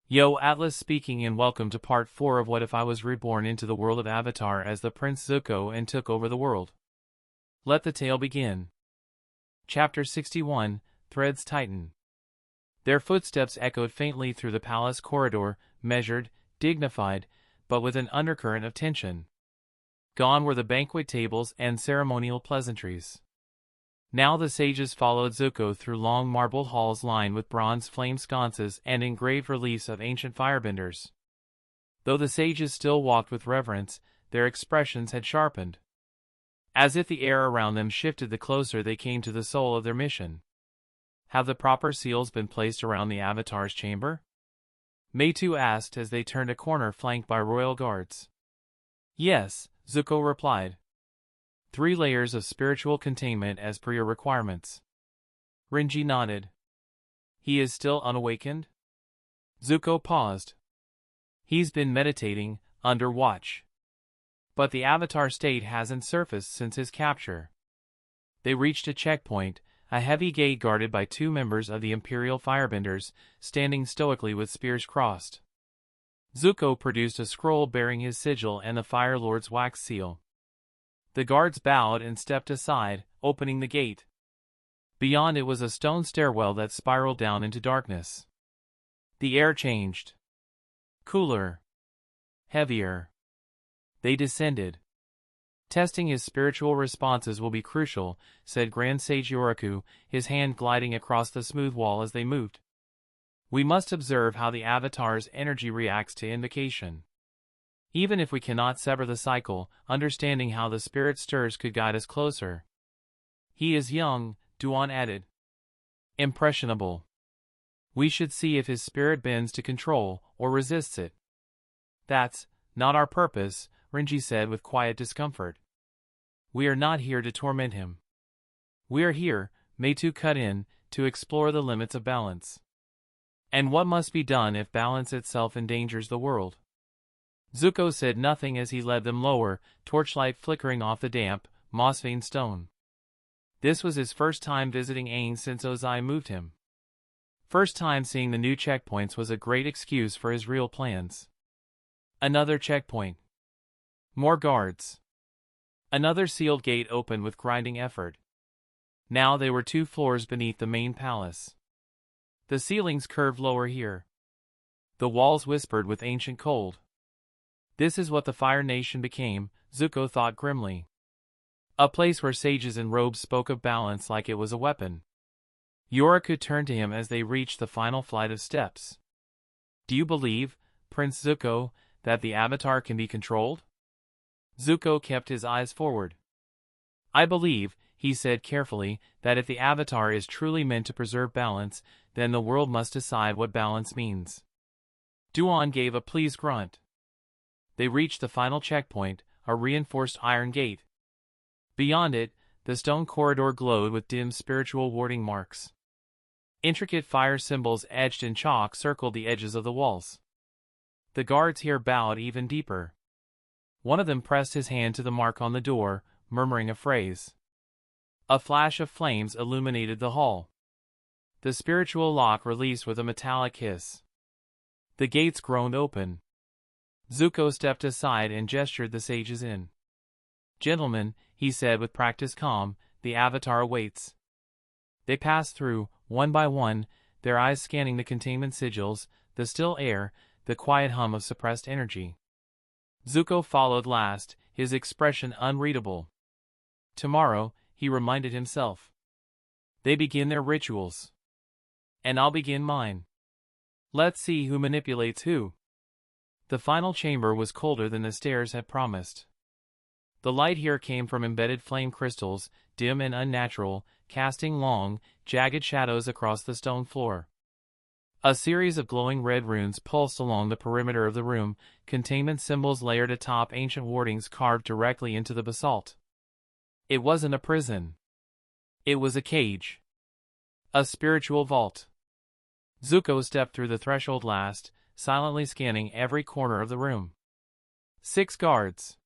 Yo, Atlas speaking, and welcome to part 4 of What If I Was Reborn into the world of Avatar as the Prince Zuko and took over the world. Let the tale begin. Chapter 61, Threads Tighten. Their footsteps echoed faintly through the palace corridor, measured, dignified, but with an undercurrent of tension. Gone were the banquet tables and ceremonial pleasantries. Now the sages followed Zuko through long marbled halls lined with bronze flame sconces and engraved reliefs of ancient firebenders. Though the sages still walked with reverence, their expressions had sharpened. As if the air around them shifted the closer they came to the soul of their mission. Have the proper seals been placed around the Avatar's chamber? Meitu asked as they turned a corner flanked by royal guards. Yes, Zuko replied. 3 layers of spiritual containment as per your requirements. Renji nodded. He is still unawakened? Zuko paused. He's been meditating, under watch. But the Avatar state hasn't surfaced since his capture. They reached a checkpoint, a heavy gate guarded by 2 members of the Imperial Firebenders, standing stoically with spears crossed. Zuko produced a scroll bearing his sigil and the Fire Lord's wax seal. The guards bowed and stepped aside, opening the gate. Beyond it was a stone stairwell that spiraled down into darkness. The air changed. Cooler. Heavier. They descended. Testing his spiritual responses will be crucial, said Grand Sage Yoriku, his hand gliding across the smooth wall as they moved. We must observe how the Avatar's energy reacts to invocation. Even if we cannot sever the cycle, understanding how the spirit stirs could guide us closer. He is young, Duan added. Impressionable. We should see if his spirit bends to control, or resists it. That's not our purpose, Renji said with quiet discomfort. We are not here to torment him. We are here, Meitu cut in, to explore the limits of balance. And what must be done if balance itself endangers the world? Zuko said nothing as he led them lower, torchlight flickering off the damp, moss-veined stone. This was his first time visiting Aang since Ozai moved him. First time seeing the new checkpoints was a great excuse for his real plans. Another checkpoint. More guards. Another sealed gate opened with grinding effort. Now they were 2 floors beneath the main palace. The ceilings curved lower here. The walls whispered with ancient cold. This is what the Fire Nation became, Zuko thought grimly. A place where sages in robes spoke of balance like it was a weapon. Yoriku turned to him as they reached the final flight of steps. Do you believe, Prince Zuko, that the Avatar can be controlled? Zuko kept his eyes forward. I believe, he said carefully, that if the Avatar is truly meant to preserve balance, then the world must decide what balance means. Duan gave a pleased grunt. They reached the final checkpoint, a reinforced iron gate. Beyond it, the stone corridor glowed with dim spiritual warding marks. Intricate fire symbols etched in chalk circled the edges of the walls. The guards here bowed even deeper. One of them pressed his hand to the mark on the door, murmuring a phrase. A flash of flames illuminated the hall. The spiritual lock released with a metallic hiss. The gates groaned open. Zuko stepped aside and gestured the sages in. Gentlemen, he said with practiced calm, the Avatar awaits. They passed through, one by one, their eyes scanning the containment sigils, the still air, the quiet hum of suppressed energy. Zuko followed last, his expression unreadable. Tomorrow, he reminded himself. They begin their rituals. And I'll begin mine. Let's see who manipulates who. The final chamber was colder than the stairs had promised. The light here came from embedded flame crystals, dim and unnatural, casting long, jagged shadows across the stone floor. A series of glowing red runes pulsed along the perimeter of the room, containment symbols layered atop ancient wardings carved directly into the basalt. It wasn't a prison. It was a cage. A spiritual vault. Zuko stepped through the threshold last, silently scanning every corner of the room. 6 guards.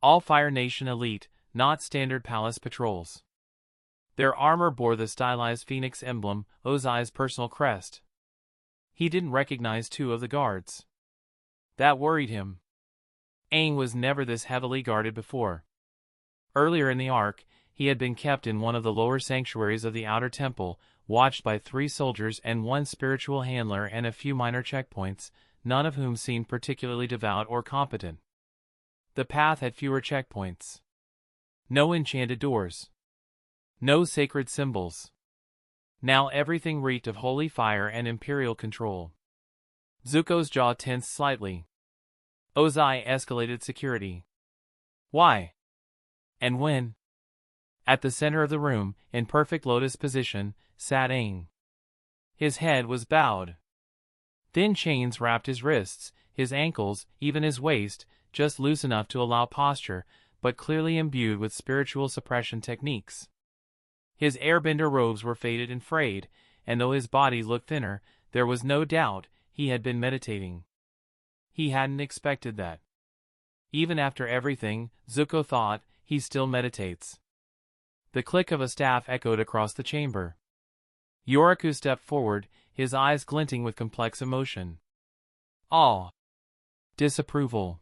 All Fire Nation elite, not standard palace patrols. Their armor bore the stylized phoenix emblem, Ozai's personal crest. He didn't recognize two of the guards. That worried him. Aang was never this heavily guarded before. Earlier in the arc, he had been kept in one of the lower sanctuaries of the outer temple, watched by 3 soldiers and 1 spiritual handler and a few minor checkpoints, none of whom seemed particularly devout or competent. The path had fewer checkpoints. No enchanted doors. No sacred symbols. Now everything reeked of holy fire and imperial control. Zuko's jaw tensed slightly. Ozai escalated security. Why? And when? At the center of the room, in perfect lotus position, sat Aang. His head was bowed. Thin chains wrapped his wrists, his ankles, even his waist, just loose enough to allow posture, but clearly imbued with spiritual suppression techniques. His airbender robes were faded and frayed, and though his body looked thinner, there was no doubt he had been meditating. He hadn't expected that. Even after everything, Zuko thought, he still meditates. The click of a staff echoed across the chamber. Yoriku stepped forward, his eyes glinting with complex emotion. Awe. Disapproval.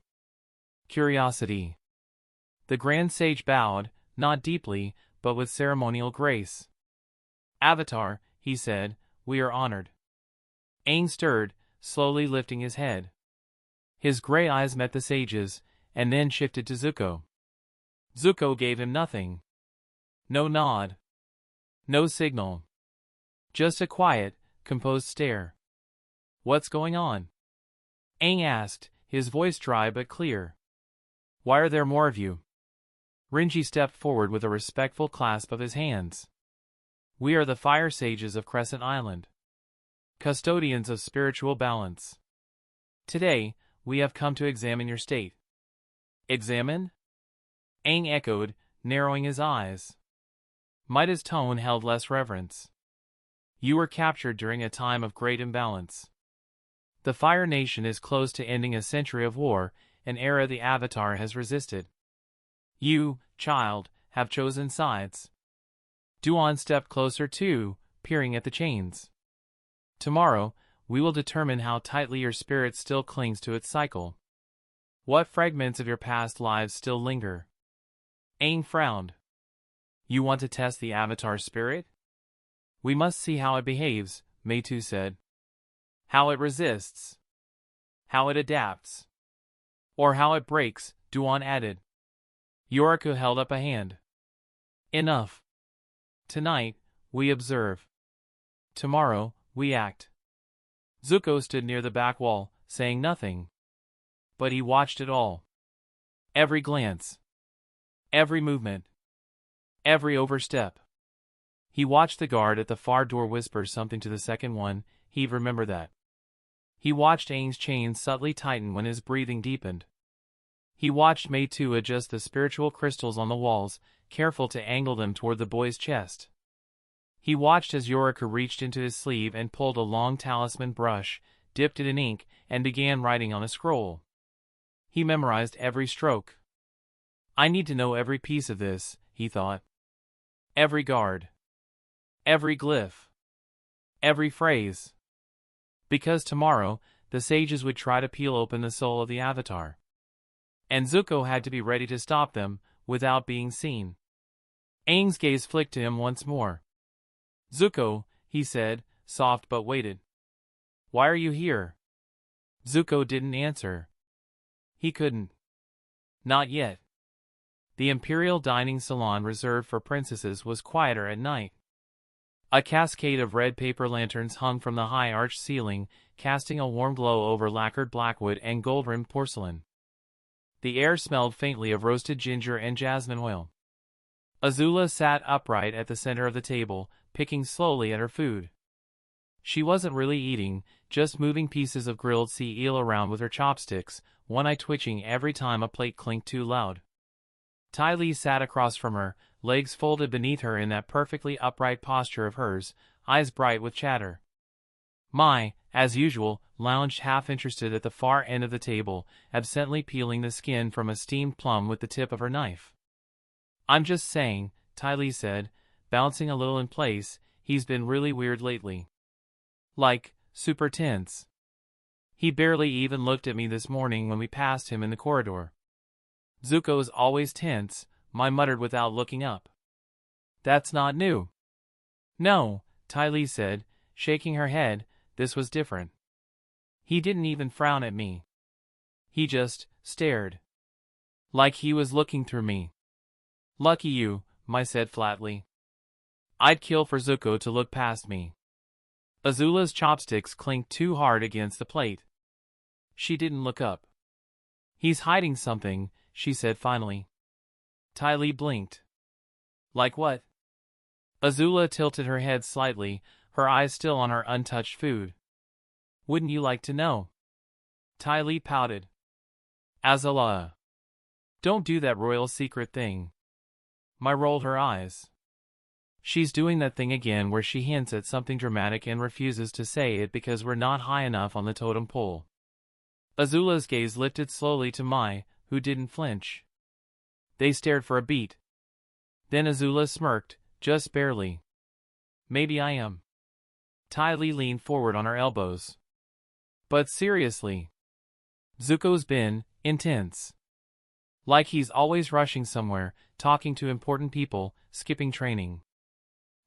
Curiosity. The Grand Sage bowed, not deeply, but with ceremonial grace. Avatar, he said, we are honored. Aang stirred, slowly lifting his head. His gray eyes met the sage's, and then shifted to Zuko. Zuko gave him nothing. No nod. No signal. Just a quiet, composed stare. What's going on? Aang asked, his voice dry but clear. Why are there more of you? Rinji stepped forward with a respectful clasp of his hands. We are the fire sages of Crescent Island. Custodians of spiritual balance. Today, we have come to examine your state. Examine? Aang echoed, narrowing his eyes. Maida's tone held less reverence. You were captured during a time of great imbalance. The Fire Nation is close to ending a century of war, an era the Avatar has resisted. You, child, have chosen sides. Duan stepped closer too, peering at the chains. Tomorrow, we will determine how tightly your spirit still clings to its cycle. What fragments of your past lives still linger? Aang frowned. You want to test the Avatar's spirit? We must see how it behaves, Meitu said. How it resists. How it adapts. Or how it breaks, Duan added. Yoriku held up a hand. Enough. Tonight, we observe. Tomorrow, we act. Zuko stood near the back wall, saying nothing. But he watched it all. Every glance. Every movement. Every overstep. He watched the guard at the far door whisper something to the second one, he'd remember that. He watched Aang's chains subtly tighten when his breathing deepened. He watched Meitu adjust the spiritual crystals on the walls, careful to angle them toward the boy's chest. He watched as Yoriku reached into his sleeve and pulled a long talisman brush, dipped it in ink, and began writing on a scroll. He memorized every stroke. I need to know every piece of this, he thought. Every guard. Every glyph. Every phrase. Because tomorrow, the sages would try to peel open the soul of the Avatar. And Zuko had to be ready to stop them, without being seen. Aang's gaze flicked to him once more. Zuko, he said, soft but weighted. Why are you here? Zuko didn't answer. He couldn't. Not yet. The imperial dining salon reserved for princesses was quieter at night. A cascade of red paper lanterns hung from the high arched ceiling, casting a warm glow over lacquered blackwood and gold-rimmed porcelain. The air smelled faintly of roasted ginger and jasmine oil. Azula sat upright at the center of the table, picking slowly at her food. She wasn't really eating, just moving pieces of grilled sea eel around with her chopsticks, one eye twitching every time a plate clinked too loud. Ty Lee sat across from her, legs folded beneath her in that perfectly upright posture of hers, eyes bright with chatter. Mai, as usual, lounged half-interested at the far end of the table, absently peeling the skin from a steamed plum with the tip of her knife. I'm just saying, Ty Lee said, bouncing a little in place, he's been really weird lately. Like, super tense. He barely even looked at me this morning when we passed him in the corridor. Zuko's always tense, I muttered without looking up. That's not new. No, Ty Lee said, shaking her head, this was different. He didn't even frown at me. He just stared. Like he was looking through me. Lucky you, I said flatly. I'd kill for Zuko to look past me. Azula's chopsticks clinked too hard against the plate. She didn't look up. He's hiding something, she said finally. Ty Lee blinked. Like what? Azula tilted her head slightly, her eyes still on her untouched food. Wouldn't you like to know? Ty Lee pouted. Azula. Don't do that royal secret thing. Mai rolled her eyes. She's doing that thing again where she hints at something dramatic and refuses to say it because we're not high enough on the totem pole. Azula's gaze lifted slowly to Mai, who didn't flinch. They stared for a beat. Then Azula smirked, just barely. Maybe I am. Ty Lee leaned forward on her elbows. But seriously. Zuko's been intense. Like he's always rushing somewhere, talking to important people, skipping training.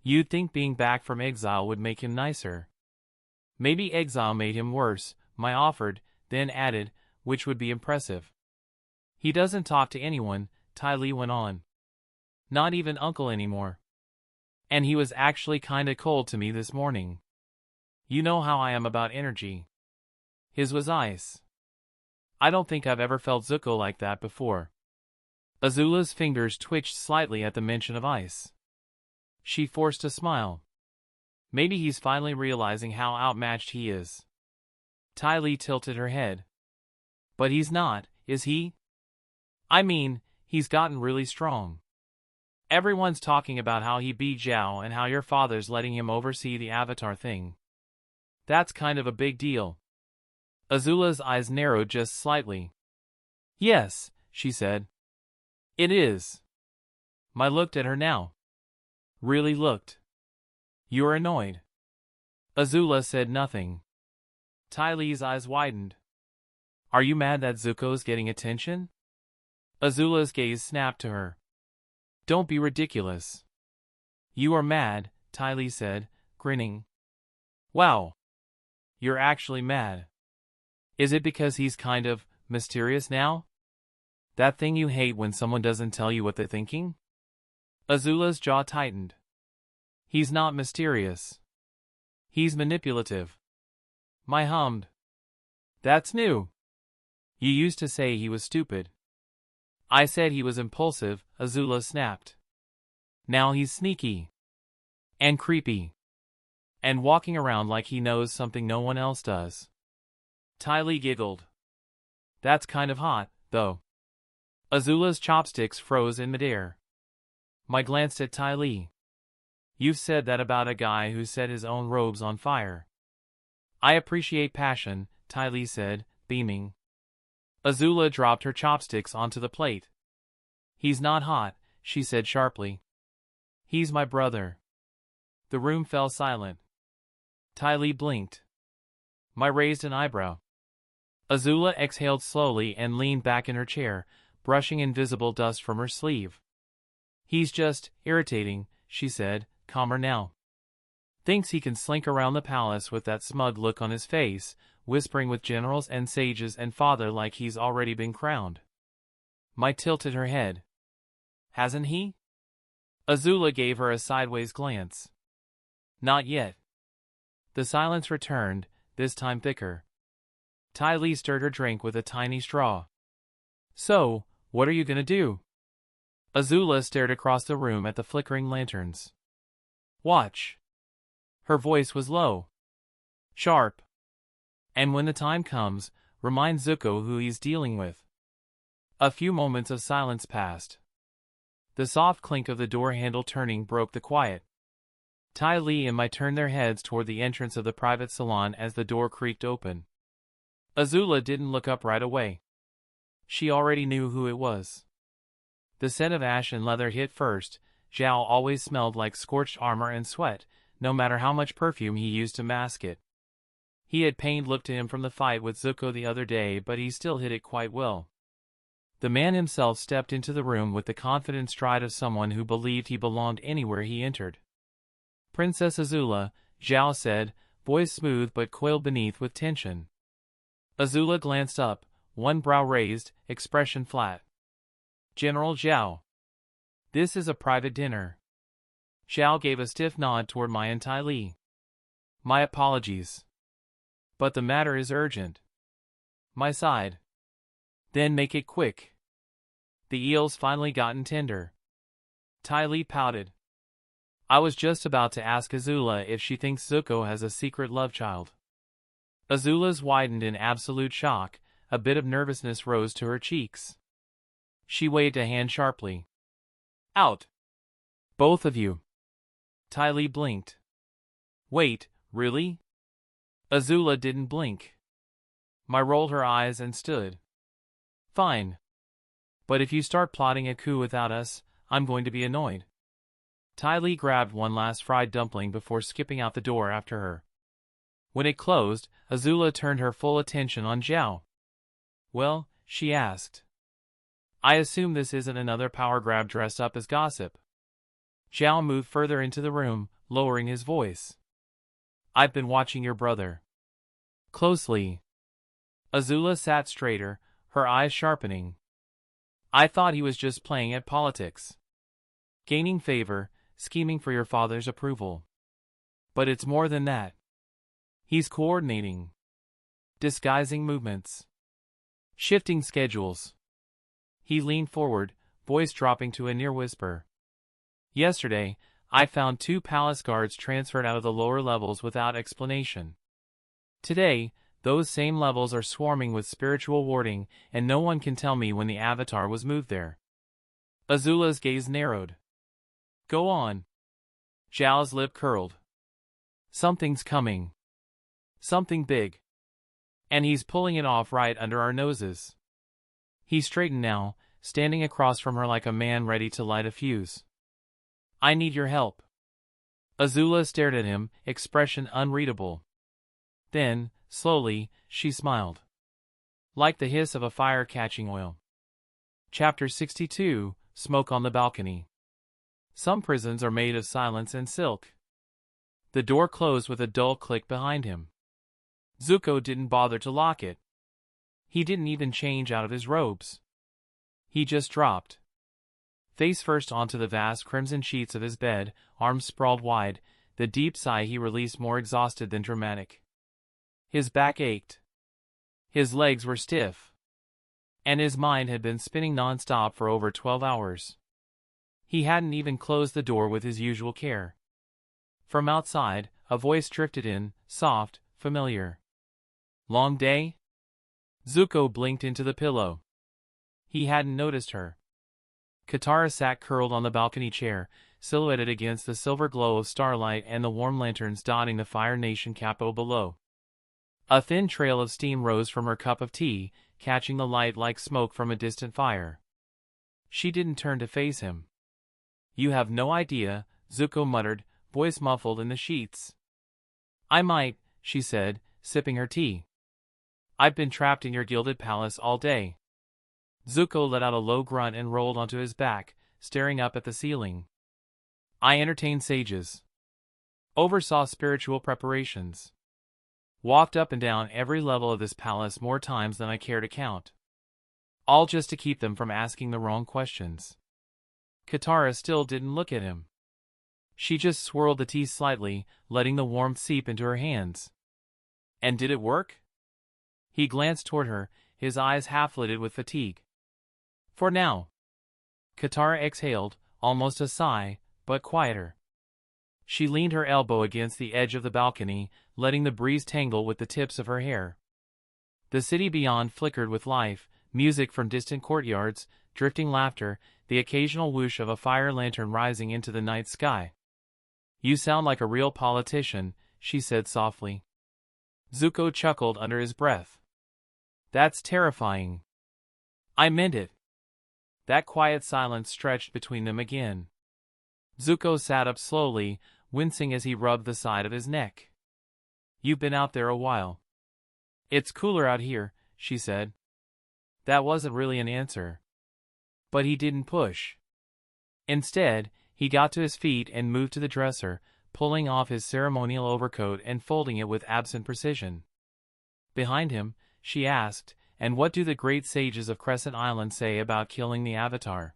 You'd think being back from exile would make him nicer. Maybe exile made him worse, Mai offered, then added, which would be impressive. He doesn't talk to anyone, Ty Lee went on. Not even Uncle anymore. And he was actually kinda cold to me this morning. You know how I am about energy. His was ice. I don't think I've ever felt Zuko like that before. Azula's fingers twitched slightly at the mention of ice. She forced a smile. Maybe he's finally realizing how outmatched he is. Ty Lee tilted her head. But he's not, is he? I mean, he's gotten really strong. Everyone's talking about how he beat Zhao and how your father's letting him oversee the Avatar thing. That's kind of a big deal. Azula's eyes narrowed just slightly. Yes, she said. It is. Mai looked at her now. Really looked. You're annoyed. Azula said nothing. Ty Lee's eyes widened. Are you mad that Zuko's getting attention? Azula's gaze snapped to her. Don't be ridiculous. You are mad, Ty Lee said, grinning. Wow. You're actually mad. Is it because he's kind of mysterious now? That thing you hate when someone doesn't tell you what they're thinking? Azula's jaw tightened. He's not mysterious. He's manipulative. Mai hummed. That's new. You used to say he was stupid. I said he was impulsive, Azula snapped. Now he's sneaky. And creepy. And walking around like he knows something no one else does. Ty Lee giggled. That's kind of hot, though. Azula's chopsticks froze in midair. Mai glanced at Ty Lee. You've said that about a guy who set his own robes on fire. I appreciate passion, Ty Lee said, beaming. Azula dropped her chopsticks onto the plate. He's not hot, she said sharply. He's my brother. The room fell silent. Ty Lee blinked. Mai raised an eyebrow. Azula exhaled slowly and leaned back in her chair, brushing invisible dust from her sleeve. He's just irritating, she said, calmer now. Thinks he can slink around the palace with that smug look on his face, whispering with generals and sages and father like he's already been crowned. Mai tilted her head. Hasn't he? Azula gave her a sideways glance. Not yet. The silence returned, this time thicker. Ty Lee stirred her drink with a tiny straw. So, what are you gonna do? Azula stared across the room at the flickering lanterns. Watch. Her voice was low. Sharp. And when the time comes, remind Zuko who he's dealing with. A few moments of silence passed. The soft clink of the door handle turning broke the quiet. Ty Lee and Mai turned their heads toward the entrance of the private salon as the door creaked open. Azula didn't look up right away. She already knew who it was. The scent of ash and leather hit first. Zhao always smelled like scorched armor and sweat, no matter how much perfume he used to mask it. He had pained look to him from the fight with Zuko the other day, but he still hid it quite well. The man himself stepped into the room with the confident stride of someone who believed he belonged anywhere he entered. "Princess Azula," Zhao said, voice smooth but coiled beneath with tension. Azula glanced up, one brow raised, expression flat. "General Zhao. This is a private dinner." Zhao gave a stiff nod toward Mai and Ty Lee. "My apologies. But the matter is urgent." Mai sighed. "Then make it quick. The eel's finally gotten tender." Ty Lee pouted. "I was just about to ask Azula if she thinks Zuko has a secret love child." Azula's widened in absolute shock, a bit of nervousness rose to her cheeks. She waved a hand sharply. "Out! Both of you!" Ty Lee blinked. "Wait, really?" Azula didn't blink. Mai rolled her eyes and stood. "Fine. But if you start plotting a coup without us, I'm going to be annoyed." Ty Lee grabbed one last fried dumpling before skipping out the door after her. When it closed, Azula turned her full attention on Zhao. "Well," she asked, "I assume this isn't another power grab dressed up as gossip." Zhao moved further into the room, lowering his voice. "I've been watching your brother closely." Azula sat straighter, her eyes sharpening. "I thought he was just playing at politics. Gaining favor, scheming for your father's approval. But it's more than that. He's coordinating, disguising movements, shifting schedules." He leaned forward, voice dropping to a near whisper. "Yesterday, I found 2 palace guards transferred out of the lower levels without explanation. Today, those same levels are swarming with spiritual warding, and no one can tell me when the Avatar was moved there." Azula's gaze narrowed. "Go on." Zhao's lip curled. "Something's coming. Something big. And he's pulling it off right under our noses." He straightened now, standing across from her like a man ready to light a fuse. "I need your help." Azula stared at him, expression unreadable. Then, slowly, she smiled. Like the hiss of a fire catching oil. Chapter 62, Smoke on the Balcony. Some prisons are made of silence and silk. The door closed with a dull click behind him. Zuko didn't bother to lock it. He didn't even change out of his robes. He just dropped face first onto the vast crimson sheets of his bed, arms sprawled wide, the deep sigh he released more exhausted than dramatic. His back ached. His legs were stiff. And his mind had been spinning non-stop for over 12 hours. He hadn't even closed the door with his usual care. From outside, a voice drifted in, soft, familiar. "Long day?" Zuko blinked into the pillow. He hadn't noticed her. Katara sat curled on the balcony chair, silhouetted against the silver glow of starlight and the warm lanterns dotting the Fire Nation capital below. A thin trail of steam rose from her cup of tea, catching the light like smoke from a distant fire. She didn't turn to face him. "You have no idea," Zuko muttered, voice muffled in the sheets. "I might," she said, sipping her tea. "I've been trapped in your gilded palace all day." Zuko let out a low grunt and rolled onto his back, staring up at the ceiling. "I entertained sages. Oversaw spiritual preparations. Walked up and down every level of this palace more times than I care to count. All just to keep them from asking the wrong questions." Katara still didn't look at him. She just swirled the tea slightly, letting the warmth seep into her hands. "And did it work?" He glanced toward her, his eyes half-lidded with fatigue. "For now." Katara exhaled, almost a sigh, but quieter. She leaned her elbow against the edge of the balcony, letting the breeze tangle with the tips of her hair. The city beyond flickered with life, music from distant courtyards, drifting laughter, the occasional whoosh of a fire lantern rising into the night sky. "You sound like a real politician," she said softly. Zuko chuckled under his breath. "That's terrifying." "I meant it." That quiet silence stretched between them again. Zuko sat up slowly, wincing as he rubbed the side of his neck. "You've been out there a while." It's cooler out here, she said. That wasn't really an answer. But he didn't push. Instead, he got to his feet and moved to the dresser, pulling off his ceremonial overcoat and folding it with absent precision. Behind him, she asked, "And what do the great sages of Crescent Island say about killing the Avatar?"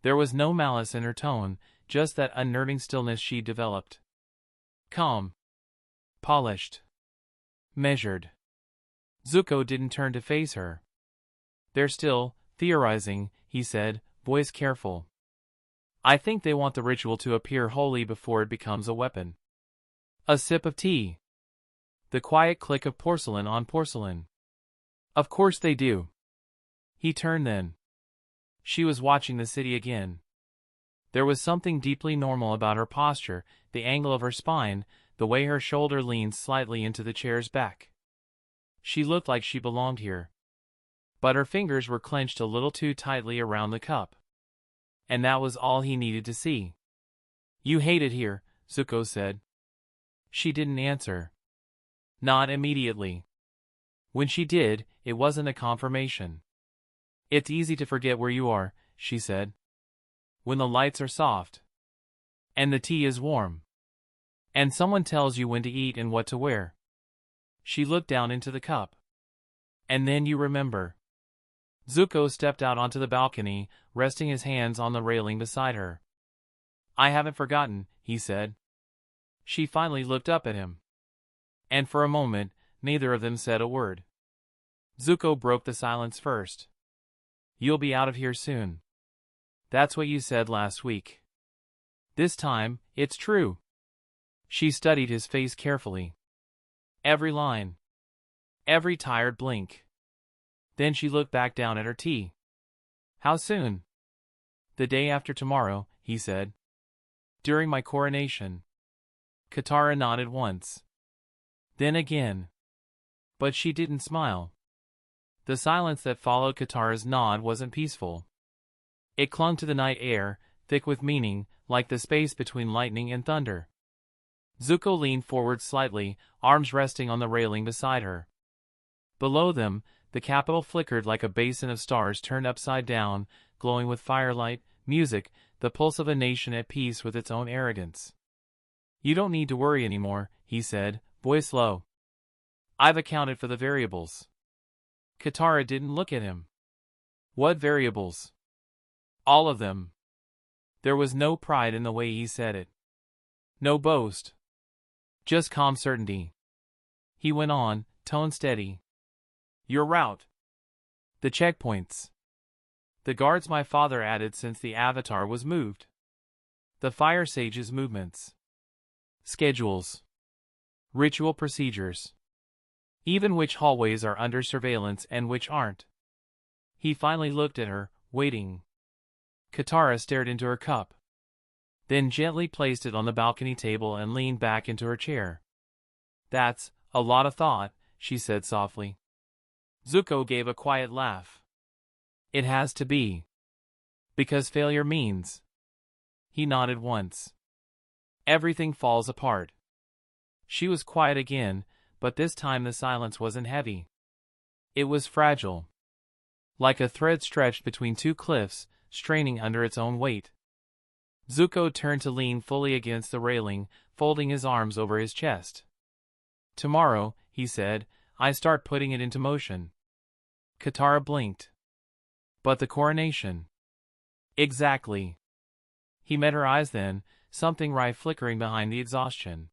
There was no malice in her tone, just that unnerving stillness she developed. Calm. Polished. Measured. Zuko didn't turn to face her. "They're still theorizing," he said, voice careful. "I think they want the ritual to appear holy before it becomes a weapon." A sip of tea. The quiet click of porcelain on porcelain. "Of course they do." He turned then. She was watching the city again. There was something deeply normal about her posture, the angle of her spine, the way her shoulder leaned slightly into the chair's back. She looked like she belonged here. But her fingers were clenched a little too tightly around the cup. And that was all he needed to see. "You hate it here," Zuko said. She didn't answer. Not immediately. When she did, it wasn't a confirmation. "It's easy to forget where you are," she said. "When the lights are soft. And the tea is warm. And someone tells you when to eat and what to wear." She looked down into the cup. "And then you remember." Zuko stepped out onto the balcony, resting his hands on the railing beside her. "I haven't forgotten," he said. She finally looked up at him. And for a moment, neither of them said a word. Zuko broke the silence first. "You'll be out of here soon. That's what you said last week. This time, it's true." She studied his face carefully. Every line. Every tired blink. Then she looked back down at her tea. "How soon?" "The day after tomorrow," he said. "During my coronation." Katara nodded once. Then again. But she didn't smile. The silence that followed Katara's nod wasn't peaceful. It clung to the night air, thick with meaning, like the space between lightning and thunder. Zuko leaned forward slightly, arms resting on the railing beside her. Below them, the capital flickered like a basin of stars turned upside down, glowing with firelight, music, the pulse of a nation at peace with its own arrogance. "You don't need to worry anymore," he said, voice low. "I've accounted for the variables." Katara didn't look at him. "What variables?" "All of them." There was no pride in the way he said it. No boast. Just calm certainty. He went on, tone steady. "Your route. The checkpoints. The guards my father added since the Avatar was moved. The Fire Sage's movements. Schedules. Ritual procedures. Even which hallways are under surveillance and which aren't." He finally looked at her, waiting. Katara stared into her cup. Then gently placed it on the balcony table and leaned back into her chair. "That's a lot of thought," she said softly. Zuko gave a quiet laugh. "It has to be. Because failure means." He nodded once. "Everything falls apart." She was quiet again, but this time the silence wasn't heavy. It was fragile. Like a thread stretched between two cliffs, straining under its own weight. Zuko turned to lean fully against the railing, folding his arms over his chest. "Tomorrow," he said, "I start putting it into motion." Katara blinked. "But the coronation." "Exactly." He met her eyes then, something wry flickering behind the exhaustion.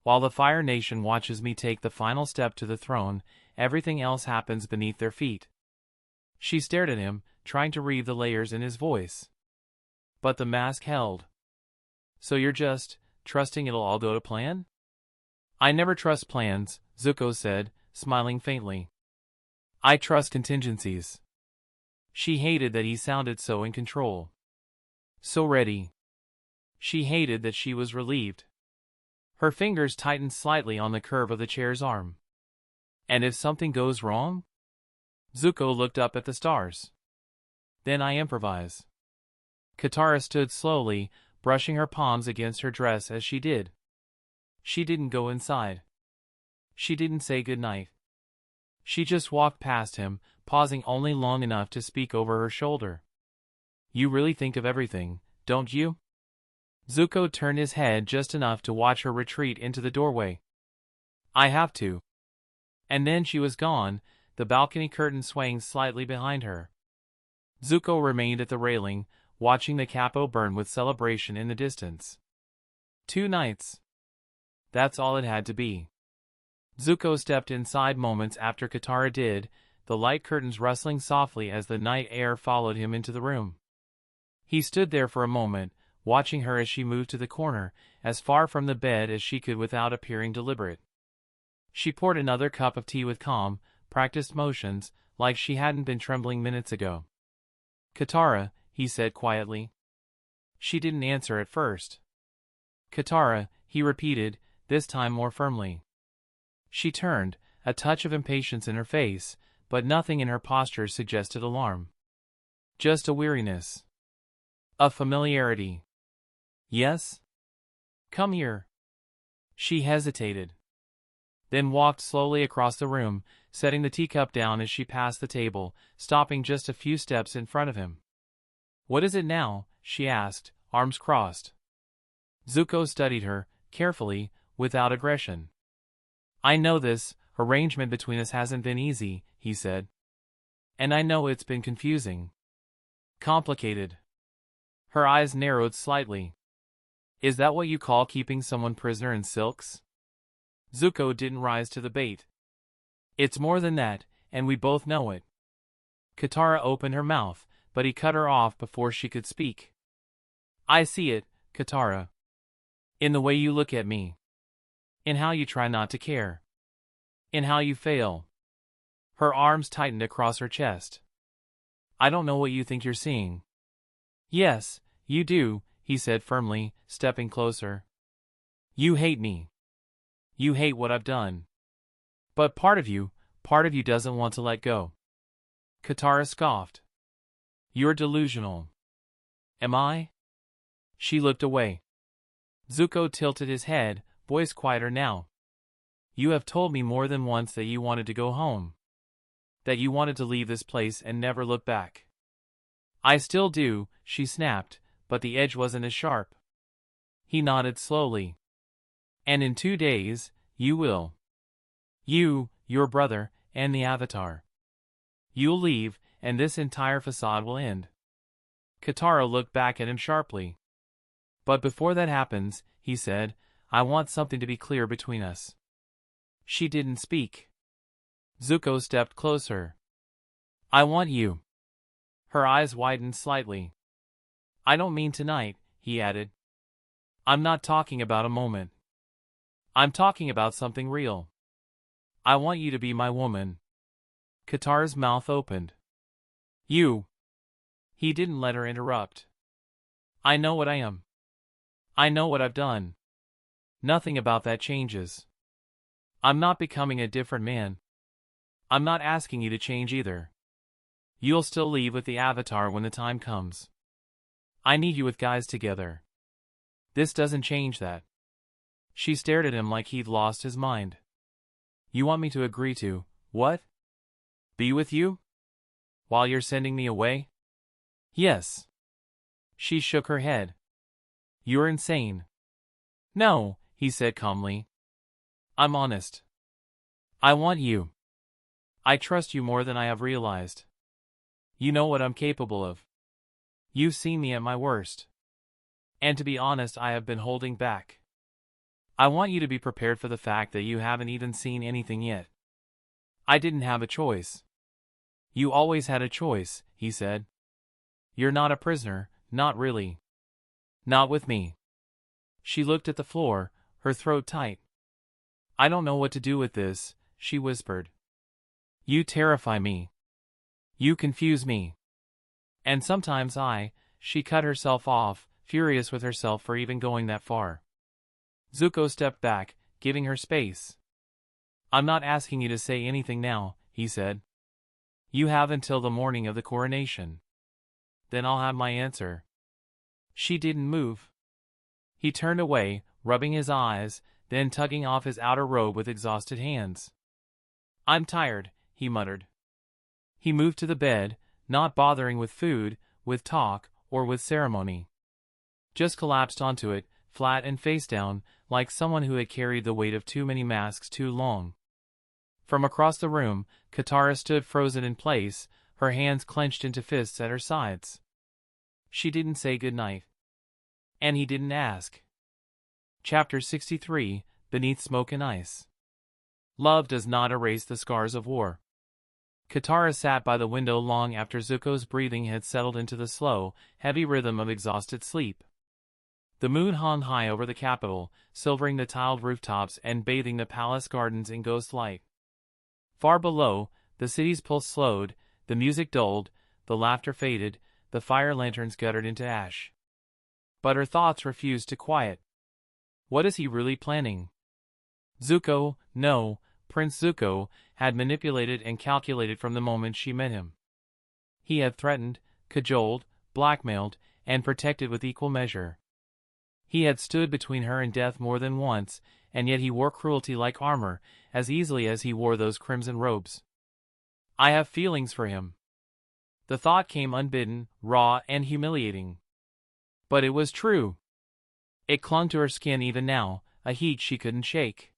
"While the Fire Nation watches me take the final step to the throne, everything else happens beneath their feet." She stared at him, trying to read the layers in his voice. But the mask held. "So you're just trusting it'll all go to plan?" "I never trust plans," Zuko said, smiling faintly. "I trust contingencies." She hated that he sounded so in control. So ready. She hated that she was relieved. Her fingers tightened slightly on the curve of the chair's arm. "And if something goes wrong?" Zuko looked up at the stars. "Then I improvise." Katara stood slowly, brushing her palms against her dress as she did. She didn't go inside. She didn't say goodnight. She just walked past him, pausing only long enough to speak over her shoulder. You really think of everything, don't you? Zuko turned his head just enough to watch her retreat into the doorway. I have to. And then she was gone, the balcony curtain swaying slightly behind her. Zuko remained at the railing, watching the capo burn with celebration in the distance. 2 nights. That's all it had to be. Zuko stepped inside moments after Katara did, the light curtains rustling softly as the night air followed him into the room. He stood there for a moment, watching her as she moved to the corner, as far from the bed as she could without appearing deliberate. She poured another cup of tea with calm, practiced motions, like she hadn't been trembling minutes ago. Katara, he said quietly. She didn't answer at first. Katara, he repeated, this time more firmly. She turned, a touch of impatience in her face, but nothing in her posture suggested alarm. Just a weariness. A familiarity. Yes? Come here. She hesitated. Then walked slowly across the room, setting the teacup down as she passed the table, stopping just a few steps in front of him. What is it now? She asked, arms crossed. Zuko studied her, carefully, without aggression. I know this arrangement between us hasn't been easy, he said. And I know it's been confusing. Complicated. Her eyes narrowed slightly. Is that what you call keeping someone prisoner in silks? Zuko didn't rise to the bait. It's more than that, and we both know it. Katara opened her mouth, but he cut her off before she could speak. I see it, Katara. In the way you look at me. In how you try not to care. In how you fail. Her arms tightened across her chest. I don't know what you think you're seeing. Yes, you do, he said firmly, stepping closer. You hate me. You hate what I've done. But part of you doesn't want to let go. Katara scoffed. You're delusional. Am I? She looked away. Zuko tilted his head, voice quieter now. You have told me more than once that you wanted to go home. That you wanted to leave this place and never look back. I still do, she snapped, but the edge wasn't as sharp. He nodded slowly. And in 2 days, you will. You, your brother, and the Avatar. You'll leave, and this entire facade will end. Katara looked back at him sharply. But before that happens, he said, I want something to be clear between us. She didn't speak. Zuko stepped closer. I want you. Her eyes widened slightly. I don't mean tonight, he added. I'm not talking about a moment. I'm talking about something real. I want you to be my woman. Katara's mouth opened. You. He didn't let her interrupt. I know what I am. I know what I've done. Nothing about that changes. I'm not becoming a different man. I'm not asking you to change either. You'll still leave with the Avatar when the time comes. I need you with guys together. This doesn't change that. She stared at him like he'd lost his mind. You want me to agree to, what? Be with you? While you're sending me away? Yes. She shook her head. You're insane. No, he said calmly. I'm honest. I want you. I trust you more than I have realized. You know what I'm capable of. You've seen me at my worst. And to be honest, I have been holding back. I want you to be prepared for the fact that you haven't even seen anything yet. I didn't have a choice. You always had a choice, he said. You're not a prisoner, not really. Not with me. She looked at the floor, her throat tight. I don't know what to do with this, she whispered. You terrify me. You confuse me. And sometimes she cut herself off, furious with herself for even going that far. Zuko stepped back, giving her space. I'm not asking you to say anything now, he said. You have until the morning of the coronation. Then I'll have my answer. She didn't move. He turned away, rubbing his eyes, then tugging off his outer robe with exhausted hands. I'm tired, he muttered. He moved to the bed, not bothering with food, with talk, or with ceremony. Just collapsed onto it, flat and face down, like someone who had carried the weight of too many masks too long. From across the room, Katara stood frozen in place, her hands clenched into fists at her sides. She didn't say goodnight. And he didn't ask. Chapter 63, Beneath Smoke and Ice. Love does not erase the scars of war. Katara sat by the window long after Zuko's breathing had settled into the slow, heavy rhythm of exhausted sleep. The moon hung high over the capital, silvering the tiled rooftops and bathing the palace gardens in ghost light. Far below, the city's pulse slowed, the music dulled, the laughter faded, the fire lanterns guttered into ash. But her thoughts refused to quiet. What is he really planning? Zuko, no, Prince Zuko, had manipulated and calculated from the moment she met him. He had threatened, cajoled, blackmailed, and protected with equal measure. He had stood between her and death more than once, and yet he wore cruelty like armor, as easily as he wore those crimson robes. I have feelings for him. The thought came unbidden, raw, and humiliating. But it was true. It clung to her skin even now, a heat she couldn't shake.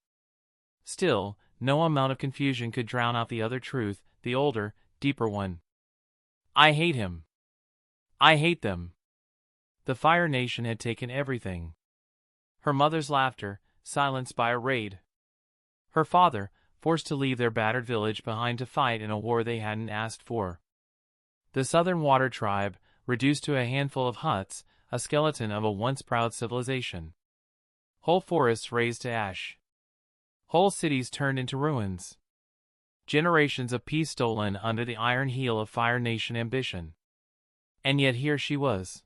Still, no amount of confusion could drown out the other truth, the older, deeper one. I hate him. I hate them. The Fire Nation had taken everything. Her mother's laughter, silenced by a raid. Her father, forced to leave their battered village behind to fight in a war they hadn't asked for. The Southern Water Tribe, reduced to a handful of huts, a skeleton of a once proud civilization. Whole forests razed to ash. Whole cities turned into ruins. Generations of peace stolen under the iron heel of Fire Nation ambition. And yet here she was,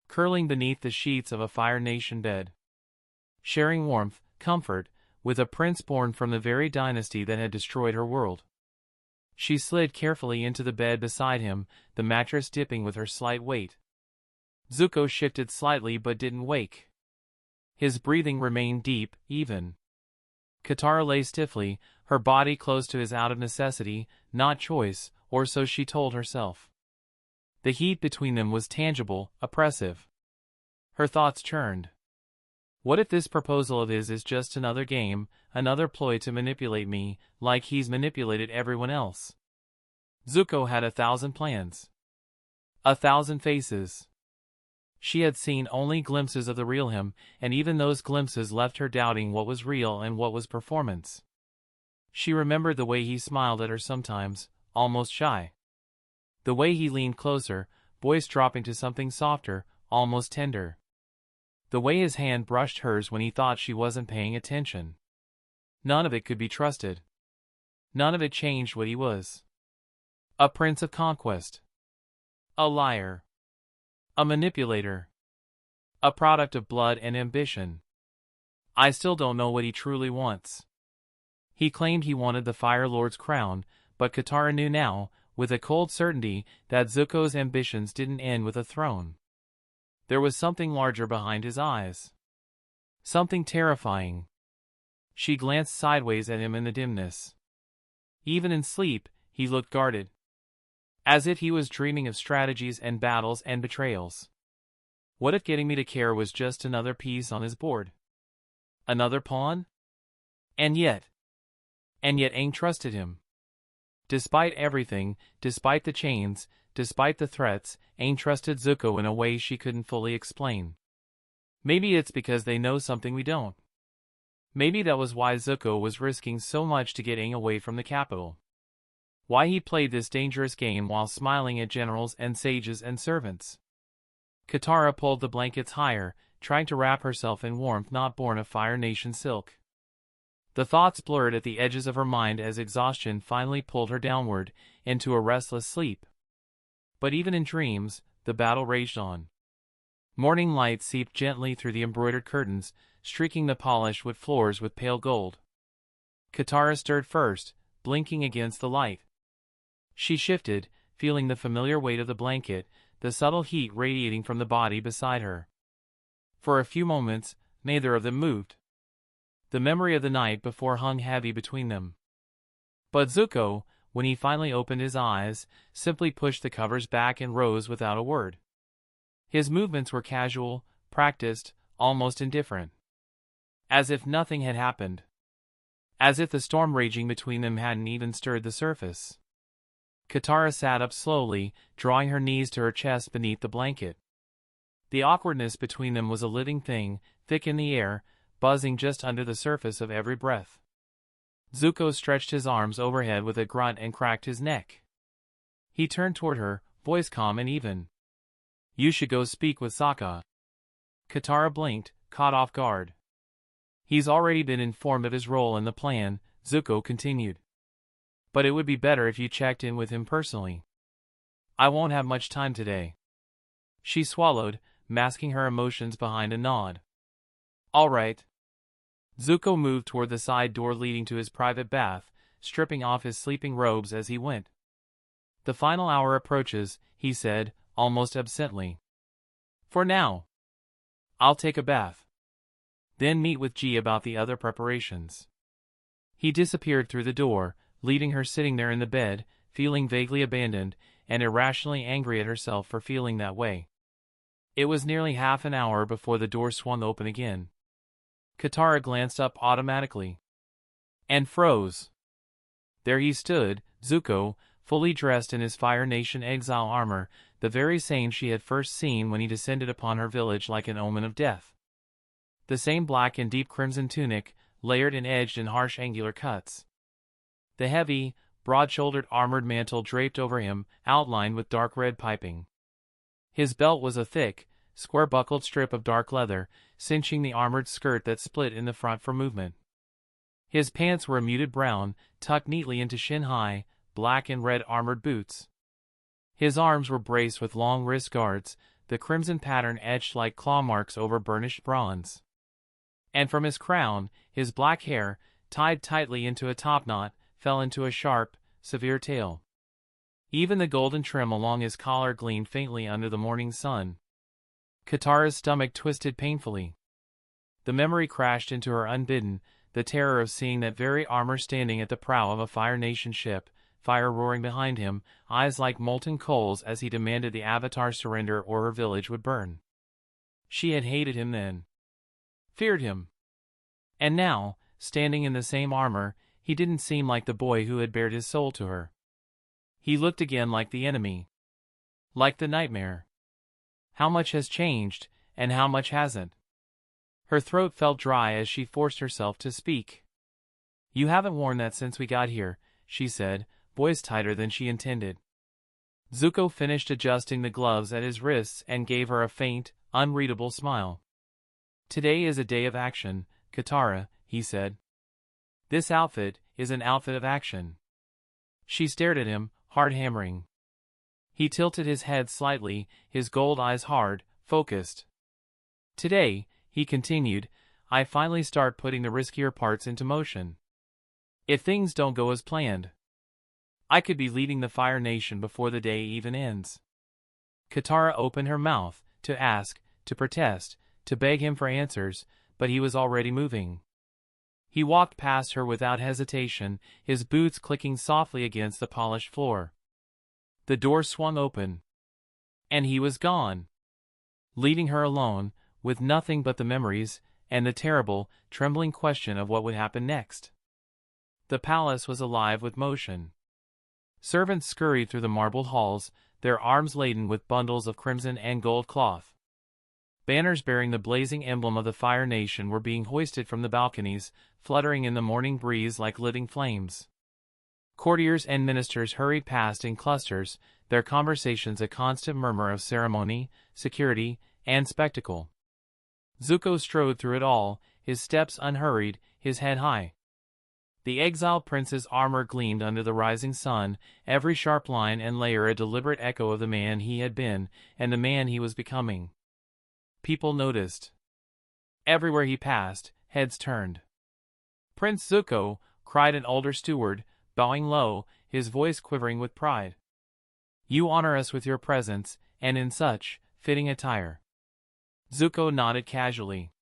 curling beneath the sheets of a Fire Nation bed, sharing warmth, comfort, with a prince born from the very dynasty that had destroyed her world. She slid carefully into the bed beside him, the mattress dipping with her slight weight. Zuko shifted slightly but didn't wake. His breathing remained deep, even. Katara lay stiffly, her body close to his out of necessity, not choice, or so she told herself. The heat between them was tangible, oppressive. Her thoughts churned. What if this proposal of his is just another game, another ploy to manipulate me, like he's manipulated everyone else? Zuko had 1,000 plans. 1,000 faces. She had seen only glimpses of the real him, and even those glimpses left her doubting what was real and what was performance. She remembered the way he smiled at her sometimes, almost shy. The way he leaned closer, voice dropping to something softer, almost tender. The way his hand brushed hers when he thought she wasn't paying attention. None of it could be trusted. None of it changed what he was. A prince of conquest. A liar. A manipulator. A product of blood and ambition. I still don't know what he truly wants. He claimed he wanted the Fire Lord's crown, but Katara knew now, with a cold certainty, that Zuko's ambitions didn't end with a throne. There was something larger behind his eyes. Something terrifying. She glanced sideways at him in the dimness. Even in sleep, he looked guarded. As if he was dreaming of strategies and battles and betrayals. What if getting me to care was just another piece on his board? Another pawn? And yet Aang trusted him. Despite everything, despite the chains, despite the threats, Aang trusted Zuko in a way she couldn't fully explain. Maybe it's because they know something we don't. Maybe that was why Zuko was risking so much to get Aang away from the capital. Why he played this dangerous game while smiling at generals and sages and servants. Katara pulled the blankets higher, trying to wrap herself in warmth not born of Fire Nation silk. The thoughts blurred at the edges of her mind as exhaustion finally pulled her downward, into a restless sleep. But even in dreams, the battle raged on. Morning light seeped gently through the embroidered curtains, streaking the polished wood floors with pale gold. Katara stirred first, blinking against the light. She shifted, feeling the familiar weight of the blanket, the subtle heat radiating from the body beside her. For a few moments, neither of them moved. The memory of the night before hung heavy between them. But Zuko, when he finally opened his eyes, simply pushed the covers back and rose without a word. His movements were casual, practiced, almost indifferent. As if nothing had happened. As if the storm raging between them hadn't even stirred the surface. Katara sat up slowly, drawing her knees to her chest beneath the blanket. The awkwardness between them was a living thing, thick in the air, buzzing just under the surface of every breath. Zuko stretched his arms overhead with a grunt and cracked his neck. He turned toward her, voice calm and even. "You should go speak with Sokka." Katara blinked, caught off guard. "He's already been informed of his role in the plan," Zuko continued. "But it would be better if you checked in with him personally. I won't have much time today." She swallowed, masking her emotions behind a nod. "All right." Zuko moved toward the side door leading to his private bath, stripping off his sleeping robes as he went. "The final hour approaches," he said, almost absently. "For now. I'll take a bath. Then meet with G about the other preparations." He disappeared through the door, leaving her sitting there in the bed, feeling vaguely abandoned, and irrationally angry at herself for feeling that way. It was nearly half an hour before the door swung open again. Katara glanced up automatically. And froze. There he stood, Zuko, fully dressed in his Fire Nation exile armor, the very same she had first seen when he descended upon her village like an omen of death. The same black and deep crimson tunic, layered and edged in harsh angular cuts. The heavy, broad-shouldered armored mantle draped over him, outlined with dark red piping. His belt was a thick, square-buckled strip of dark leather, cinching the armored skirt that split in the front for movement. His pants were a muted brown, tucked neatly into shin-high, black and red armored boots. His arms were braced with long wrist guards, the crimson pattern etched like claw marks over burnished bronze. And from his crown, his black hair, tied tightly into a topknot, fell into a sharp, severe tail. Even the golden trim along his collar gleamed faintly under the morning sun. Katara's stomach twisted painfully. The memory crashed into her unbidden, the terror of seeing that very armor standing at the prow of a Fire Nation ship, fire roaring behind him, eyes like molten coals as he demanded the Avatar's surrender or her village would burn. She had hated him then. Feared him. And now, standing in the same armor, he didn't seem like the boy who had bared his soul to her. He looked again like the enemy. Like the nightmare. How much has changed, and how much hasn't? Her throat felt dry as she forced herself to speak. "You haven't worn that since we got here," she said, voice tighter than she intended. Zuko finished adjusting the gloves at his wrists and gave her a faint, unreadable smile. "Today is a day of action, Katara," he said. "This outfit is an outfit of action." She stared at him, heart hammering. He tilted his head slightly, his gold eyes hard, focused. "Today," he continued, "I finally start putting the riskier parts into motion. If things don't go as planned, I could be leading the Fire Nation before the day even ends." Katara opened her mouth, to ask, to protest, to beg him for answers, but he was already moving. He walked past her without hesitation, his boots clicking softly against the polished floor. The door swung open. And he was gone. Leaving her alone, with nothing but the memories, and the terrible, trembling question of what would happen next. The palace was alive with motion. Servants scurried through the marbled halls, their arms laden with bundles of crimson and gold cloth. Banners bearing the blazing emblem of the Fire Nation were being hoisted from the balconies, fluttering in the morning breeze like living flames. Courtiers and ministers hurried past in clusters, their conversations a constant murmur of ceremony, security, and spectacle. Zuko strode through it all, his steps unhurried, his head high. The exiled prince's armor gleamed under the rising sun, every sharp line and layer a deliberate echo of the man he had been, and the man he was becoming. People noticed. Everywhere he passed, heads turned. "Prince Zuko," cried an older steward, bowing low, his voice quivering with pride. "You honor us with your presence, and in such fitting attire." Zuko nodded casually.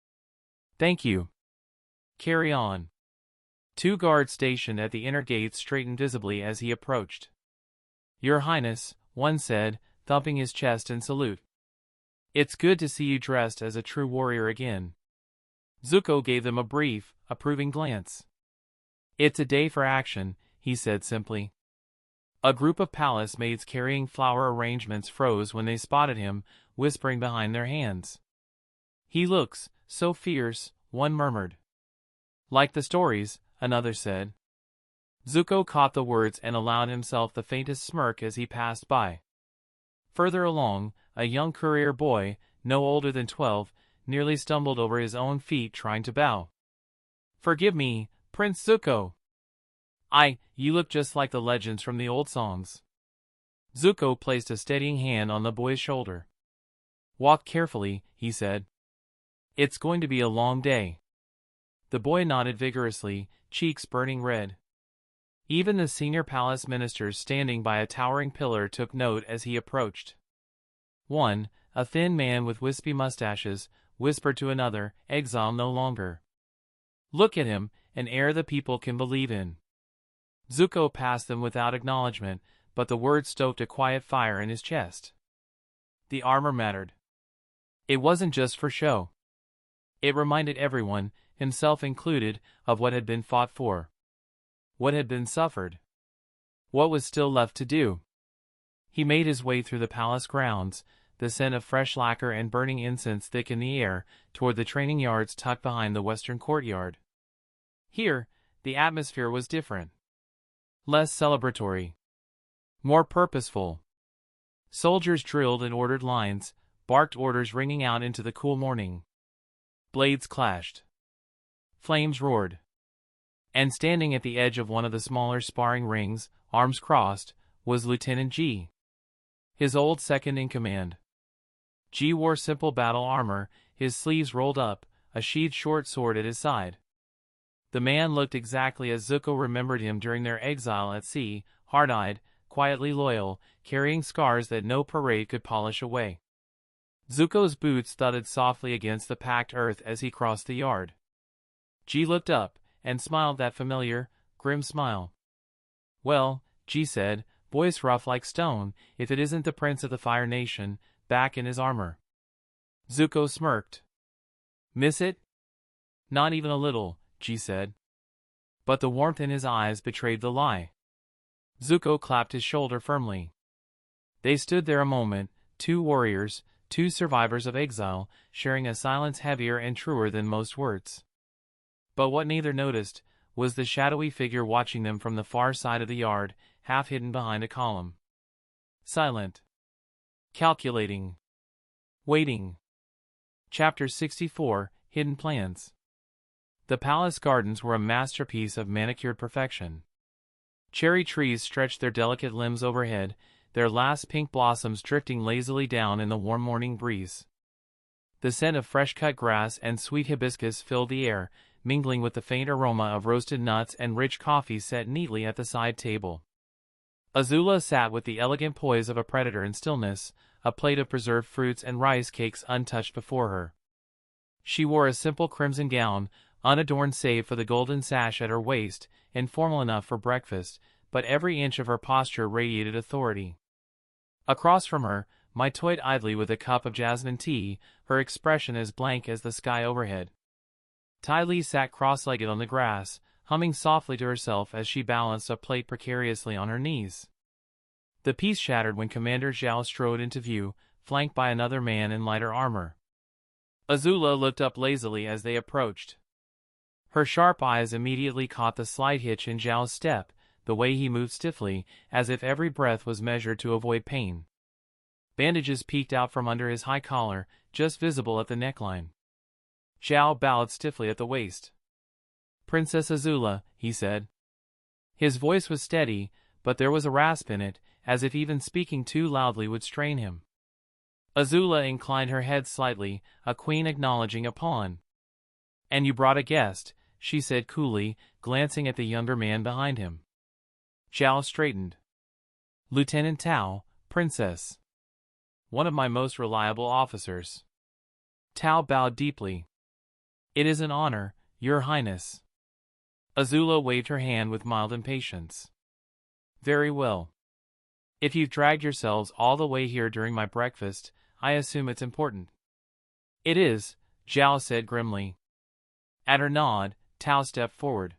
"Thank you. Carry on." Two guards stationed at the inner gates straightened visibly as he approached. "Your Highness," one said, thumping his chest in salute. "It's good to see you dressed as a true warrior again." Zuko gave them a brief, approving glance. "It's a day for action," he said simply. A group of palace maids carrying flower arrangements froze when they spotted him, whispering behind their hands. "He looks so fierce," one murmured. "Like the stories," another said. Zuko caught the words and allowed himself the faintest smirk as he passed by. Further along, a young courier boy, no older than 12, nearly stumbled over his own feet trying to bow. "Forgive me, Prince Zuko. You look just like the legends from the old songs." Zuko placed a steadying hand on the boy's shoulder. "Walk carefully," he said. "It's going to be a long day." The boy nodded vigorously, cheeks burning red. Even the senior palace ministers standing by a towering pillar took note as he approached. One, a thin man with wispy mustaches, whispered to another, "Exile no longer. Look at him, an heir the people can believe in." Zuko passed them without acknowledgement, but the words stoked a quiet fire in his chest. The armor mattered. It wasn't just for show. It reminded everyone, himself included, of what had been fought for. What had been suffered. What was still left to do. He made his way through the palace grounds, the scent of fresh lacquer and burning incense thick in the air, toward the training yards tucked behind the western courtyard. Here, the atmosphere was different. Less celebratory. More purposeful. Soldiers drilled in ordered lines, barked orders ringing out into the cool morning. Blades clashed. Flames roared. And standing at the edge of one of the smaller sparring rings, arms crossed, was Lieutenant G, his old second-in-command. G wore simple battle armor, his sleeves rolled up, a sheathed short sword at his side. The man looked exactly as Zuko remembered him during their exile at sea, hard-eyed, quietly loyal, carrying scars that no parade could polish away. Zuko's boots thudded softly against the packed earth as he crossed the yard. G looked up, and smiled that familiar, grim smile. "Well," G said, voice rough like stone, "if it isn't the Prince of the Fire Nation, back in his armor." Zuko smirked. "Miss it?" "Not even a little," G said. But the warmth in his eyes betrayed the lie. Zuko clapped his shoulder firmly. They stood there a moment, two warriors, two survivors of exile, sharing a silence heavier and truer than most words. But what neither noticed was the shadowy figure watching them from the far side of the yard, half hidden behind a column. Silent. Calculating. Waiting. Chapter 64, Hidden Plans. The palace gardens were a masterpiece of manicured perfection. Cherry trees stretched their delicate limbs overhead, their last pink blossoms drifting lazily down in the warm morning breeze. The scent of fresh-cut grass and sweet hibiscus filled the air, mingling with the faint aroma of roasted nuts and rich coffee set neatly at the side table. Azula sat with the elegant poise of a predator in stillness, a plate of preserved fruits and rice cakes untouched before her. She wore a simple crimson gown, unadorned save for the golden sash at her waist, informal enough for breakfast, but every inch of her posture radiated authority. Across from her, Mai toyed idly with a cup of jasmine tea, her expression as blank as the sky overhead. Ty Lee sat cross-legged on the grass, humming softly to herself as she balanced a plate precariously on her knees. The peace shattered when Commander Zhao strode into view, flanked by another man in lighter armor. Azula looked up lazily as they approached. Her sharp eyes immediately caught the slight hitch in Zhao's step, the way he moved stiffly, as if every breath was measured to avoid pain. Bandages peeked out from under his high collar, just visible at the neckline. Zhao bowed stiffly at the waist. "Princess Azula," he said. His voice was steady, but there was a rasp in it, as if even speaking too loudly would strain him. Azula inclined her head slightly, a queen acknowledging a pawn. "And you brought a guest," she said coolly, glancing at the younger man behind him. Zhao straightened. "Lieutenant Tao, Princess. One of my most reliable officers." Tao bowed deeply. "It is an honor, Your Highness." Azula waved her hand with mild impatience. Very well. If you've dragged yourselves all the way here during my breakfast, I assume it's important. It is, Zhao said grimly. At her nod, Tao stepped forward.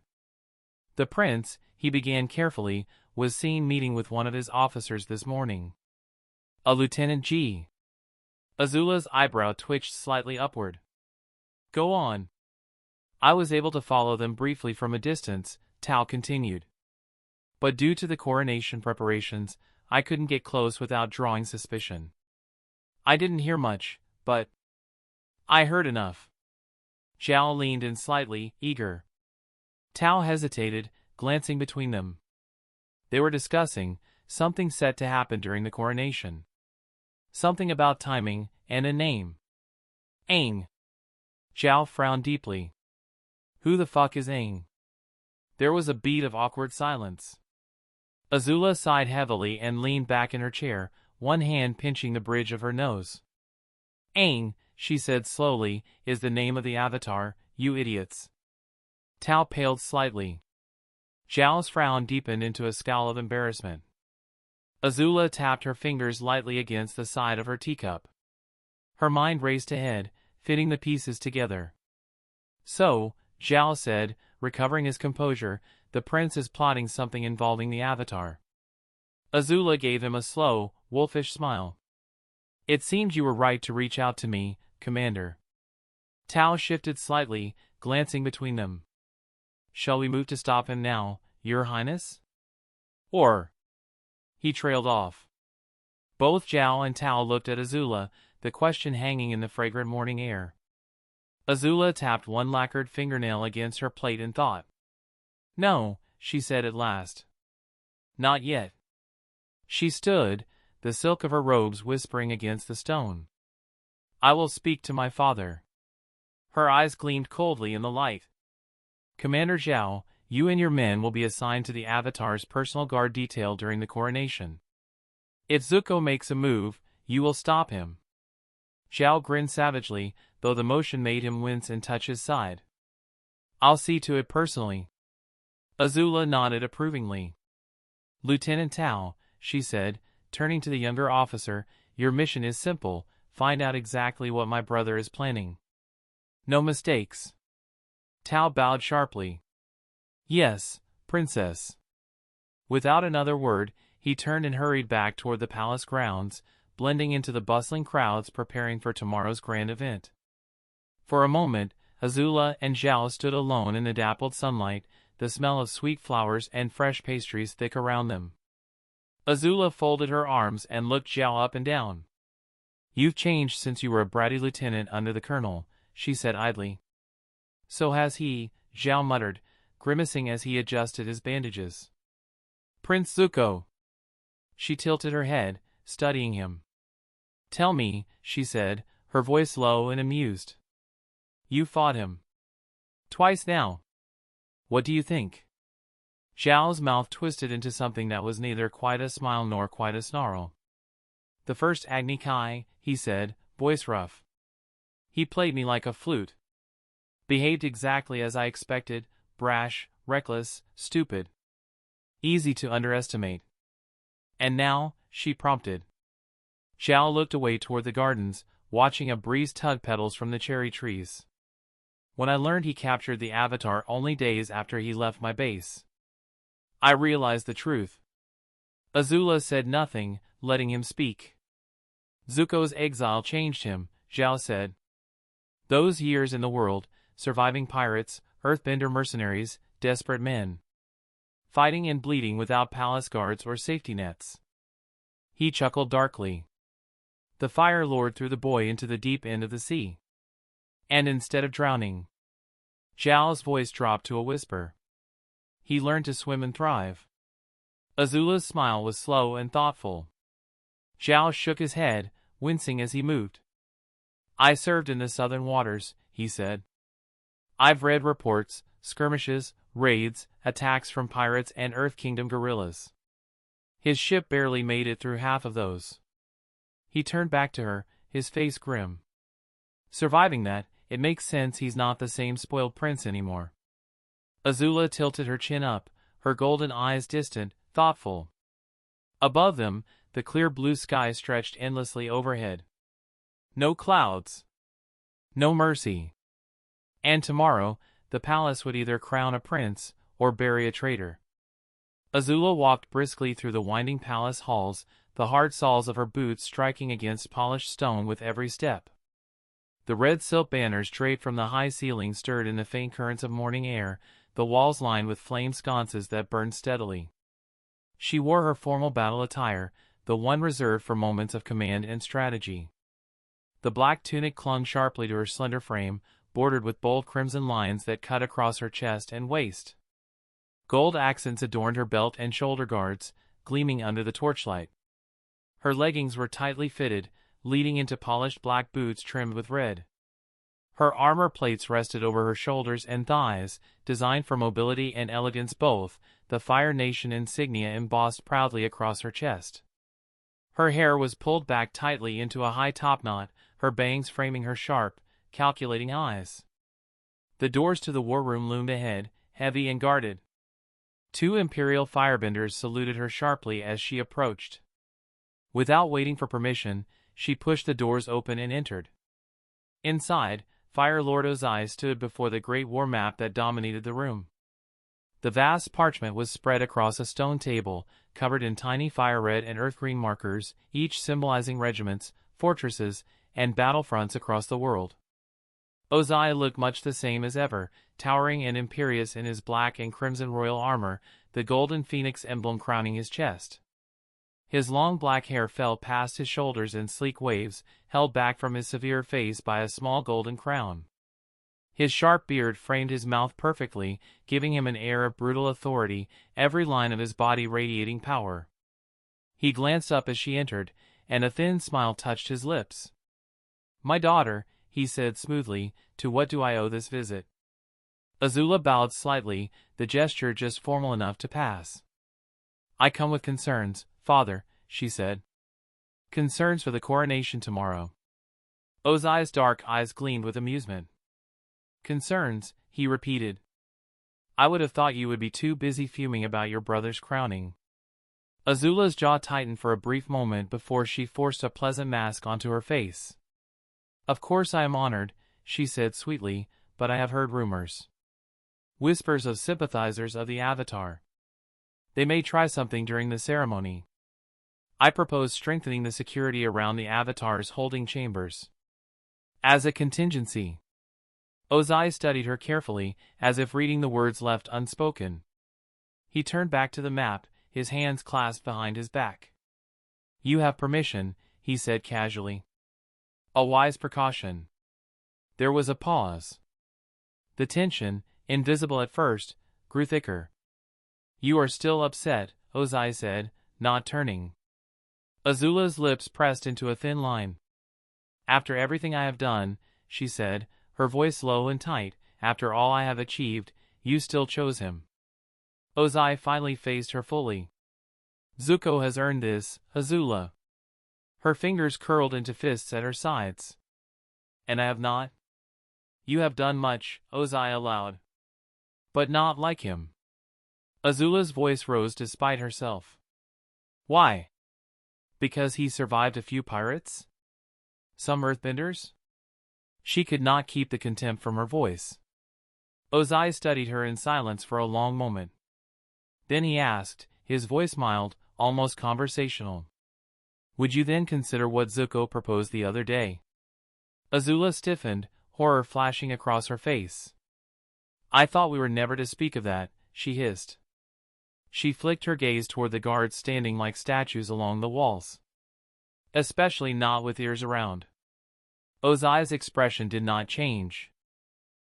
The prince, he began carefully, was seen meeting with one of his officers this morning. A Lieutenant G. Azula's eyebrow twitched slightly upward. Go on. I was able to follow them briefly from a distance, Tao continued. But due to the coronation preparations, I couldn't get close without drawing suspicion. I didn't hear much, but I heard enough. Zhao leaned in slightly, eager. Tao hesitated, glancing between them. They were discussing something set to happen during the coronation. Something about timing and a name. Aang. Zhao frowned deeply. Who the fuck is Aang? There was a beat of awkward silence. Azula sighed heavily and leaned back in her chair, one hand pinching the bridge of her nose. Aang, she said slowly, is the name of the Avatar, you idiots. Tao paled slightly. Zhao's frown deepened into a scowl of embarrassment. Azula tapped her fingers lightly against the side of her teacup. Her mind raced ahead, fitting the pieces together. So, Zhao said, recovering his composure, the prince is plotting something involving the Avatar. Azula gave him a slow, wolfish smile. It seems you were right to reach out to me, Commander. Tao shifted slightly, glancing between them. Shall we move to stop him now, Your Highness? Or... He trailed off. Both Zhao and Tao looked at Azula, the question hanging in the fragrant morning air. Azula tapped one lacquered fingernail against her plate and thought. No, she said at last. Not yet. She stood, the silk of her robes whispering against the stone. I will speak to my father. Her eyes gleamed coldly in the light. Commander Zhao, you and your men will be assigned to the Avatar's personal guard detail during the coronation. If Zuko makes a move, you will stop him. Zhao grinned savagely, though the motion made him wince and touch his side. I'll see to it personally. Azula nodded approvingly. Lieutenant Tao, she said, turning to the younger officer, your mission is simple, find out exactly what my brother is planning. No mistakes. Tao bowed sharply. Yes, Princess. Without another word, he turned and hurried back toward the palace grounds, blending into the bustling crowds preparing for tomorrow's grand event. For a moment, Azula and Zhao stood alone in the dappled sunlight, the smell of sweet flowers and fresh pastries thick around them. Azula folded her arms and looked Zhao up and down. You've changed since you were a bratty lieutenant under the colonel, she said idly. So has he, Zhao muttered, grimacing as he adjusted his bandages. Prince Zuko. She tilted her head, studying him. Tell me, she said, her voice low and amused. You fought him. Twice now. What do you think? Zhao's mouth twisted into something that was neither quite a smile nor quite a snarl. The first Agni Kai, he said, voice rough. He played me like a flute. Behaved exactly as I expected, brash, reckless, stupid. Easy to underestimate. And now, she prompted. Zhao looked away toward the gardens, watching a breeze tug petals from the cherry trees. When I learned he captured the Avatar only days after he left my base, I realized the truth. Azula said nothing, letting him speak. Zuko's exile changed him, Zhao said. Those years in the world, surviving pirates, earthbender mercenaries, desperate men. Fighting and bleeding without palace guards or safety nets. He chuckled darkly. The fire lured through the boy into the deep end of the sea. And instead of drowning, Zhao's voice dropped to a whisper. He learned to swim and thrive. Azula's smile was slow and thoughtful. Zhao shook his head, wincing as he moved. I served in the southern waters, he said. I've read reports, skirmishes, raids, attacks from pirates and Earth Kingdom guerrillas. His ship barely made it through half of those. He turned back to her, his face grim. Surviving that, it makes sense he's not the same spoiled prince anymore. Azula tilted her chin up, her golden eyes distant, thoughtful. Above them, the clear blue sky stretched endlessly overhead. No clouds. No mercy. And tomorrow, the palace would either crown a prince, or bury a traitor. Azula walked briskly through the winding palace halls, the hard soles of her boots striking against polished stone with every step. The red silk banners draped from the high ceiling stirred in the faint currents of morning air, the walls lined with flame sconces that burned steadily. She wore her formal battle attire, the one reserved for moments of command and strategy. The black tunic clung sharply to her slender frame, bordered with bold crimson lines that cut across her chest and waist. Gold accents adorned her belt and shoulder guards, gleaming under the torchlight. Her leggings were tightly fitted, leading into polished black boots trimmed with red. Her armor plates rested over her shoulders and thighs, designed for mobility and elegance both, the Fire Nation insignia embossed proudly across her chest. Her hair was pulled back tightly into a high topknot, her bangs framing her sharp, calculating eyes. The doors to the war room loomed ahead, heavy and guarded. 2 Imperial firebenders saluted her sharply as she approached. Without waiting for permission, she pushed the doors open and entered. Inside, Fire Lord Ozai stood before the great war map that dominated the room. The vast parchment was spread across a stone table, covered in tiny fire-red and earth-green markers, each symbolizing regiments, fortresses, and battlefronts across the world. Ozai looked much the same as ever, towering and imperious in his black and crimson royal armor, the golden phoenix emblem crowning his chest. His long black hair fell past his shoulders in sleek waves, held back from his severe face by a small golden crown. His sharp beard framed his mouth perfectly, giving him an air of brutal authority, every line of his body radiating power. He glanced up as she entered, and a thin smile touched his lips. "My daughter," he said smoothly, "to what do I owe this visit?" Azula bowed slightly, the gesture just formal enough to pass. "I come with concerns, Father," she said. "Concerns for the coronation tomorrow." Ozai's dark eyes gleamed with amusement. "Concerns," he repeated. "I would have thought you would be too busy fuming about your brother's crowning." Azula's jaw tightened for a brief moment before she forced a pleasant mask onto her face. "Of course I am honored," she said sweetly, "but I have heard rumors. Whispers of sympathizers of the Avatar. They may try something during the ceremony. I propose strengthening the security around the Avatar's holding chambers. As a contingency." Ozai studied her carefully, as if reading the words left unspoken. He turned back to the map, his hands clasped behind his back. "You have permission," he said casually. A wise precaution. There was a pause. The tension, invisible at first, grew thicker. "You are still upset," Ozai said, not turning. Azula's lips pressed into a thin line. "After everything I have done," she said, her voice low and tight, "after all I have achieved, you still chose him." Ozai finally faced her fully. "Zuko has earned this, Azula." Her fingers curled into fists at her sides. "And I have not?" "You have done much," Ozai allowed. "But not like him." Azula's voice rose despite herself. "Why? Because he survived a few pirates? Some earthbenders?" She could not keep the contempt from her voice. Ozai studied her in silence for a long moment. Then he asked, his voice mild, almost conversational. "Would you then consider what Zuko proposed the other day?" Azula stiffened, horror flashing across her face. "I thought we were never to speak of that," she hissed. She flicked her gaze toward the guards standing like statues along the walls. "Especially not with ears around." Ozai's expression did not change.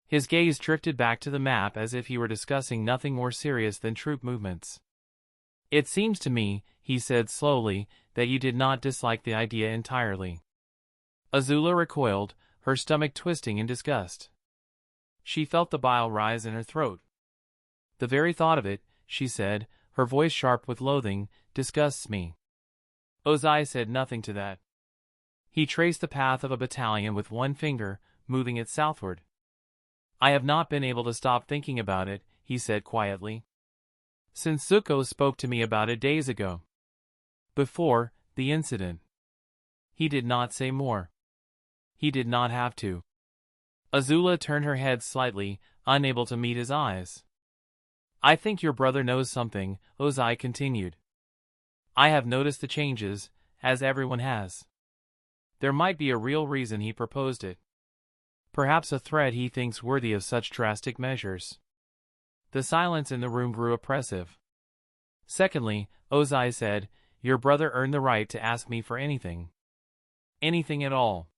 His gaze drifted back to the map as if he were discussing nothing more serious than troop movements. "It seems to me," he said slowly, "that you did not dislike the idea entirely." Azula recoiled, her stomach twisting in disgust. She felt the bile rise in her throat. "The very thought of it," she said, her voice sharp with loathing, "disgusts me." Ozai said nothing to that. He traced the path of a battalion with one finger, moving it southward. "I have not been able to stop thinking about it," he said quietly. Since Zuko spoke to me about it days ago. Before the incident. He did not say more. He did not have to. Azula turned her head slightly, unable to meet his eyes. I think your brother knows something, Ozai continued. I have noticed the changes, as everyone has. There might be a real reason he proposed it. Perhaps a threat he thinks worthy of such drastic measures. The silence in the room grew oppressive. Secondly, Ozai said, your brother earned the right to ask me for anything. Anything at all.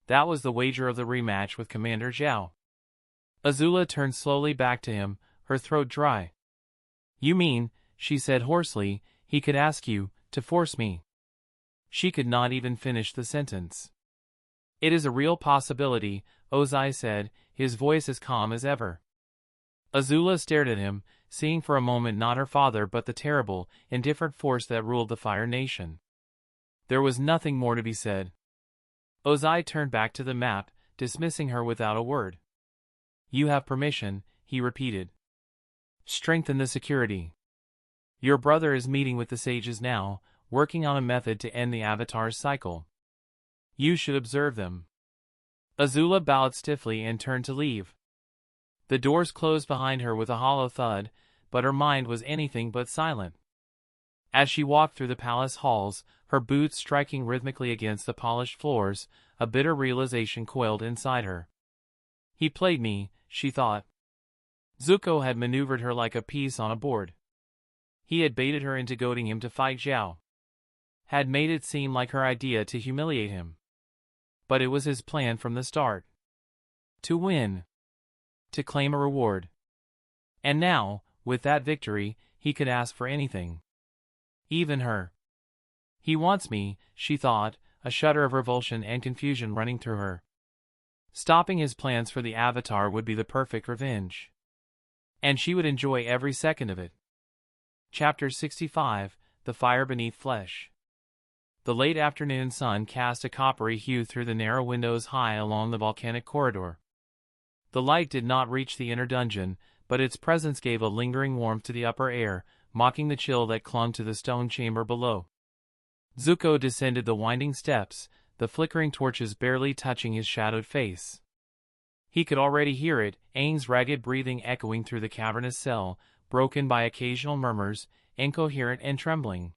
That was the wager of the rematch with Commander Zhao. Azula turned slowly back to him, her throat dry. You mean, she said hoarsely, he could ask you to force me. She could not even finish the sentence. It is a real possibility, Ozai said, his voice as calm as ever. Azula stared at him, seeing for a moment not her father but the terrible, indifferent force that ruled the Fire Nation. There was nothing more to be said. Ozai turned back to the map, dismissing her without a word. You have permission, he repeated. Strengthen the security. Your brother is meeting with the sages now, working on a method to end the Avatar's cycle. You should observe them. Azula bowed stiffly and turned to leave. The doors closed behind her with a hollow thud, but her mind was anything but silent. As she walked through the palace halls, her boots striking rhythmically against the polished floors, a bitter realization coiled inside her. He played me, she thought. Zuko had maneuvered her like a piece on a board. He had baited her into goading him to fight Zhao. Had made it seem like her idea to humiliate him. But it was his plan from the start. To win. To claim a reward. And now, with that victory, he could ask for anything. Even her. He wants me, she thought, a shudder of revulsion and confusion running through her. Stopping his plans for the Avatar would be the perfect revenge. And she would enjoy every second of it. Chapter 65, The Fire Beneath Flesh. The late afternoon sun cast a coppery hue through the narrow windows high along the volcanic corridor. The light did not reach the inner dungeon, but its presence gave a lingering warmth to the upper air, mocking the chill that clung to the stone chamber below. Zuko descended the winding steps, the flickering torches barely touching his shadowed face. He could already hear it, Aang's ragged breathing echoing through the cavernous cell, broken by occasional murmurs, incoherent and trembling.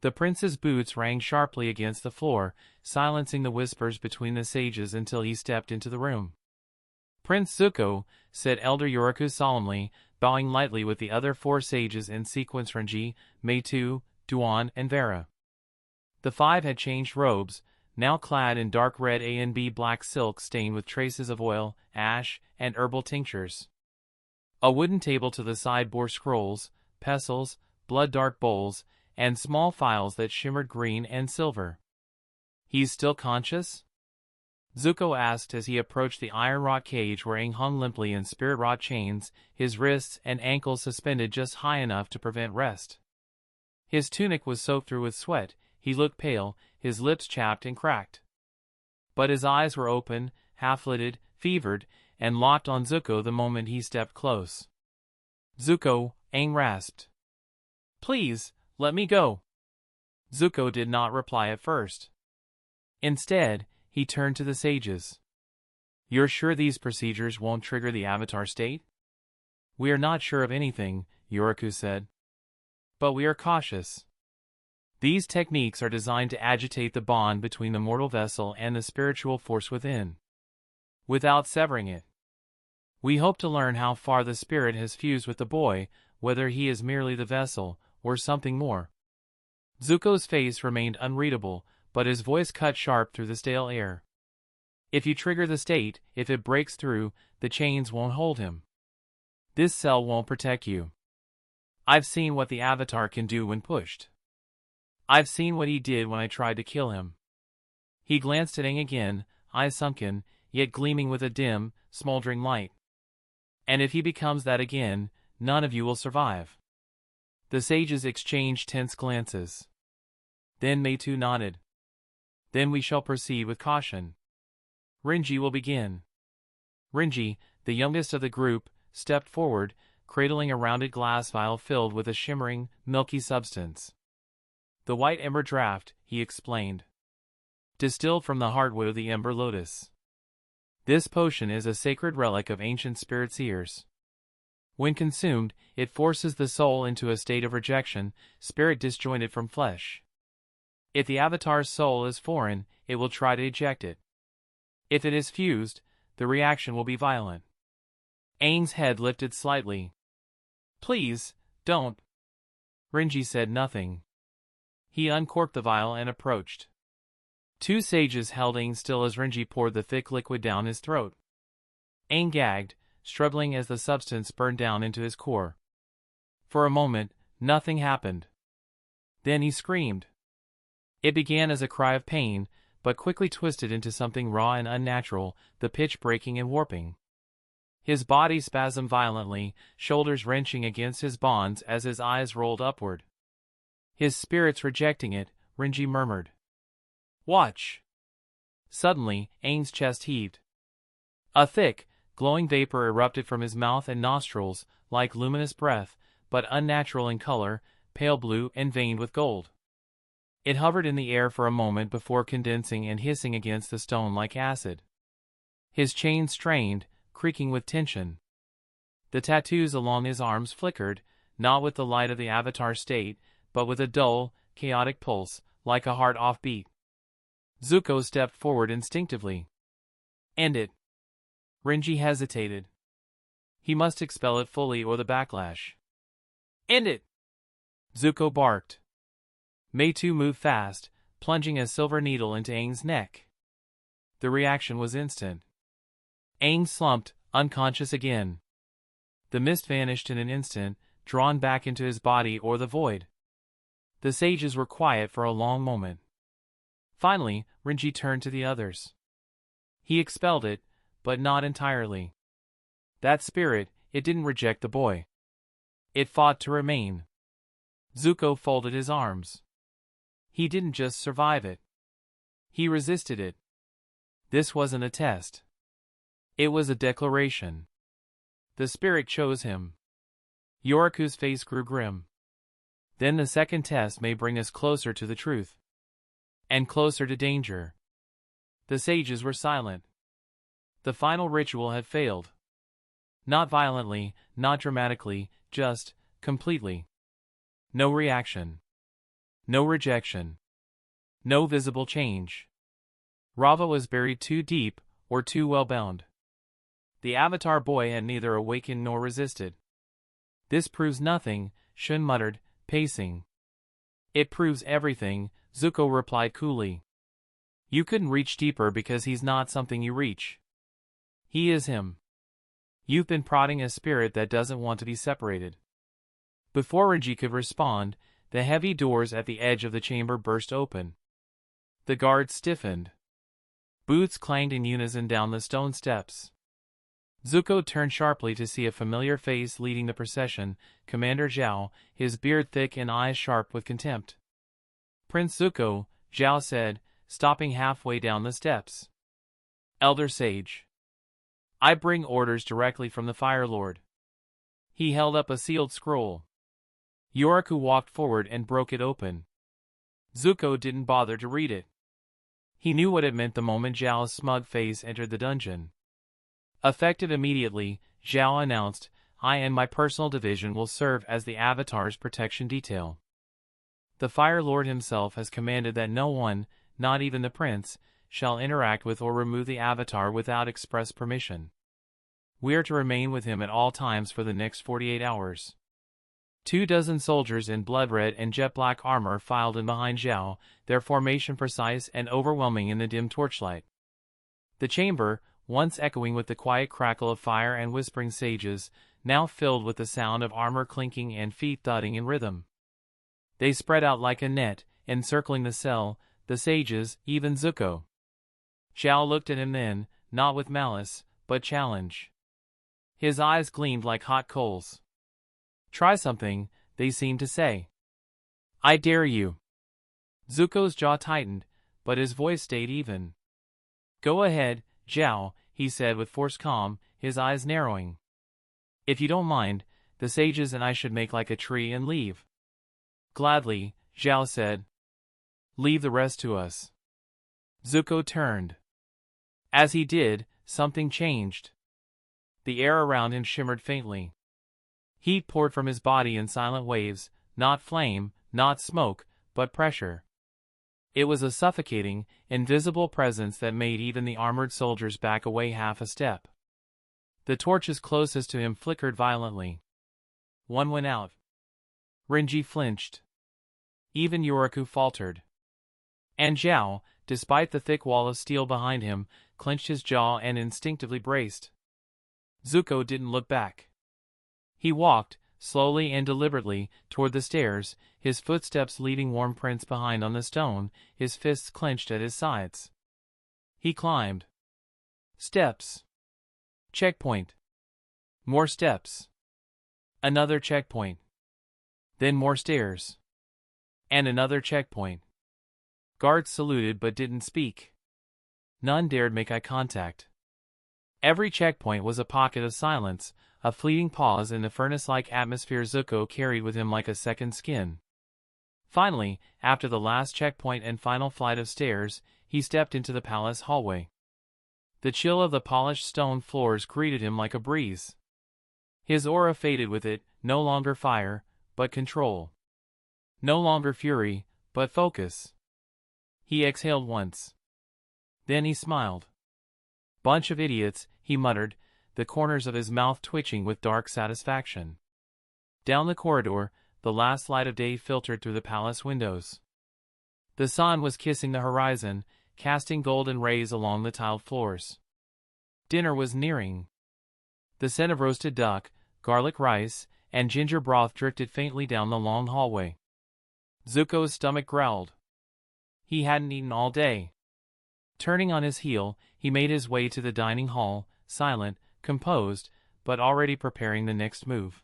The prince's boots rang sharply against the floor, silencing the whispers between the sages until he stepped into the room. Prince Zuko, said Elder Yoriku solemnly, bowing lightly with the other 4 sages in sequence: Renji, Meitu, Duan, and Vera. The 5 had changed robes, now clad in dark red A&B black silk stained with traces of oil, ash, and herbal tinctures. A wooden table to the side bore scrolls, pestles, blood-dark bowls, and small phials that shimmered green and silver. He's still conscious? Zuko asked as he approached the iron-wrought cage where Aang hung limply in spirit-wrought chains, his wrists and ankles suspended just high enough to prevent rest. His tunic was soaked through with sweat, he looked pale, his lips chapped and cracked. But his eyes were open, half-lidded, fevered, and locked on Zuko the moment he stepped close. Zuko, Aang rasped. Please, let me go. Zuko did not reply at first. Instead, he turned to the sages. You're sure these procedures won't trigger the Avatar state? We are not sure of anything, Yoriku said. But we are cautious. These techniques are designed to agitate the bond between the mortal vessel and the spiritual force within, without severing it. We hope to learn how far the spirit has fused with the boy, whether he is merely the vessel, or something more. Zuko's face remained unreadable, but his voice cut sharp through the stale air. If you trigger the state, if it breaks through, the chains won't hold him. This cell won't protect you. I've seen what the Avatar can do when pushed. I've seen what he did when I tried to kill him. He glanced at Aang again, eyes sunken, yet gleaming with a dim, smoldering light. And if he becomes that again, none of you will survive. The sages exchanged tense glances. Then Meitu nodded. Then we shall proceed with caution. Renji will begin. Renji, the youngest of the group, stepped forward, cradling a rounded glass vial filled with a shimmering, milky substance. "The white ember draught," he explained. "Distilled from the heartwood of the ember lotus. This potion is a sacred relic of ancient spirits' ears. When consumed, it forces the soul into a state of rejection, spirit disjointed from flesh. If the avatar's soul is foreign, it will try to eject it. If it is fused, the reaction will be violent." Aang's head lifted slightly. "Please, don't." Renji said nothing. He uncorked the vial and approached. Two sages held Aang still as Renji poured the thick liquid down his throat. Aang gagged, struggling as the substance burned down into his core. For a moment, nothing happened. Then he screamed. It began as a cry of pain, but quickly twisted into something raw and unnatural, the pitch breaking and warping. His body spasmed violently, shoulders wrenching against his bonds as his eyes rolled upward. "His spirit's rejecting it," Renji murmured. "Watch." Suddenly, Aang's chest heaved. A thick, glowing vapor erupted from his mouth and nostrils, like luminous breath, but unnatural in color, pale blue and veined with gold. It hovered in the air for a moment before condensing and hissing against the stone like acid. His chains strained, creaking with tension. The tattoos along his arms flickered, not with the light of the avatar state, but with a dull, chaotic pulse, like a heart off beat. Zuko stepped forward instinctively. "End it." Renji hesitated. He must expel it fully or the backlash. "End it!" Zuko barked. Meitu moved fast, plunging a silver needle into Aang's neck. The reaction was instant. Aang slumped, unconscious again. The mist vanished in an instant, drawn back into his body or the void. The sages were quiet for a long moment. Finally, Renji turned to the others. He expelled it, but not entirely. That spirit, it didn't reject the boy. It fought to remain. Zuko folded his arms. He didn't just survive it. He resisted it. This wasn't a test. It was a declaration. The spirit chose him. Yoriku's face grew grim. Then the second test may bring us closer to the truth. And closer to danger. The sages were silent. The final ritual had failed. Not violently, not dramatically, just, completely. No reaction. No rejection. No visible change. Rava was buried too deep, or too well bound. The Avatar boy had neither awakened nor resisted. "This proves nothing," Shun muttered, pacing. "It proves everything," Zuko replied coolly. "You couldn't reach deeper because he's not something you reach. He is him. You've been prodding a spirit that doesn't want to be separated." Before Renji could respond, the heavy doors at the edge of the chamber burst open. The guards stiffened. Boots clanged in unison down the stone steps. Zuko turned sharply to see a familiar face leading the procession, Commander Zhao, his beard thick and eyes sharp with contempt. "Prince Zuko," Zhao said, stopping halfway down the steps. "Elder Sage. I bring orders directly from the Fire Lord." He held up a sealed scroll. Yoriku walked forward and broke it open. Zuko didn't bother to read it. He knew what it meant the moment Zhao's smug face entered the dungeon. Effective immediately, Zhao announced, "I and my personal division will serve as the Avatar's protection detail. The Fire Lord himself has commanded that no one, not even the prince, shall interact with or remove the Avatar without express permission. We are to remain with him at all times for the next 48 hours. 24 soldiers in blood-red and jet-black armor filed in behind Zhao, their formation precise and overwhelming in the dim torchlight. The chamber, once echoing with the quiet crackle of fire and whispering sages, now filled with the sound of armor clinking and feet thudding in rhythm. They spread out like a net, encircling the cell, the sages, even Zuko. Zhao looked at him then, not with malice, but challenge. His eyes gleamed like hot coals. "Try something," they seemed to say. "I dare you." Zuko's jaw tightened, but his voice stayed even. "Go ahead, Zhao," he said with forced calm, his eyes narrowing. If you don't mind, the sages and I should make like a tree and leave. Gladly, Zhao said. Leave the rest to us. Zuko turned. As he did, something changed. The air around him shimmered faintly. Heat poured from his body in silent waves, not flame, not smoke, but pressure. It was a suffocating, invisible presence that made even the armored soldiers back away half a step. The torches closest to him flickered violently. One went out. Renji flinched. Even Yoriku faltered. And Zhao, despite the thick wall of steel behind him, clenched his jaw and instinctively braced. Zuko didn't look back. He walked, slowly and deliberately, toward the stairs, his footsteps leaving warm prints behind on the stone, his fists clenched at his sides. He climbed. Steps. Checkpoint. More steps. Another checkpoint. Then more stairs. And another checkpoint. Guards saluted but didn't speak. None dared make eye contact. Every checkpoint was a pocket of silence, a fleeting pause in the furnace-like atmosphere Zuko carried with him like a second skin. Finally, after the last checkpoint and final flight of stairs, he stepped into the palace hallway. The chill of the polished stone floors greeted him like a breeze. His aura faded with it, no longer fire, but control. No longer fury, but focus. He exhaled once. Then he smiled. Bunch of idiots, he muttered, the corners of his mouth twitching with dark satisfaction. Down the corridor, the last light of day filtered through the palace windows. The sun was kissing the horizon, casting golden rays along the tiled floors. Dinner was nearing. The scent of roasted duck, garlic rice, and ginger broth drifted faintly down the long hallway. Zuko's stomach growled. He hadn't eaten all day. Turning on his heel, he made his way to the dining hall, silent, composed, but already preparing the next move.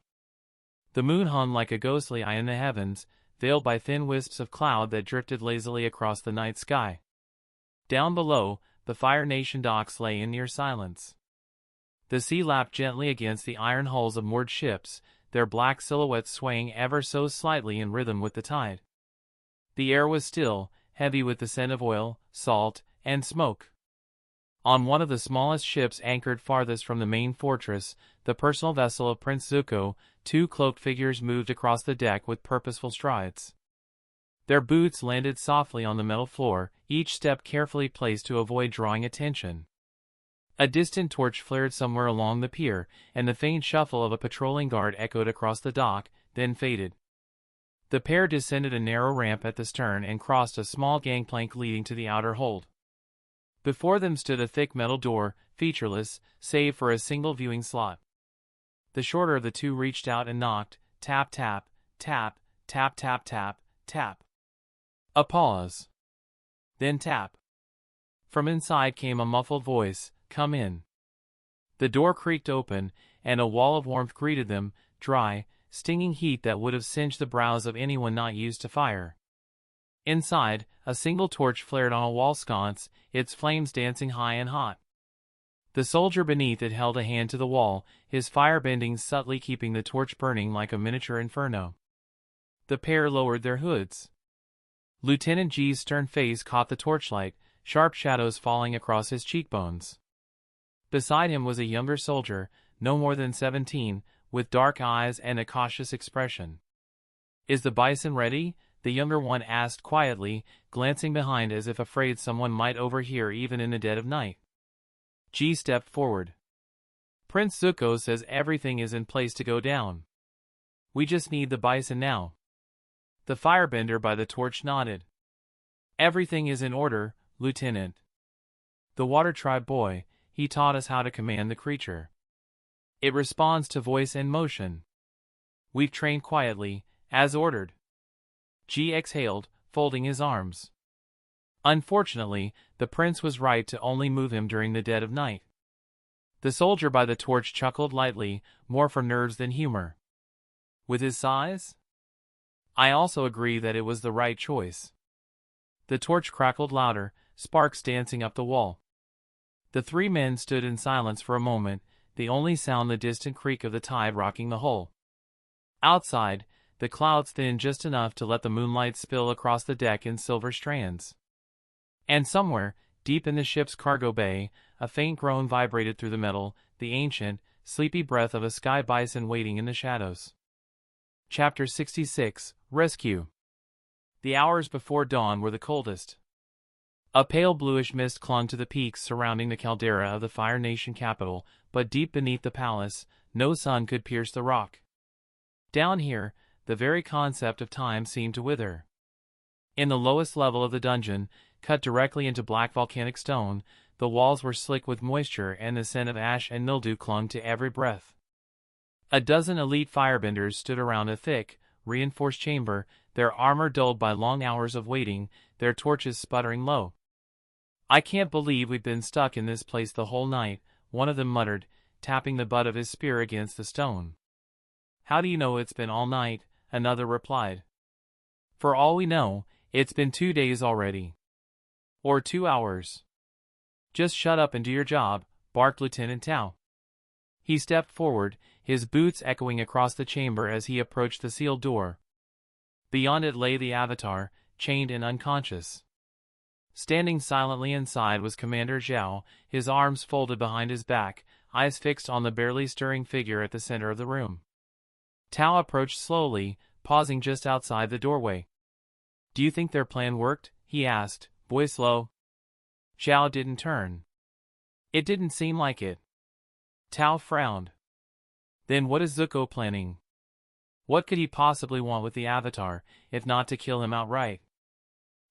The moon hung like a ghostly eye in the heavens, veiled by thin wisps of cloud that drifted lazily across the night sky. Down below, the Fire Nation docks lay in near silence. The sea lapped gently against the iron hulls of moored ships, their black silhouettes swaying ever so slightly in rhythm with the tide. The air was still, heavy with the scent of oil, salt, and smoke. On one of the smallest ships anchored farthest from the main fortress, the personal vessel of Prince Zuko, two cloaked figures moved across the deck with purposeful strides. Their boots landed softly on the metal floor, each step carefully placed to avoid drawing attention. A distant torch flared somewhere along the pier, and the faint shuffle of a patrolling guard echoed across the dock, then faded. The pair descended a narrow ramp at the stern and crossed a small gangplank leading to the outer hold. Before them stood a thick metal door, featureless, save for a single viewing slot. The shorter of the two reached out and knocked, tap tap, tap, tap tap tap, tap. A pause. Then tap. From inside came a muffled voice, "Come in." The door creaked open, and a wall of warmth greeted them, dry, stinging heat that would have singed the brows of anyone not used to fire. Inside, a single torch flared on a wall sconce, its flames dancing high and hot. The soldier beneath it held a hand to the wall, his fire bending subtly keeping the torch burning like a miniature inferno. The pair lowered their hoods. Lieutenant G's stern face caught the torchlight, sharp shadows falling across his cheekbones. Beside him was a younger soldier, no more than 17, with dark eyes and a cautious expression. "Is the bison ready?" the younger one asked quietly, glancing behind as if afraid someone might overhear even in the dead of night. G stepped forward. "Prince Zuko says everything is in place to go down. We just need the bison now." The firebender by the torch nodded. "Everything is in order, Lieutenant. The Water Tribe boy, he taught us how to command the creature. It responds to voice and motion. We've trained quietly, as ordered." G exhaled, folding his arms. Unfortunately, the prince was right to only move him during the dead of night. The soldier by the torch chuckled lightly, more for nerves than humor. "With his size? I also agree that it was the right choice." The torch crackled louder, sparks dancing up the wall. The three men stood in silence for a moment, the only sound the distant creak of the tide rocking the hull. Outside, the clouds thinned just enough to let the moonlight spill across the deck in silver strands. And somewhere, deep in the ship's cargo bay, a faint groan vibrated through the metal, the ancient, sleepy breath of a sky bison waiting in the shadows. Chapter 66, Rescue. The hours before dawn were the coldest. A pale bluish mist clung to the peaks surrounding the caldera of the Fire Nation capital, but deep beneath the palace, no sun could pierce the rock. Down here, the very concept of time seemed to wither. In the lowest level of the dungeon, cut directly into black volcanic stone, the walls were slick with moisture and the scent of ash and mildew clung to every breath. A dozen elite firebenders stood around a thick, reinforced chamber, their armor dulled by long hours of waiting, their torches sputtering low. "I can't believe we've been stuck in this place the whole night," one of them muttered, tapping the butt of his spear against the stone. "How do you know it's been all night?" another replied. "For all we know, it's been 2 days already. Or 2 hours. Just shut up and do your job," barked Lieutenant Tao. He stepped forward, his boots echoing across the chamber as he approached the sealed door. Beyond it lay the Avatar, chained and unconscious. Standing silently inside was Commander Zhao, his arms folded behind his back, eyes fixed on the barely stirring figure at the center of the room. Tao approached slowly, pausing just outside the doorway. "Do you think their plan worked?" he asked, voice low. Zhao didn't turn. "It didn't seem like it." Tao frowned. "Then what is Zuko planning? What could he possibly want with the Avatar, if not to kill him outright?"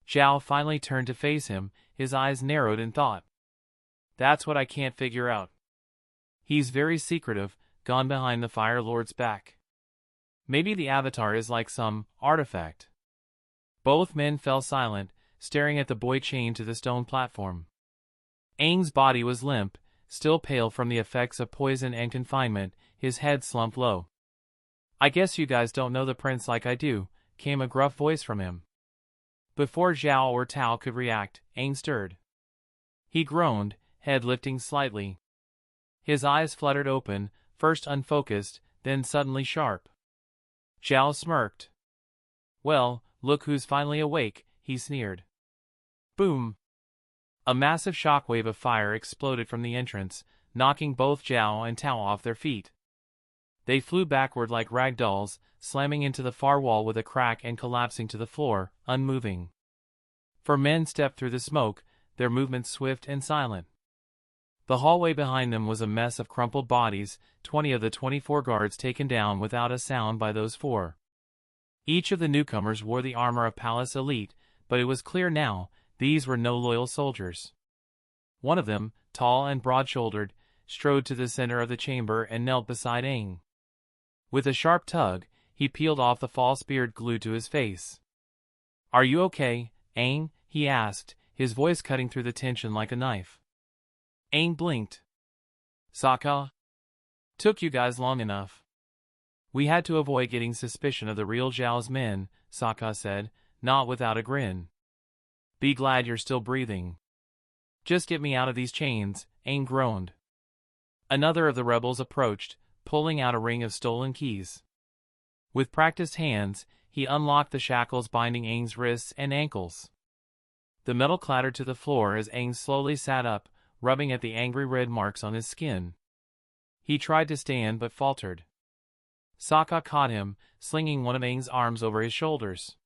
Zhao finally turned to face him, his eyes narrowed in thought. "That's what I can't figure out. He's very secretive, gone behind the Fire Lord's back. Maybe the Avatar is like some artifact." Both men fell silent, staring at the boy chained to the stone platform. Aang's body was limp, still pale from the effects of poison and confinement, his head slumped low. "I guess you guys don't know the prince like I do," came a gruff voice from him. Before Zhao or Tao could react, Aang stirred. He groaned, head lifting slightly. His eyes fluttered open, first unfocused, then suddenly sharp. Zhao smirked. "Well, look who's finally awake," he sneered. Boom! A massive shockwave of fire exploded from the entrance, knocking both Zhao and Tao off their feet. They flew backward like rag dolls, slamming into the far wall with a crack and collapsing to the floor, unmoving. 4 men stepped through the smoke, their movements swift and silent. The hallway behind them was a mess of crumpled bodies, 20 of the 24 guards taken down without a sound by those 4. Each of the newcomers wore the armor of Palace Elite, but it was clear now, these were no loyal soldiers. One of them, tall and broad-shouldered, strode to the center of the chamber and knelt beside Aang. With a sharp tug, he peeled off the false beard glued to his face. "Are you okay, Aang?" he asked, his voice cutting through the tension like a knife. Aang blinked. "Sokka? Took you guys long enough." "We had to avoid getting suspicion of the real Zhao's men," Sokka said, not without a grin. "Be glad you're still breathing." "Just get me out of these chains," Aang groaned. Another of the rebels approached, pulling out a ring of stolen keys. With practiced hands, he unlocked the shackles binding Aang's wrists and ankles. The metal clattered to the floor as Aang slowly sat up, rubbing at the angry red marks on his skin. He tried to stand but faltered. Sokka caught him, slinging one of Aang's arms over his shoulders.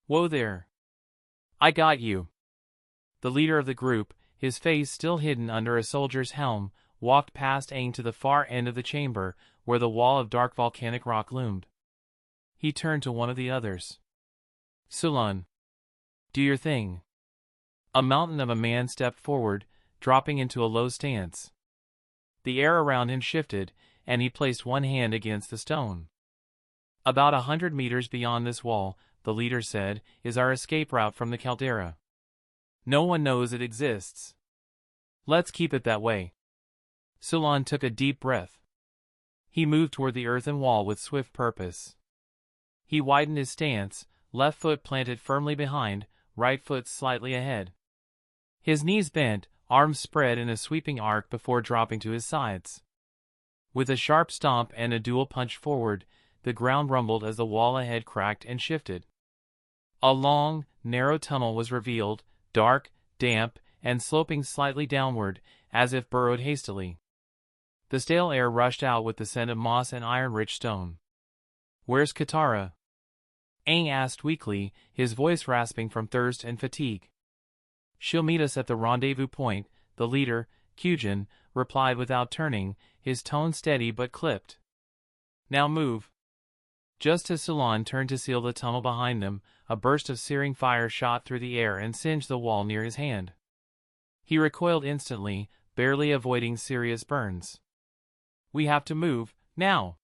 "Whoa there. I got you." The leader of the group, his face still hidden under a soldier's helm, walked past Aang to the far end of the chamber, where the wall of dark volcanic rock loomed. He turned to one of the others. "Sulun. Do your thing." A mountain of a man stepped forward, dropping into a low stance. The air around him shifted, and he placed one hand against the stone. "About 100 meters beyond this wall," the leader said, "is our escape route from the caldera. No one knows it exists. Let's keep it that way." Sulun took a deep breath. He moved toward the earthen wall with swift purpose. He widened his stance, left foot planted firmly behind, right foot slightly ahead. His knees bent, arms spread in a sweeping arc before dropping to his sides. With a sharp stomp and a dual punch forward, the ground rumbled as the wall ahead cracked and shifted. A long, narrow tunnel was revealed, dark, damp, and sloping slightly downward, as if burrowed hastily. The stale air rushed out with the scent of moss and iron-rich stone. "Where's Katara?" Aang asked weakly, his voice rasping from thirst and fatigue. "She'll meet us at the rendezvous point," the leader, Kyujin, replied without turning, his tone steady but clipped. "Now move." Just as Sulan turned to seal the tunnel behind them, a burst of searing fire shot through the air and singed the wall near his hand. He recoiled instantly, barely avoiding serious burns. "We have to move, now!"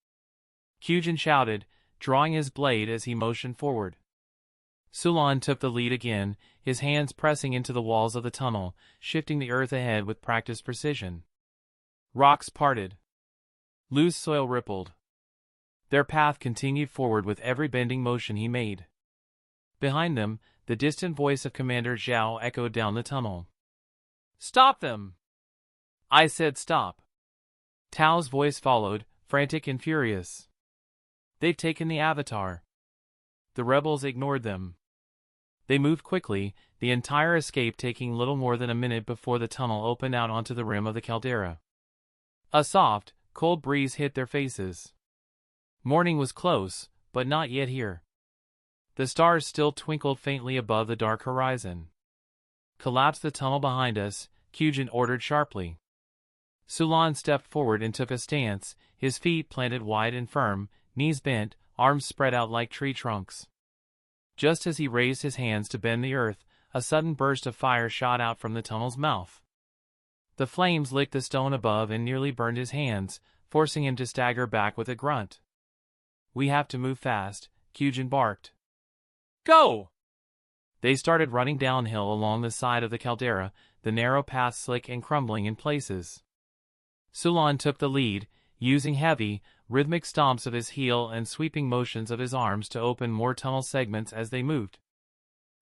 Kyujin shouted, drawing his blade as he motioned forward. Sulan took the lead again, his hands pressing into the walls of the tunnel, shifting the earth ahead with practiced precision. Rocks parted. Loose soil rippled. Their path continued forward with every bending motion he made. Behind them, the distant voice of Commander Zhao echoed down the tunnel. "Stop them!" "I said stop." Tao's voice followed, frantic and furious. "They've taken the Avatar." The rebels ignored them. They moved quickly, the entire escape taking little more than a minute before the tunnel opened out onto the rim of the caldera. A soft, cold breeze hit their faces. Morning was close, but not yet here. The stars still twinkled faintly above the dark horizon. "Collapse the tunnel behind us," Kyujin ordered sharply. Sulan stepped forward and took a stance, his feet planted wide and firm, knees bent, arms spread out like tree trunks. Just as he raised his hands to bend the earth, a sudden burst of fire shot out from the tunnel's mouth. The flames licked the stone above and nearly burned his hands, forcing him to stagger back with a grunt. "We have to move fast," Kyujin barked. "Go!" They started running downhill along the side of the caldera, the narrow path slick and crumbling in places. Sulan took the lead, using heavy, rhythmic stomps of his heel and sweeping motions of his arms to open more tunnel segments as they moved.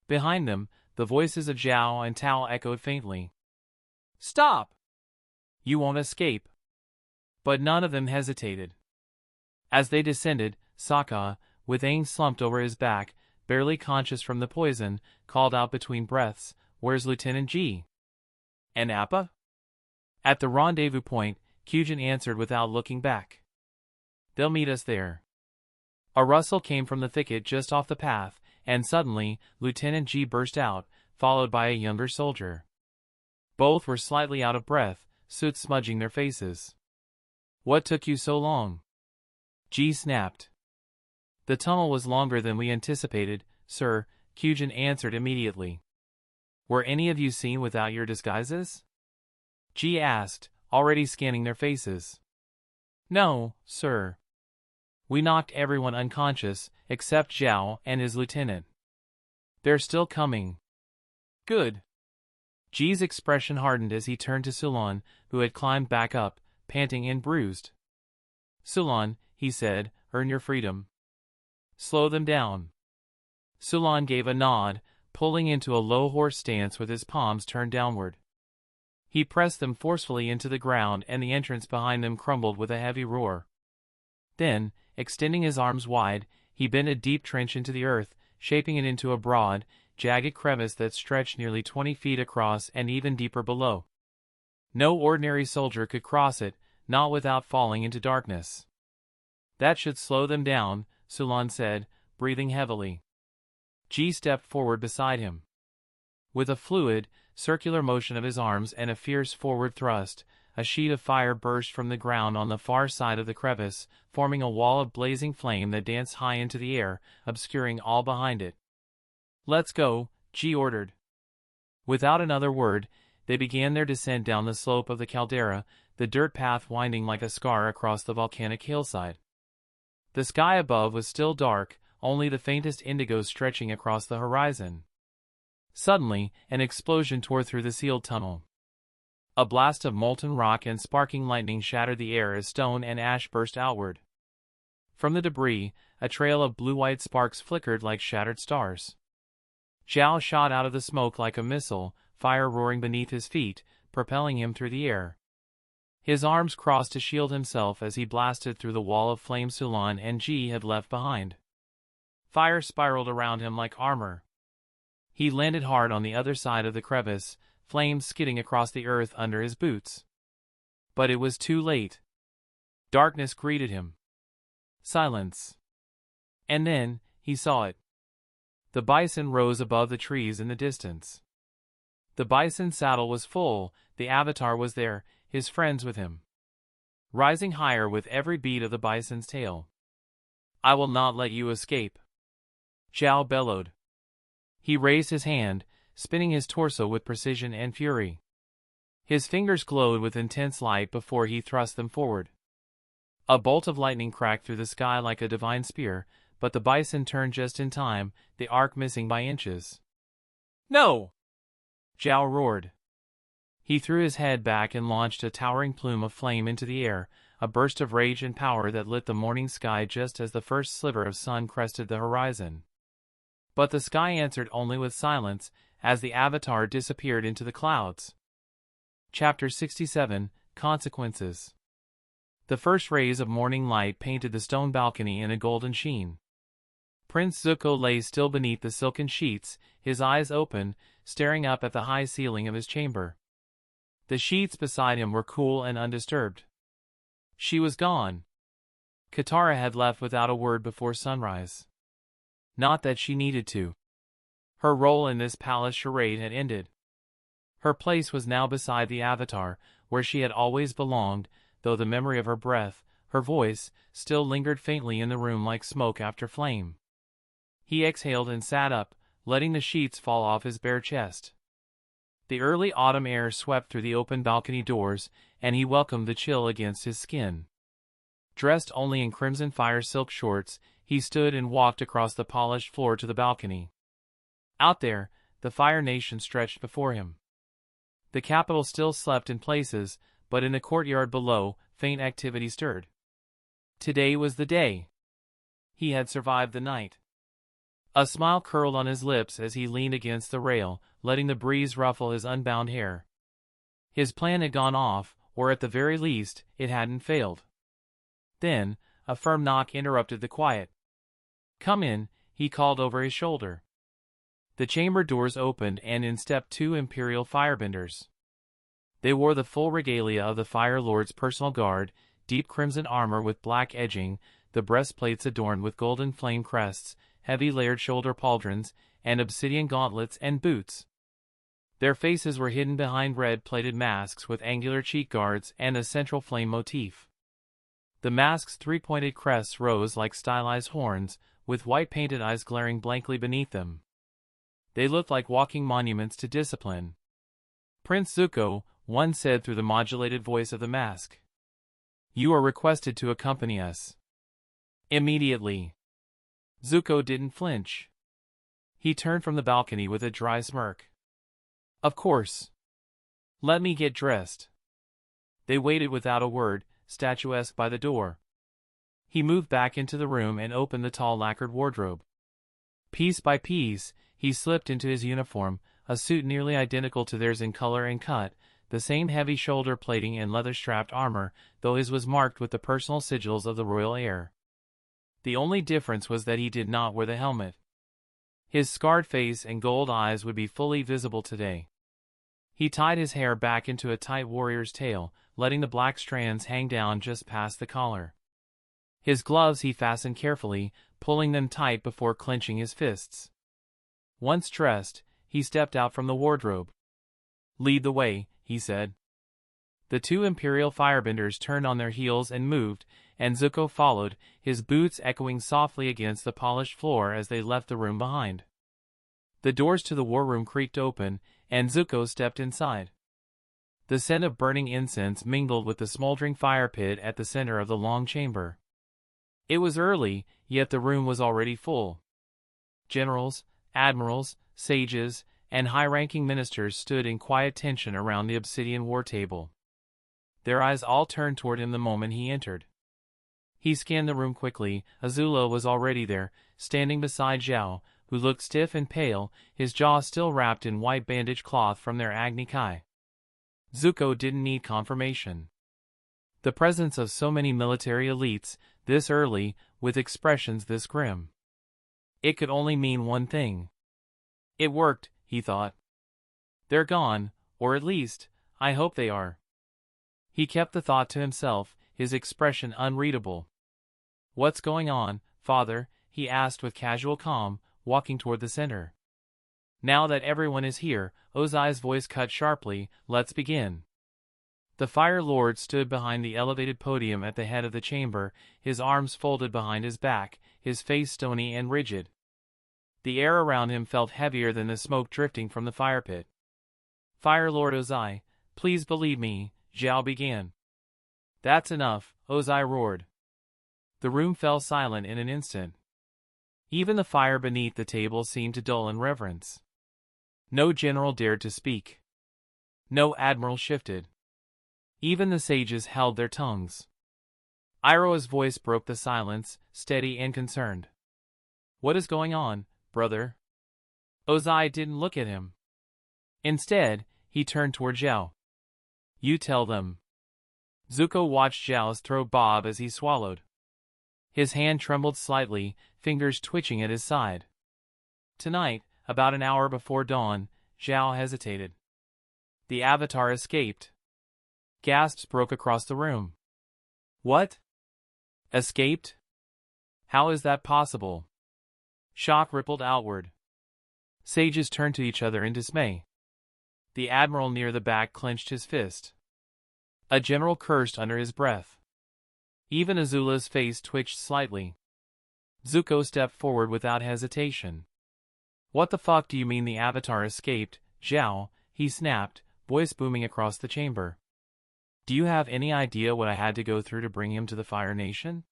Behind them, the voices of Zhao and Tao echoed faintly. "Stop! You won't escape." But none of them hesitated. As they descended, Sokka, with Aang slumped over his back, barely conscious from the poison, called out between breaths, "Where's Lieutenant G? And Appa?" "At the rendezvous point," Kyujin answered without looking back. "They'll meet us there." A rustle came from the thicket just off the path, and suddenly, Lieutenant G burst out, followed by a younger soldier. Both were slightly out of breath, soot smudging their faces. "What took you so long?" G snapped. "The tunnel was longer than we anticipated, sir," Kyujin answered immediately. "Were any of you seen without your disguises?" G asked, already scanning their faces. "No, sir. We knocked everyone unconscious, except Zhao and his lieutenant. They're still coming." "Good." G's expression hardened as he turned to Sulan, who had climbed back up, panting and bruised. "Sulan," he said, "earn your freedom. Slow them down." Sulan gave a nod, pulling into a low horse stance with his palms turned downward. He pressed them forcefully into the ground and the entrance behind them crumbled with a heavy roar. Then, extending his arms wide, he bent a deep trench into the earth, shaping it into a broad, jagged crevice that stretched nearly 20 feet across and even deeper below. No ordinary soldier could cross it, not without falling into darkness. "That should slow them down," Sulan said, breathing heavily. G stepped forward beside him. With a fluid, circular motion of his arms and a fierce forward thrust, a sheet of fire burst from the ground on the far side of the crevice, forming a wall of blazing flame that danced high into the air, obscuring all behind it. "Let's go," G ordered. Without another word, they began their descent down the slope of the caldera, the dirt path winding like a scar across the volcanic hillside. The sky above was still dark, only the faintest indigo stretching across the horizon. Suddenly, an explosion tore through the sealed tunnel. A blast of molten rock and sparking lightning shattered the air as stone and ash burst outward. From the debris, a trail of blue-white sparks flickered like shattered stars. Zhao shot out of the smoke like a missile, fire roaring beneath his feet, propelling him through the air. His arms crossed to shield himself as he blasted through the wall of flame Sulan and Ji had left behind. Fire spiraled around him like armor. He landed hard on the other side of the crevice, flames skidding across the earth under his boots. But it was too late. Darkness greeted him. Silence. And then, he saw it. The bison rose above the trees in the distance. The bison's saddle was full, the avatar was there, his friends with him. Rising higher with every beat of the bison's tail. I will not let you escape. Zhao bellowed. He raised his hand, spinning his torso with precision and fury. His fingers glowed with intense light before he thrust them forward. A bolt of lightning cracked through the sky like a divine spear, but the bison turned just in time, the arc missing by inches. No! Zhao roared. He threw his head back and launched a towering plume of flame into the air, a burst of rage and power that lit the morning sky just as the first sliver of sun crested the horizon. But the sky answered only with silence, as the avatar disappeared into the clouds. Chapter 67, Consequences. The first rays of morning light painted the stone balcony in a golden sheen. Prince Zuko lay still beneath the silken sheets, his eyes open, staring up at the high ceiling of his chamber. The sheets beside him were cool and undisturbed. She was gone. Katara had left without a word before sunrise. Not that she needed to. Her role in this palace charade had ended. Her place was now beside the Avatar, where she had always belonged, though the memory of her breath, her voice, still lingered faintly in the room like smoke after flame. He exhaled and sat up, letting the sheets fall off his bare chest. The early autumn air swept through the open balcony doors, and he welcomed the chill against his skin. Dressed only in crimson fire silk shorts, he stood and walked across the polished floor to the balcony. Out there, the Fire Nation stretched before him. The capital still slept in places, but in the courtyard below, faint activity stirred. Today was the day. He had survived the night. A smile curled on his lips as he leaned against the rail, letting the breeze ruffle his unbound hair. His plan had gone off, or at the very least, it hadn't failed. Then, a firm knock interrupted the quiet. "Come in," he called over his shoulder. The chamber doors opened and in stepped two Imperial firebenders. They wore the full regalia of the Fire Lord's personal guard, deep crimson armor with black edging, the breastplates adorned with golden flame crests, heavy layered shoulder pauldrons, and obsidian gauntlets and boots. Their faces were hidden behind red-plated masks with angular cheek guards and a central flame motif. The masks' three-pointed crests rose like stylized horns, with white-painted eyes glaring blankly beneath them. They looked like walking monuments to discipline. "Prince Zuko," one said through the modulated voice of the mask. "You are requested to accompany us." Immediately. Zuko didn't flinch. He turned from the balcony with a dry smirk. "Of course. Let me get dressed." They waited without a word, statuesque by the door. He moved back into the room and opened the tall lacquered wardrobe. Piece by piece, he slipped into his uniform, a suit nearly identical to theirs in color and cut, the same heavy shoulder plating and leather-strapped armor, though his was marked with the personal sigils of the royal heir. The only difference was that he did not wear the helmet. His scarred face and gold eyes would be fully visible today. He tied his hair back into a tight warrior's tail, letting the black strands hang down just past the collar. His gloves he fastened carefully, pulling them tight before clenching his fists. Once dressed, he stepped out from the wardrobe. "Lead the way," he said. The two Imperial firebenders turned on their heels and moved, and Zuko followed, his boots echoing softly against the polished floor as they left the room behind. The doors to the war room creaked open, and Zuko stepped inside. The scent of burning incense mingled with the smoldering fire pit at the center of the long chamber. It was early, yet the room was already full. Generals, admirals, sages, and high-ranking ministers stood in quiet tension around the obsidian war table. Their eyes all turned toward him the moment he entered. He scanned the room quickly. Azula was already there, standing beside Zhao, who looked stiff and pale, his jaw still wrapped in white bandage cloth from their Agni Kai. Zuko didn't need confirmation. The presence of so many military elites, this early, with expressions this grim. It could only mean one thing. It worked, he thought. They're gone, or at least, I hope they are. He kept the thought to himself, his expression unreadable. What's going on, father? He asked with casual calm, walking toward the center. Now that everyone is here, Ozai's voice cut sharply, let's begin. The Fire Lord stood behind the elevated podium at the head of the chamber, his arms folded behind his back, his face stony and rigid. The air around him felt heavier than the smoke drifting from the fire pit. Fire Lord Ozai, please believe me, Zhao began. That's enough, Ozai roared. The room fell silent in an instant. Even the fire beneath the table seemed to dull in reverence. No general dared to speak. No admiral shifted. Even the sages held their tongues. Iroha's voice broke the silence, steady and concerned. What is going on, brother? Ozai didn't look at him. Instead, he turned toward Zhao. You tell them. Zuko watched Zhao's throat bob as he swallowed. His hand trembled slightly, fingers twitching at his side. Tonight, about an hour before dawn, Zhao hesitated. The Avatar escaped. Gasps broke across the room. What? Escaped? How is that possible? Shock rippled outward. Sages turned to each other in dismay. The admiral near the back clenched his fist. A general cursed under his breath. Even Azula's face twitched slightly. Zuko stepped forward without hesitation. What the fuck do you mean the Avatar escaped, Zhao? He snapped, voice booming across the chamber. Do you have any idea what I had to go through to bring him to the Fire Nation?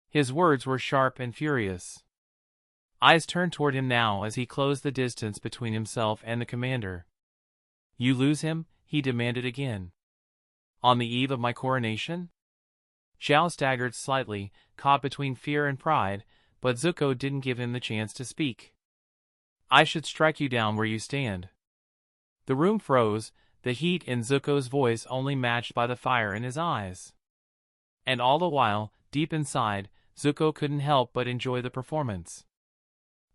His words were sharp and furious. Eyes turned toward him now as he closed the distance between himself and the commander. You lose him? He demanded again. On the eve of my coronation? Zhao staggered slightly, caught between fear and pride, but Zuko didn't give him the chance to speak. I should strike you down where you stand. The room froze, the heat in Zuko's voice only matched by the fire in his eyes. And all the while, deep inside, Zuko couldn't help but enjoy the performance.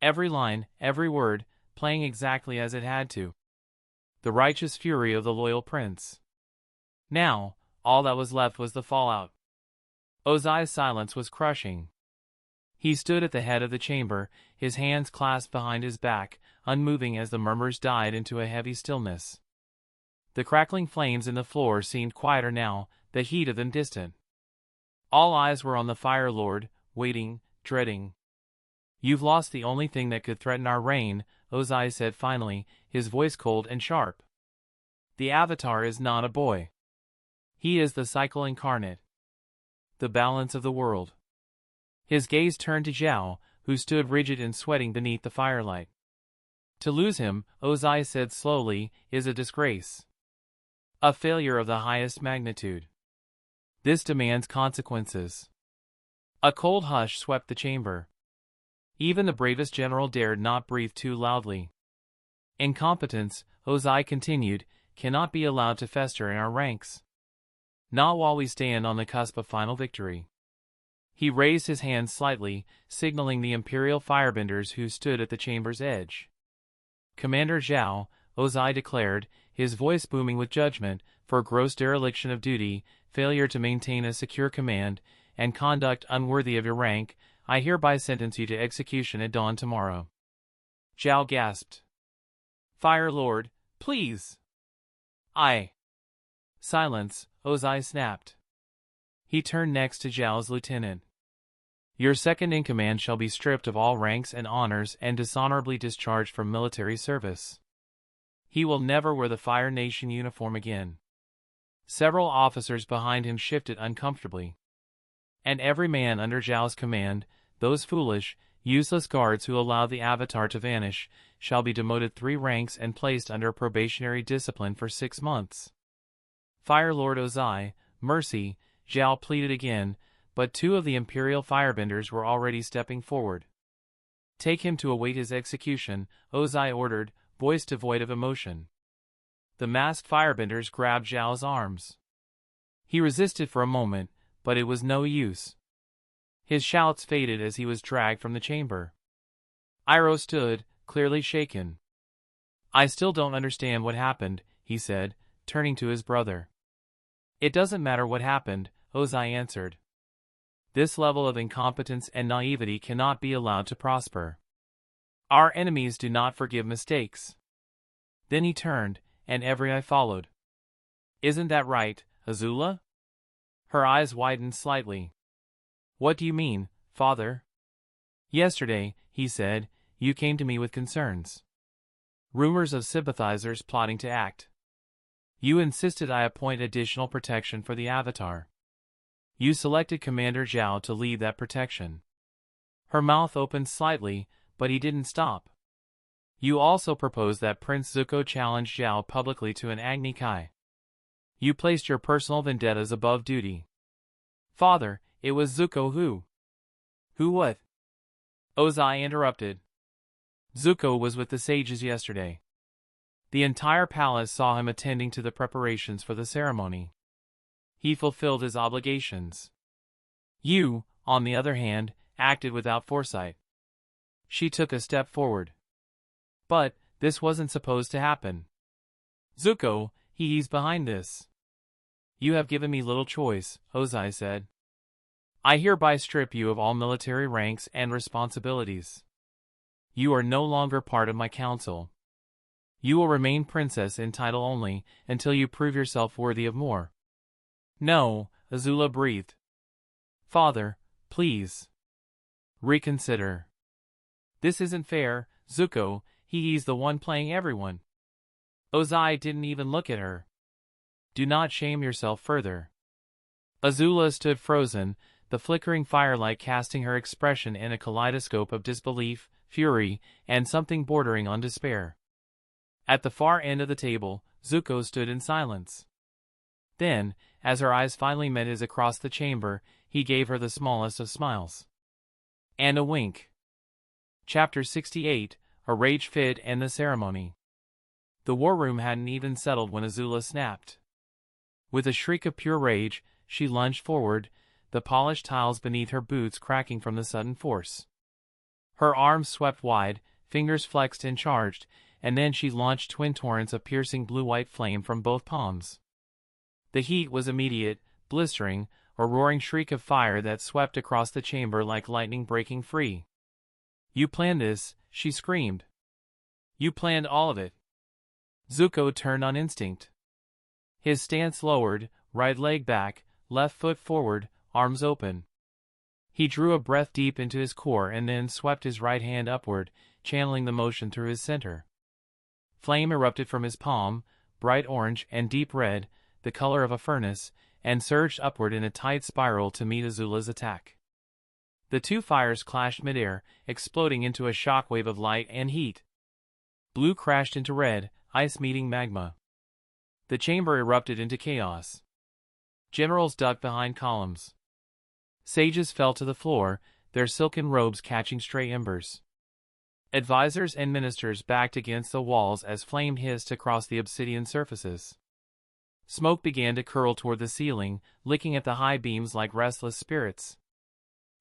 Every line, every word, playing exactly as it had to. The righteous fury of the loyal prince. Now, all that was left was the fallout. Ozai's silence was crushing. He stood at the head of the chamber, his hands clasped behind his back, unmoving as the murmurs died into a heavy stillness. The crackling flames in the floor seemed quieter now, the heat of them distant. All eyes were on the Fire Lord, waiting, dreading. You've lost the only thing that could threaten our reign, Ozai said finally, his voice cold and sharp. The Avatar is not a boy. He is the cycle incarnate. The balance of the world. His gaze turned to Zhao, who stood rigid and sweating beneath the firelight. To lose him, Ozai said slowly, is a disgrace. A failure of the highest magnitude. This demands consequences. A cold hush swept the chamber. Even the bravest general dared not breathe too loudly. Incompetence, Ozai continued, cannot be allowed to fester in our ranks. Not while we stand on the cusp of final victory. He raised his hand slightly, signaling the Imperial Firebenders who stood at the chamber's edge. Commander Zhao, Ozai declared, his voice booming with judgment, for gross dereliction of duty, failure to maintain a secure command, and conduct unworthy of your rank, I hereby sentence you to execution at dawn tomorrow. Zhao gasped. Fire Lord, please. Silence, Ozai snapped. He turned next to Zhao's lieutenant. Your second in command shall be stripped of all ranks and honors and dishonorably discharged from military service. He will never wear the Fire Nation uniform again. Several officers behind him shifted uncomfortably. And every man under Zhao's command, those foolish, useless guards who allowed the Avatar to vanish, shall be demoted 3 ranks and placed under probationary discipline for 6 months. Fire Lord Ozai, mercy, Zhao pleaded again, but 2 of the Imperial Firebenders were already stepping forward. Take him to await his execution, Ozai ordered, voice devoid of emotion. The masked Firebenders grabbed Zhao's arms. He resisted for a moment, but it was no use. His shouts faded as he was dragged from the chamber. Iroh stood, clearly shaken. "I still don't understand what happened," he said, turning to his brother. "It doesn't matter what happened," Ozai answered. "This level of incompetence and naivety cannot be allowed to prosper. Our enemies do not forgive mistakes." Then he turned, and every eye followed. "Isn't that right, Azula?" Her eyes widened slightly. "What do you mean, father?" "Yesterday," he said, "you came to me with concerns. Rumors of sympathizers plotting to act. You insisted I appoint additional protection for the Avatar. You selected Commander Zhao to lead that protection." Her mouth opened slightly, but he didn't stop. "You also proposed that Prince Zuko challenge Zhao publicly to an Agni Kai. You placed your personal vendettas above duty." "Father, it was Zuko who—" "Who what?" Ozai interrupted. "Zuko was with the sages yesterday. The entire palace saw him attending to the preparations for the ceremony. He fulfilled his obligations. You, on the other hand, acted without foresight." She took a step forward. "But this wasn't supposed to happen. Zuko, he's behind this." "You have given me little choice," Ozai said. "I hereby strip you of all military ranks and responsibilities. You are no longer part of my council. You will remain princess in title only until you prove yourself worthy of more." "No," Azula breathed. "Father, please. Reconsider. This isn't fair, Zuko, he's the one playing everyone." Ozai didn't even look at her. "Do not shame yourself further." Azula stood frozen, the flickering firelight casting her expression in a kaleidoscope of disbelief, fury, and something bordering on despair. At the far end of the table, Zuko stood in silence. Then, as her eyes finally met his across the chamber, he gave her the smallest of smiles. And a wink. Chapter 68, A Rage Fit and the Ceremony. The war room hadn't even settled when Azula snapped. With a shriek of pure rage, she lunged forward, the polished tiles beneath her boots cracking from the sudden force. Her arms swept wide, fingers flexed and charged, and then she launched twin torrents of piercing blue-white flame from both palms. The heat was immediate, blistering, a roaring shriek of fire that swept across the chamber like lightning breaking free. "You planned this," she screamed. "You planned all of it." Zuko turned on instinct. His stance lowered, right leg back, left foot forward, arms open. He drew a breath deep into his core and then swept his right hand upward, channeling the motion through his center. Flame erupted from his palm, bright orange and deep red, the color of a furnace, and surged upward in a tight spiral to meet Azula's attack. The two fires clashed midair, exploding into a shockwave of light and heat. Blue crashed into red, ice meeting magma. The chamber erupted into chaos. Generals ducked behind columns. Sages fell to the floor, their silken robes catching stray embers. Advisors and ministers backed against the walls as flame hissed across the obsidian surfaces. Smoke began to curl toward the ceiling, licking at the high beams like restless spirits.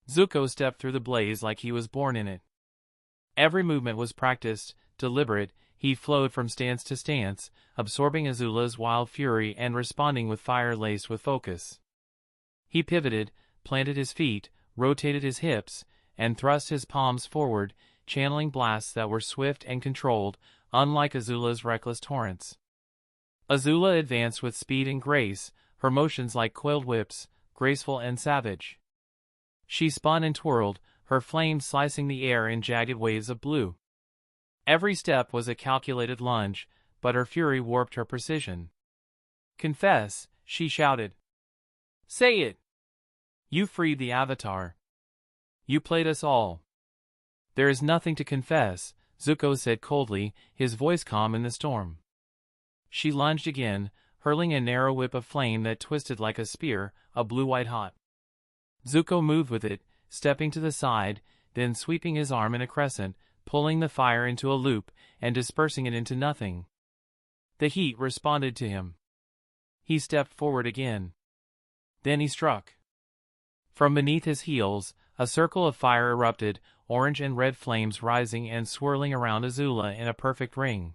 Zuko stepped through the blaze like he was born in it. Every movement was practiced, deliberate. He flowed from stance to stance, absorbing Azula's wild fury and responding with fire laced with focus. He pivoted, planted his feet, rotated his hips, and thrust his palms forward, channeling blasts that were swift and controlled, unlike Azula's reckless torrents. Azula advanced with speed and grace, her motions like coiled whips, graceful and savage. She spun and twirled, her flames slicing the air in jagged waves of blue. Every step was a calculated lunge, but her fury warped her precision. "Confess," she shouted. "Say it! You freed the Avatar. You played us all." "There is nothing to confess," Zuko said coldly, his voice calm in the storm. She lunged again, hurling a narrow whip of flame that twisted like a spear, a blue-white hot. Zuko moved with it, stepping to the side, then sweeping his arm in a crescent, pulling the fire into a loop, and dispersing it into nothing. The heat responded to him. He stepped forward again. Then he struck. From beneath his heels, a circle of fire erupted, orange and red flames rising and swirling around Azula in a perfect ring.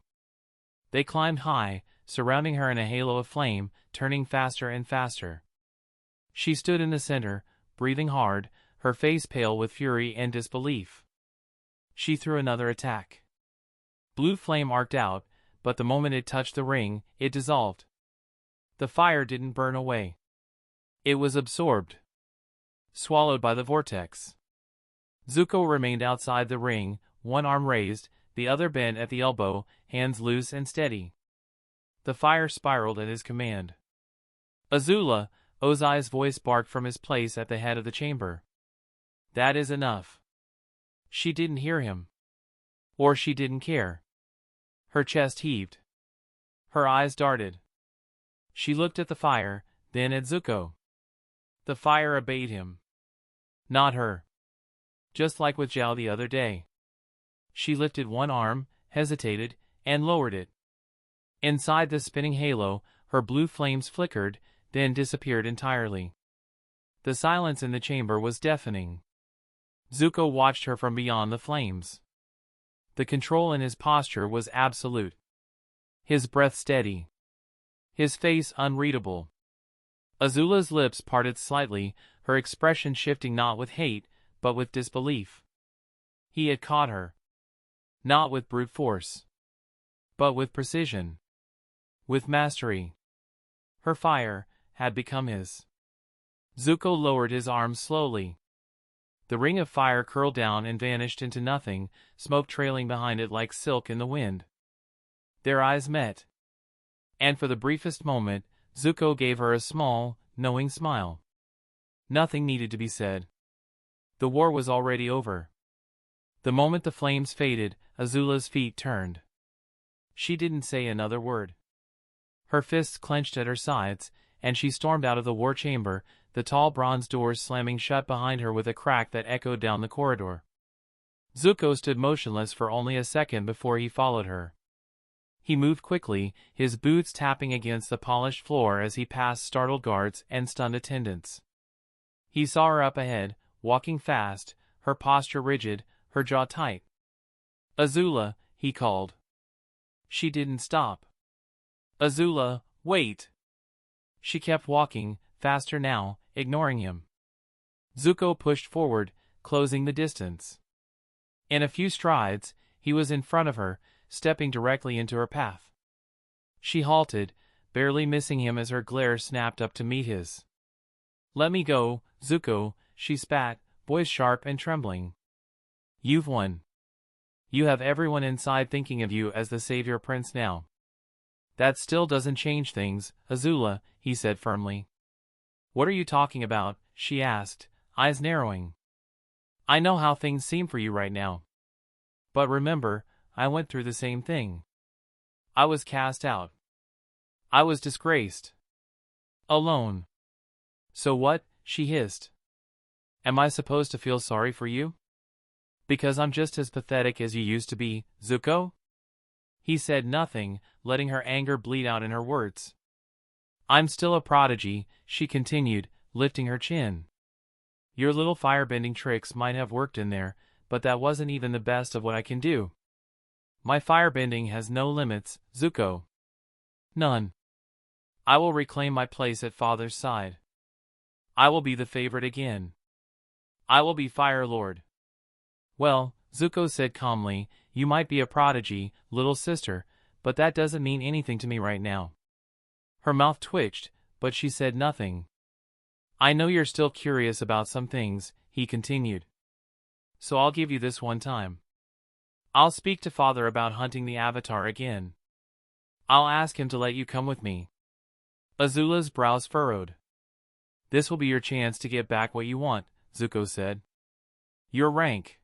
They climbed high, surrounding her in a halo of flame, turning faster and faster. She stood in the center, breathing hard, her face pale with fury and disbelief. She threw another attack. Blue flame arced out, but the moment it touched the ring, it dissolved. The fire didn't burn away. It was absorbed, swallowed by the vortex. Zuko remained outside the ring, one arm raised, the other bent at the elbow, hands loose and steady. The fire spiraled at his command. Azula, Ozai's voice barked from his place at the head of the chamber. That is enough. She didn't hear him. Or she didn't care. Her chest heaved. Her eyes darted. She looked at the fire, then at Zuko. The fire obeyed him. Not her. Just like with Zhao the other day. She lifted one arm, hesitated, and lowered it. Inside the spinning halo, her blue flames flickered, then disappeared entirely. The silence in the chamber was deafening. Zuko watched her from beyond the flames. The control in his posture was absolute. His breath steady. His face unreadable. Azula's lips parted slightly, her expression shifting not with hate, but with disbelief. He had caught her. Not with brute force, but with precision. With mastery. Her fire had become his. Zuko lowered his arms slowly. The ring of fire curled down and vanished into nothing, smoke trailing behind it like silk in the wind. Their eyes met. And for the briefest moment, Zuko gave her a small, knowing smile. Nothing needed to be said. The war was already over. The moment the flames faded, Azula's feet turned. She didn't say another word. Her fists clenched at her sides, and she stormed out of the war chamber, the tall bronze doors slamming shut behind her with a crack that echoed down the corridor. Zuko stood motionless for only a second before he followed her. He moved quickly, his boots tapping against the polished floor as he passed startled guards and stunned attendants. He saw her up ahead, walking fast, her posture rigid, her jaw tight. "Azula," he called. She didn't stop. "Azula, wait!" She kept walking, faster now, ignoring him. Zuko pushed forward, closing the distance. In a few strides, he was in front of her, stepping directly into her path. She halted, barely missing him as her glare snapped up to meet his. "Let me go, Zuko," she spat, voice sharp and trembling. "You've won. You have everyone inside thinking of you as the savior prince now." "That still doesn't change things, Azula," he said firmly. "What are you talking about?" she asked, eyes narrowing. "I know how things seem for you right now. But remember, I went through the same thing. I was cast out. I was disgraced. Alone." "So what?" she hissed. "Am I supposed to feel sorry for you? Because I'm just as pathetic as you used to be, Zuko?" He said nothing, letting her anger bleed out in her words. "I'm still a prodigy," she continued, lifting her chin. "Your little firebending tricks might have worked in there, but that wasn't even the best of what I can do. My firebending has no limits, Zuko. None. I will reclaim my place at Father's side. I will be the favorite again. I will be Fire Lord." "Well," Zuko said calmly, "you might be a prodigy, little sister, but that doesn't mean anything to me right now." Her mouth twitched, but she said nothing. "I know you're still curious about some things," he continued. "So I'll give you this one time. I'll speak to Father about hunting the Avatar again. I'll ask him to let you come with me." Azula's brows furrowed. "This will be your chance to get back what you want," Zuko said. "Your rank.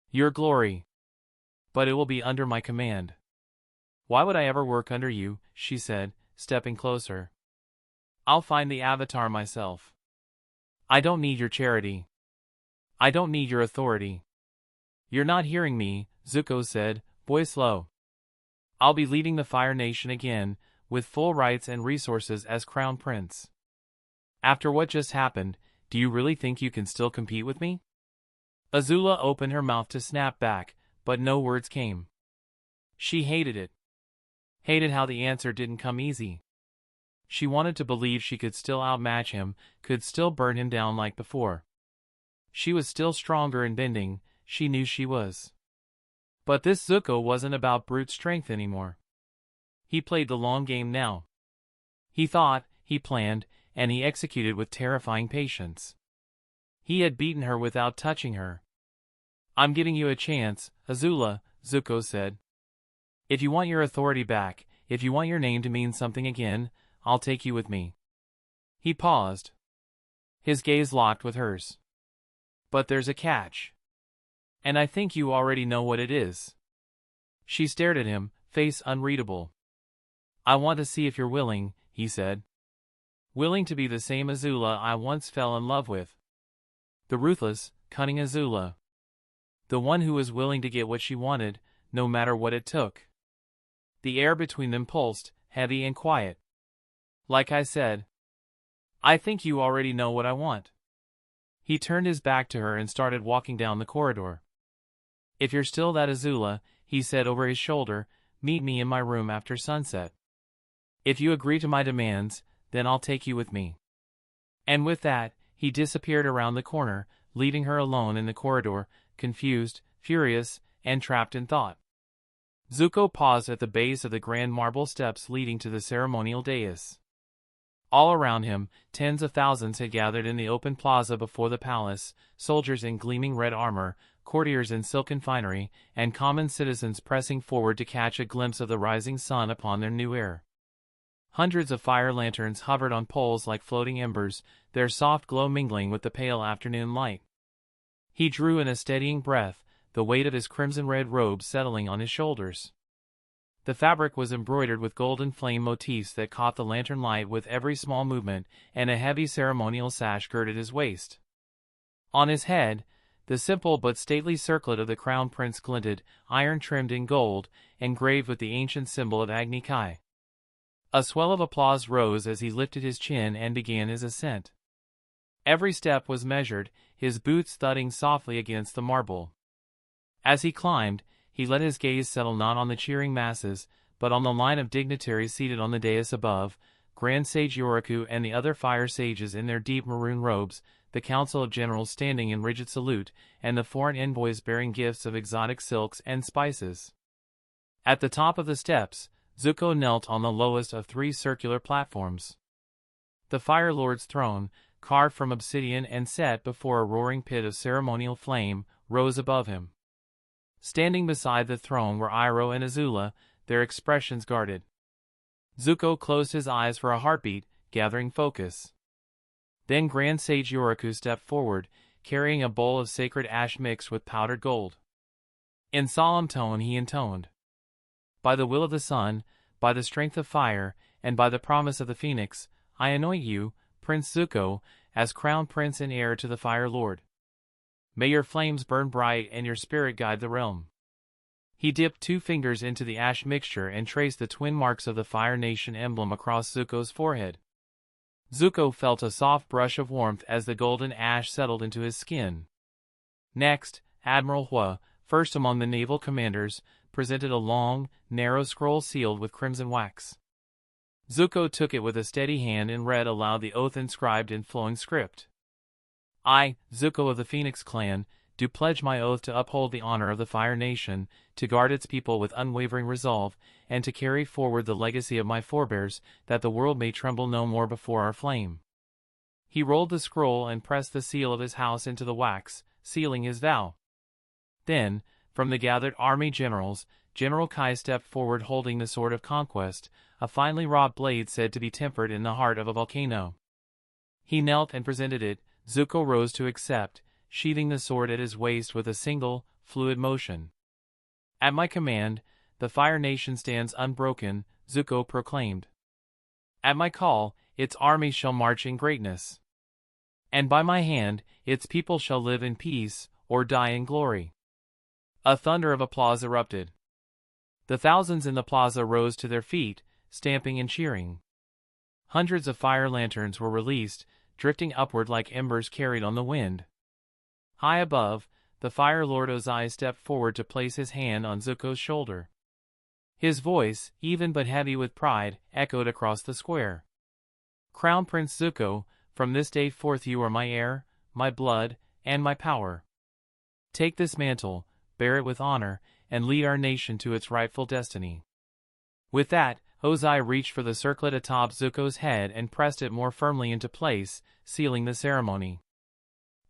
Your glory. But it will be under my command." "Why would I ever work under you?" she said, stepping closer. "I'll find the Avatar myself. I don't need your charity. I don't need your authority." "You're not hearing me," Zuko said, voice low. "I'll be leading the Fire Nation again, with full rights and resources as Crown Prince. After what just happened, do you really think you can still compete with me? Azula opened her mouth to snap back, but no words came. She hated it. Hated how the answer didn't come easy. She wanted to believe she could still outmatch him, could still burn him down like before. She was still stronger and bending, she knew she was. But this Zuko wasn't about brute strength anymore. He played the long game now. He thought, he planned, and he executed with terrifying patience. He had beaten her without touching her. "I'm giving you a chance, Azula," Zuko said. "If you want your authority back, if you want your name to mean something again, I'll take you with me." He paused. His gaze locked with hers. "But there's a catch. And I think you already know what it is." She stared at him, face unreadable. "I want to see if you're willing," he said. "Willing to be the same Azula I once fell in love with. The ruthless, cunning Azula. The one who was willing to get what she wanted, no matter what it took." The air between them pulsed, heavy and quiet. "Like I said, I think you already know what I want." He turned his back to her and started walking down the corridor. "If you're still that Azula," he said over his shoulder, "meet me in my room after sunset. If you agree to my demands, then I'll take you with me." And with that, he disappeared around the corner, leaving her alone in the corridor, confused, furious, and trapped in thought. Zuko paused at the base of the grand marble steps leading to the ceremonial dais. All around him, tens of thousands had gathered in the open plaza before the palace, soldiers in gleaming red armor, courtiers in silken finery, and common citizens pressing forward to catch a glimpse of the rising sun upon their new heir. Hundreds of fire lanterns hovered on poles like floating embers, their soft glow mingling with the pale afternoon light. He drew in a steadying breath, the weight of his crimson-red robe settling on his shoulders. The fabric was embroidered with golden flame motifs that caught the lantern light with every small movement, and a heavy ceremonial sash girded his waist. On his head, the simple but stately circlet of the crown prince glinted, iron-trimmed in gold, engraved with the ancient symbol of Agni Kai. A swell of applause rose as he lifted his chin and began his ascent. Every step was measured, his boots thudding softly against the marble. As he climbed, he let his gaze settle not on the cheering masses, but on the line of dignitaries seated on the dais above, Grand Sage Yoriku and the other fire sages in their deep maroon robes, the council of generals standing in rigid salute, and the foreign envoys bearing gifts of exotic silks and spices. At the top of the steps, Zuko knelt on the lowest of three circular platforms. The Fire Lord's throne, carved from obsidian and set before a roaring pit of ceremonial flame, rose above him. Standing beside the throne were Iroh and Azula, their expressions guarded. Zuko closed his eyes for a heartbeat, gathering focus. Then Grand Sage Yoriku stepped forward, carrying a bowl of sacred ash mixed with powdered gold. In solemn tone he intoned, "By the will of the sun, by the strength of fire, and by the promise of the phoenix, I anoint you, Prince Zuko, as crown prince and heir to the Fire Lord. May your flames burn bright and your spirit guide the realm." He dipped 2 fingers into the ash mixture and traced the twin marks of the Fire Nation emblem across Zuko's forehead. Zuko felt a soft brush of warmth as the golden ash settled into his skin. Next, Admiral Hua, first among the naval commanders, presented a long, narrow scroll sealed with crimson wax. Zuko took it with a steady hand and read aloud the oath inscribed in flowing script. "I, Zuko of the Phoenix clan, do pledge my oath to uphold the honor of the Fire Nation, to guard its people with unwavering resolve, and to carry forward the legacy of my forebears, that the world may tremble no more before our flame." He rolled the scroll and pressed the seal of his house into the wax, sealing his vow. Then, from the gathered army generals, General Kai stepped forward holding the Sword of Conquest, a finely wrought blade said to be tempered in the heart of a volcano. He knelt and presented it. Zuko rose to accept, sheathing the sword at his waist with a single, fluid motion. "At my command, the Fire Nation stands unbroken," Zuko proclaimed. "At my call, its army shall march in greatness. And by my hand, its people shall live in peace, or die in glory." A thunder of applause erupted. The thousands in the plaza rose to their feet, stamping and cheering. Hundreds of fire lanterns were released, drifting upward like embers carried on the wind. High above, the Fire Lord Ozai stepped forward to place his hand on Zuko's shoulder. His voice, even but heavy with pride, echoed across the square. "Crown Prince Zuko, from this day forth you are my heir, my blood, and my power. Take this mantle, bear it with honor, and lead our nation to its rightful destiny." With that, Ozai reached for the circlet atop Zuko's head and pressed it more firmly into place, sealing the ceremony.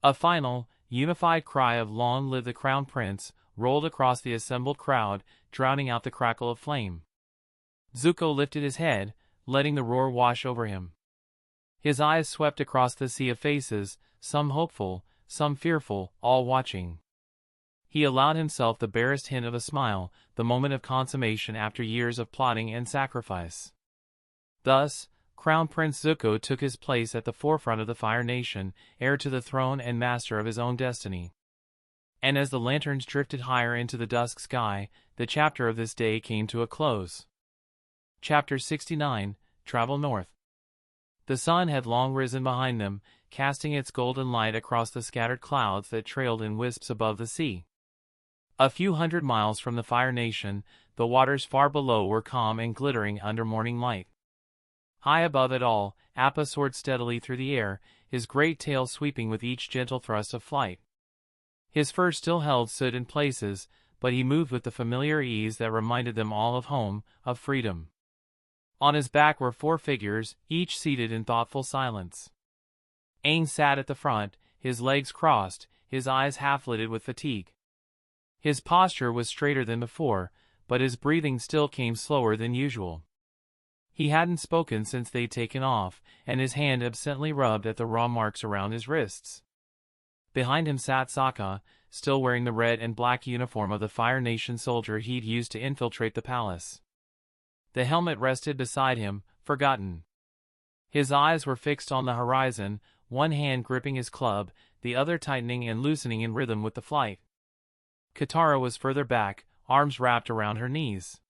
A final, unified cry of "Long live the Crown Prince" rolled across the assembled crowd, drowning out the crackle of flame. Zuko lifted his head, letting the roar wash over him. His eyes swept across the sea of faces, some hopeful, some fearful, all watching. He allowed himself the barest hint of a smile, the moment of consummation after years of plotting and sacrifice. Thus, Crown Prince Zuko took his place at the forefront of the Fire Nation, heir to the throne and master of his own destiny. And as the lanterns drifted higher into the dusk sky, the chapter of this day came to a close. Chapter 69, Travel North. The sun had long risen behind them, casting its golden light across the scattered clouds that trailed in wisps above the sea. A few hundred miles from the Fire Nation, the waters far below were calm and glittering under morning light. High above it all, Appa soared steadily through the air, his great tail sweeping with each gentle thrust of flight. His fur still held soot in places, but he moved with the familiar ease that reminded them all of home, of freedom. On his back were 4 figures, each seated in thoughtful silence. Aang sat at the front, his legs crossed, his eyes half-lidded with fatigue. His posture was straighter than before, but his breathing still came slower than usual. He hadn't spoken since they'd taken off, and his hand absently rubbed at the raw marks around his wrists. Behind him sat Sokka, still wearing the red and black uniform of the Fire Nation soldier he'd used to infiltrate the palace. The helmet rested beside him, forgotten. His eyes were fixed on the horizon, one hand gripping his club, the other tightening and loosening in rhythm with the flight. Katara was further back, arms wrapped around her knees.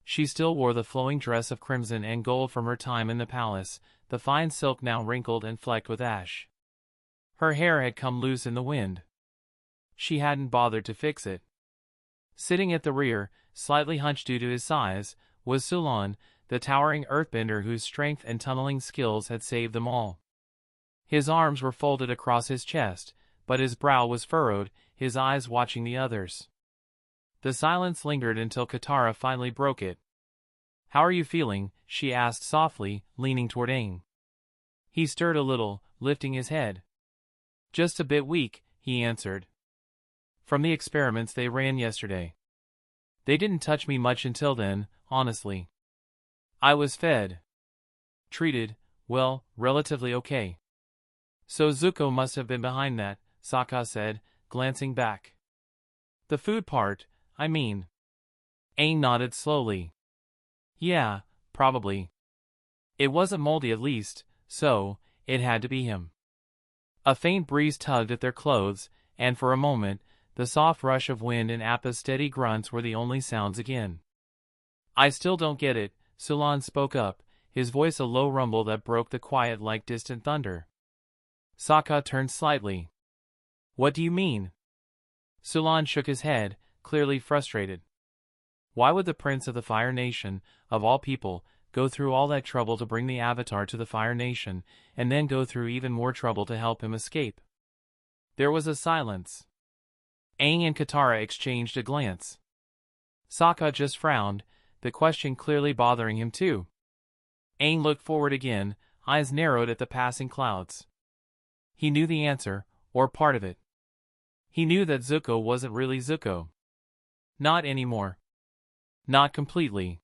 She still wore the flowing dress of crimson and gold from her time in the palace, the fine silk now wrinkled and flecked with ash. Her hair had come loose in the wind. She hadn't bothered to fix it. Sitting at the rear, slightly hunched due to his size, was Sulon, the towering earthbender whose strength and tunneling skills had saved them all. His arms were folded across his chest, but his brow was furrowed, his eyes watching the others. The silence lingered until Katara finally broke it. "How are you feeling?" she asked softly, leaning toward Aang. He stirred a little, lifting his head. "Just a bit weak," he answered. "From the experiments they ran yesterday. They didn't touch me much until then, honestly. I was fed. Treated, well, relatively okay." "So Zuko must have been behind that," Sokka said, glancing back. "The food part, I mean." Aang nodded slowly. "Yeah, probably. It wasn't moldy at least, so it had to be him." A faint breeze tugged at their clothes, and for a moment, the soft rush of wind and Appa's steady grunts were the only sounds again. "I still don't get it," Sulon spoke up, his voice a low rumble that broke the quiet like distant thunder. Sokka turned slightly. "What do you mean?" Sulon shook his head, clearly frustrated. Why would the Prince of the Fire Nation, of all people, go through all that trouble to bring the Avatar to the Fire Nation, and then go through even more trouble to help him escape? There was a silence. Aang and Katara exchanged a glance. Sokka just frowned, the question clearly bothering him too. Aang looked forward again, eyes narrowed at the passing clouds. He knew the answer, or part of it. He knew that Zuko wasn't really Zuko. Not anymore. Not completely.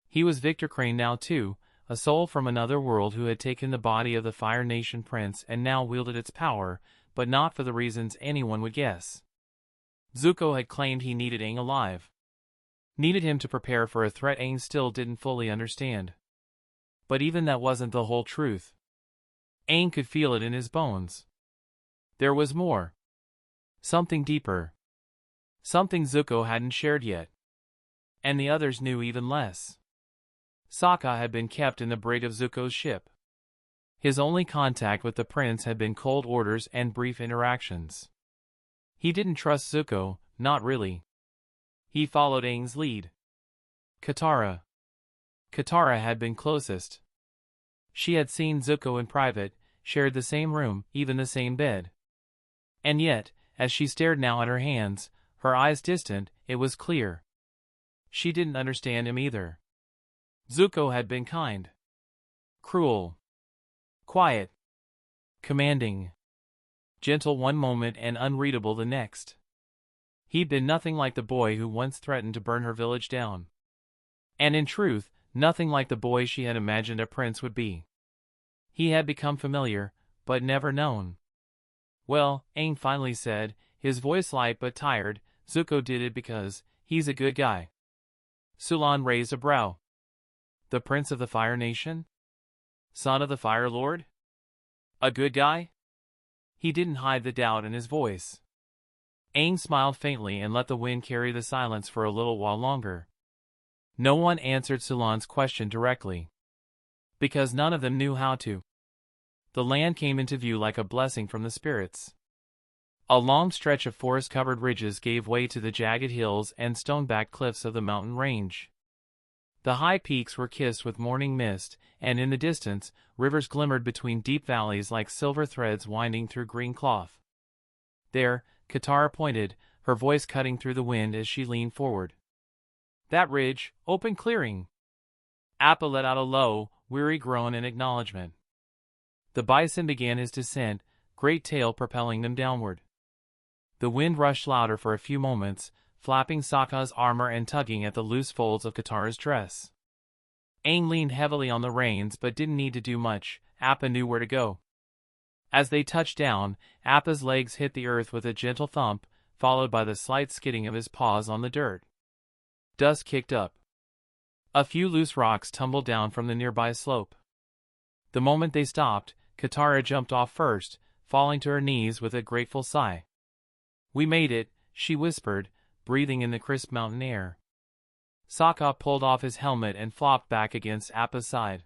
He was Victor Crane now too, a soul from another world who had taken the body of the Fire Nation prince and now wielded its power, but not for the reasons anyone would guess. Zuko had claimed he needed Aang alive. Needed him to prepare for a threat Aang still didn't fully understand. But even that wasn't the whole truth. Aang could feel it in his bones. There was more. Something deeper. Something Zuko hadn't shared yet. And the others knew even less. Sokka had been kept in the brig of Zuko's ship. His only contact with the prince had been cold orders and brief interactions. He didn't trust Zuko, not really. He followed Aang's lead. Katara. Katara had been closest. She had seen Zuko in private, shared the same room, even the same bed. And yet, as she stared now at her hands, her eyes distant, it was clear. She didn't understand him either. Zuko had been kind. Cruel. Quiet. Commanding. Gentle one moment and unreadable the next. He'd been nothing like the boy who once threatened to burn her village down. And in truth, nothing like the boy she had imagined a prince would be. He had become familiar, but never known. Well, Aang finally said, his voice light but tired, Zuko did it because he's a good guy. Sulan raised a brow. The prince of the Fire Nation? Son of the Fire Lord? A good guy? He didn't hide the doubt in his voice. Aang smiled faintly and let the wind carry the silence for a little while longer. No one answered Sulan's question directly. Because none of them knew how to. The land came into view like a blessing from the spirits. A long stretch of forest-covered ridges gave way to the jagged hills and stone-backed cliffs of the mountain range. The high peaks were kissed with morning mist, and in the distance, rivers glimmered between deep valleys like silver threads winding through green cloth. There, Katara pointed, her voice cutting through the wind as she leaned forward. That ridge, open clearing. Appa let out a low, weary groan in acknowledgement. The bison began his descent, great tail propelling them downward. The wind rushed louder for a few moments, flapping Sokka's armor and tugging at the loose folds of Katara's dress. Aang leaned heavily on the reins but didn't need to do much. Appa knew where to go. As they touched down, Appa's legs hit the earth with a gentle thump, followed by the slight skidding of his paws on the dirt. Dust kicked up. A few loose rocks tumbled down from the nearby slope. The moment they stopped, Katara jumped off first, falling to her knees with a grateful sigh. We made it, she whispered, breathing in the crisp mountain air. Sokka pulled off his helmet and flopped back against Appa's side.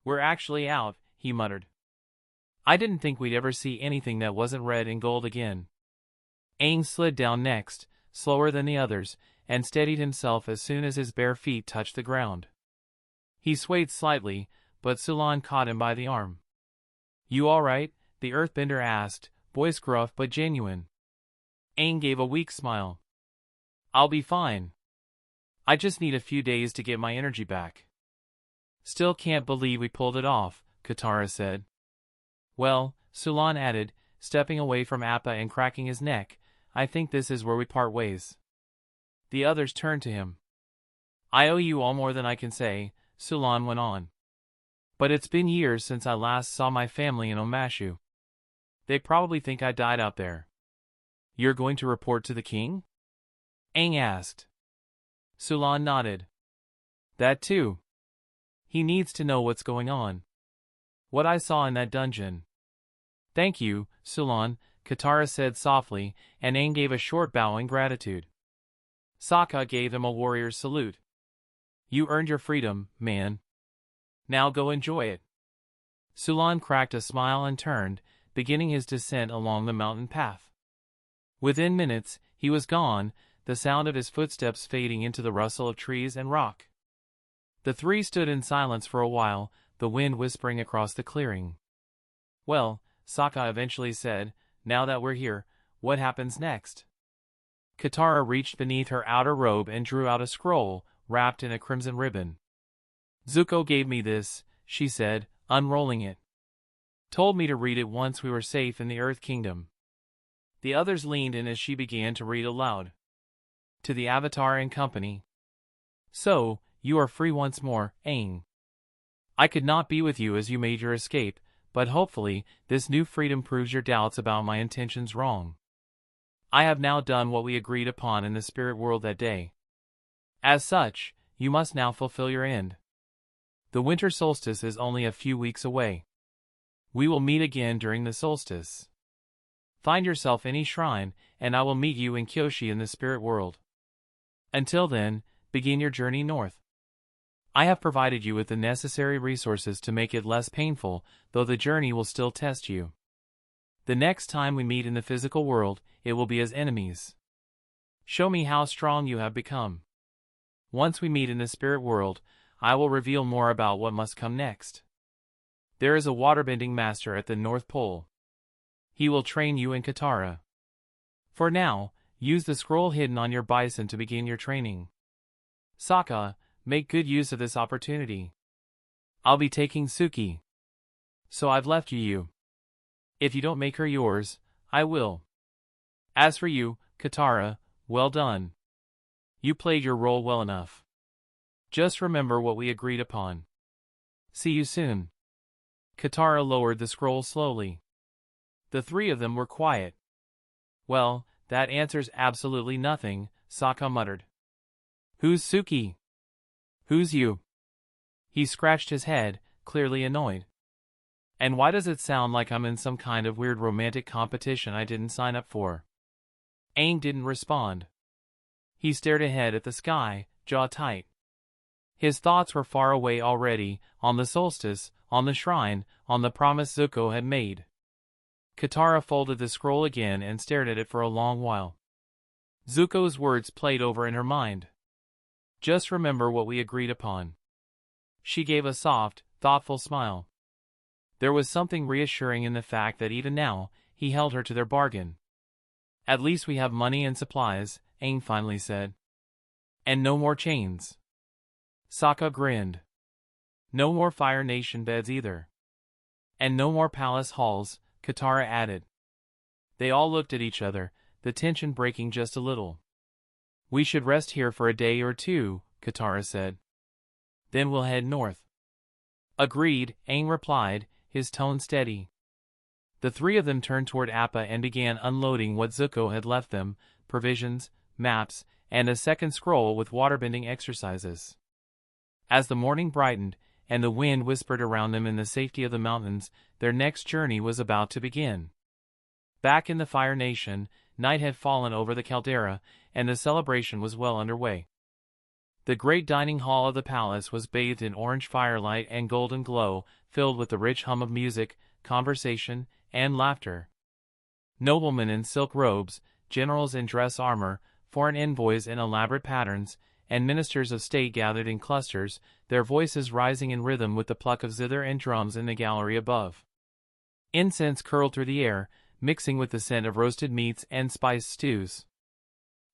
We're actually out, he muttered. I didn't think we'd ever see anything that wasn't red and gold again. Aang slid down next, slower than the others, and steadied himself as soon as his bare feet touched the ground. He swayed slightly, but Sulan caught him by the arm. You all right? The Earthbender asked, voice gruff but genuine. Aang gave a weak smile. I'll be fine. I just need a few days to get my energy back. Still can't believe we pulled it off, Katara said. Well, Sulan added, stepping away from Appa and cracking his neck, I think this is where we part ways. The others turned to him. I owe you all more than I can say, Sulan went on. But it's been years since I last saw my family in Omashu. They probably think I died out there. You're going to report to the king? Aang asked. Sulan nodded. That too. He needs to know what's going on. What I saw in that dungeon. Thank you, Sulan, Katara said softly, and Aang gave a short bow in gratitude. Sokka gave him a warrior's salute. You earned your freedom, man. Now go enjoy it. Sulan cracked a smile and turned, beginning his descent along the mountain path. Within minutes, he was gone, the sound of his footsteps fading into the rustle of trees and rock. The three stood in silence for a while, the wind whispering across the clearing. Well, Sokka eventually said, now that we're here, what happens next? Katara reached beneath her outer robe and drew out a scroll, wrapped in a crimson ribbon. Zuko gave me this, she said, unrolling it. Told me to read it once we were safe in the Earth Kingdom. The others leaned in as she began to read aloud. To the Avatar and company. So, you are free once more, Aang. I could not be with you as you made your escape, but hopefully, this new freedom proves your doubts about my intentions wrong. I have now done what we agreed upon in the spirit world that day. As such, you must now fulfill your end. The winter solstice is only a few weeks away. We will meet again during the solstice. Find yourself any shrine, and I will meet you in Kyoshi in the spirit world. Until then, begin your journey north. I have provided you with the necessary resources to make it less painful, though the journey will still test you. The next time we meet in the physical world, it will be as enemies. Show me how strong you have become. Once we meet in the spirit world, I will reveal more about what must come next. There is a waterbending master at the North Pole. He will train you in Katara. For now, use the scroll hidden on your bison to begin your training. Sokka, make good use of this opportunity. I'll be taking Suki. So I've left you. If you don't make her yours, I will. As for you, Katara, well done. You played your role well enough. Just remember what we agreed upon. See you soon. Katara lowered the scroll slowly. The three of them were quiet. Well, that answers absolutely nothing, Sokka muttered. Who's Suki? Who's you? He scratched his head, clearly annoyed. And why does it sound like I'm in some kind of weird romantic competition I didn't sign up for? Aang didn't respond. He stared ahead at the sky, jaw tight. His thoughts were far away already, on the solstice, on the shrine, on the promise Zuko had made. Katara folded the scroll again and stared at it for a long while. Zuko's words played over in her mind. Just remember what we agreed upon. She gave a soft, thoughtful smile. There was something reassuring in the fact that even now, he held her to their bargain. At least we have money and supplies, Aang finally said. And no more chains. Sokka grinned. No more Fire Nation beds either. And no more palace halls, Katara added. They all looked at each other, the tension breaking just a little. We should rest here for a day or two, Katara said. Then we'll head north. Agreed, Aang replied, his tone steady. The three of them turned toward Appa and began unloading what Zuko had left them, provisions, maps, and a second scroll with waterbending exercises. As the morning brightened, and the wind whispered around them in the safety of the mountains, their next journey was about to begin. Back in the Fire Nation, night had fallen over the caldera, and the celebration was well underway. The great dining hall of the palace was bathed in orange firelight and golden glow, filled with the rich hum of music, conversation, and laughter. Noblemen in silk robes, generals in dress armor, foreign envoys in elaborate patterns, and ministers of state gathered in clusters, their voices rising in rhythm with the pluck of zither and drums in the gallery above. Incense curled through the air, mixing with the scent of roasted meats and spiced stews.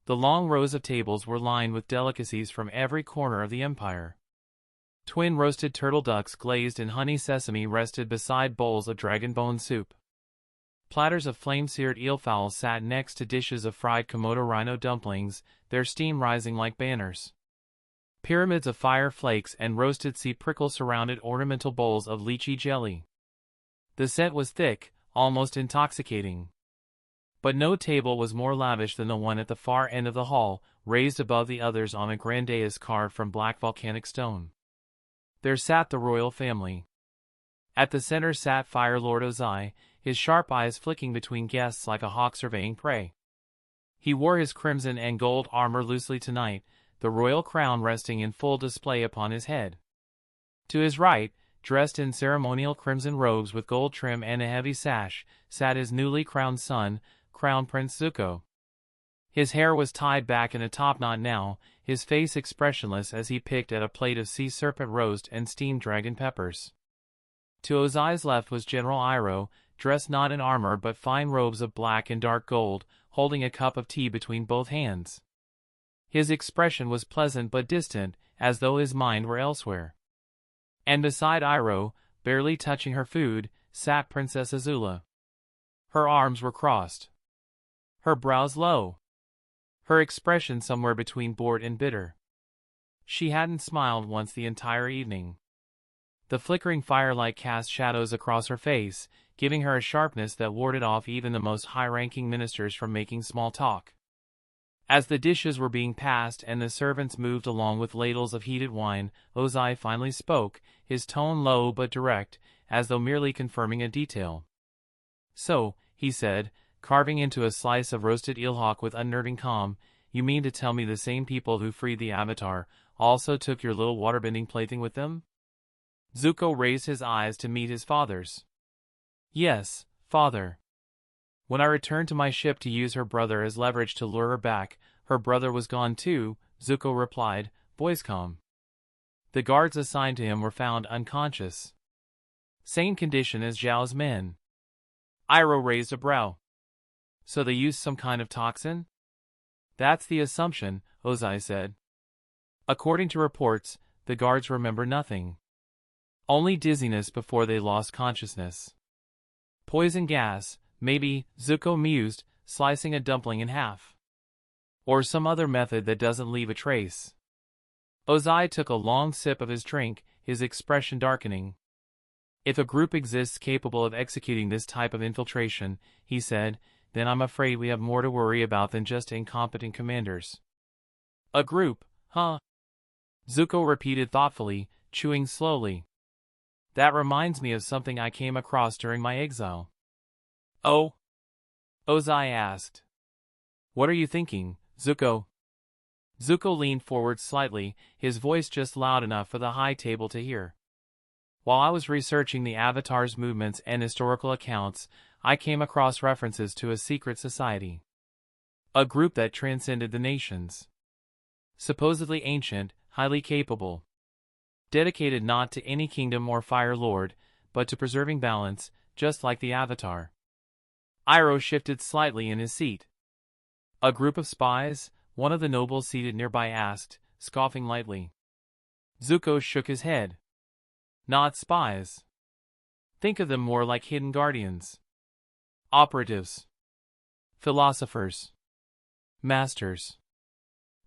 The long rows of tables were lined with delicacies from every corner of the empire. Twin roasted turtle ducks glazed in honey sesame rested beside bowls of dragon bone soup. Platters of flame-seared eelfowl sat next to dishes of fried Komodo rhino dumplings, their steam rising like banners. Pyramids of fire flakes and roasted sea prickle surrounded ornamental bowls of lychee jelly. The scent was thick, almost intoxicating. But no table was more lavish than the one at the far end of the hall, raised above the others on a grand dais carved from black volcanic stone. There sat the royal family. At the center sat Fire Lord Ozai, his sharp eyes flicking between guests like a hawk surveying prey. He wore his crimson and gold armor loosely tonight, the royal crown resting in full display upon his head. To his right, dressed in ceremonial crimson robes with gold trim and a heavy sash, sat his newly crowned son, Crown Prince Zuko. His hair was tied back in a topknot now, his face expressionless as he picked at a plate of sea serpent roast and steamed dragon peppers. To Ozai's left was General Iroh, dressed not in armor but fine robes of black and dark gold, holding a cup of tea between both hands. His expression was pleasant but distant, as though his mind were elsewhere. And beside Iroh, barely touching her food, sat Princess Azula. Her arms were crossed. Her brows low. Her expression somewhere between bored and bitter. She hadn't smiled once the entire evening. The flickering firelight cast shadows across her face, giving her a sharpness that warded off even the most high-ranking ministers from making small talk. As the dishes were being passed and the servants moved along with ladles of heated wine, Ozai finally spoke, his tone low but direct, as though merely confirming a detail. "So," he said, carving into a slice of roasted eelhawk with unnerving calm, "you mean to tell me the same people who freed the Avatar also took your little waterbending plaything with them? Zuko raised his eyes to meet his father's. Yes, father. When I returned to my ship to use her brother as leverage to lure her back, her brother was gone too, Zuko replied, voice calm. The guards assigned to him were found unconscious. Same condition as Zhao's men. Iroh raised a brow. So they used some kind of toxin? That's the assumption, Ozai said. According to reports, the guards remember nothing. Only dizziness before they lost consciousness. Poison gas, maybe, Zuko mused, slicing a dumpling in half. Or some other method that doesn't leave a trace. Ozai took a long sip of his drink, his expression darkening. If a group exists capable of executing this type of infiltration, he said, then I'm afraid we have more to worry about than just incompetent commanders. A group, huh? Zuko repeated thoughtfully, chewing slowly. That reminds me of something I came across during my exile. Oh? Ozai asked. What are you thinking, Zuko? Zuko leaned forward slightly, his voice just loud enough for the high table to hear. While I was researching the Avatar's movements and historical accounts, I came across references to a secret society. A group that transcended the nations. Supposedly ancient, highly capable. Dedicated not to any kingdom or fire lord, but to preserving balance, just like the Avatar. Iroh shifted slightly in his seat. A group of spies? One of the nobles seated nearby asked, scoffing lightly. Zuko shook his head. Not spies. Think of them more like hidden guardians. Operatives. Philosophers. Masters.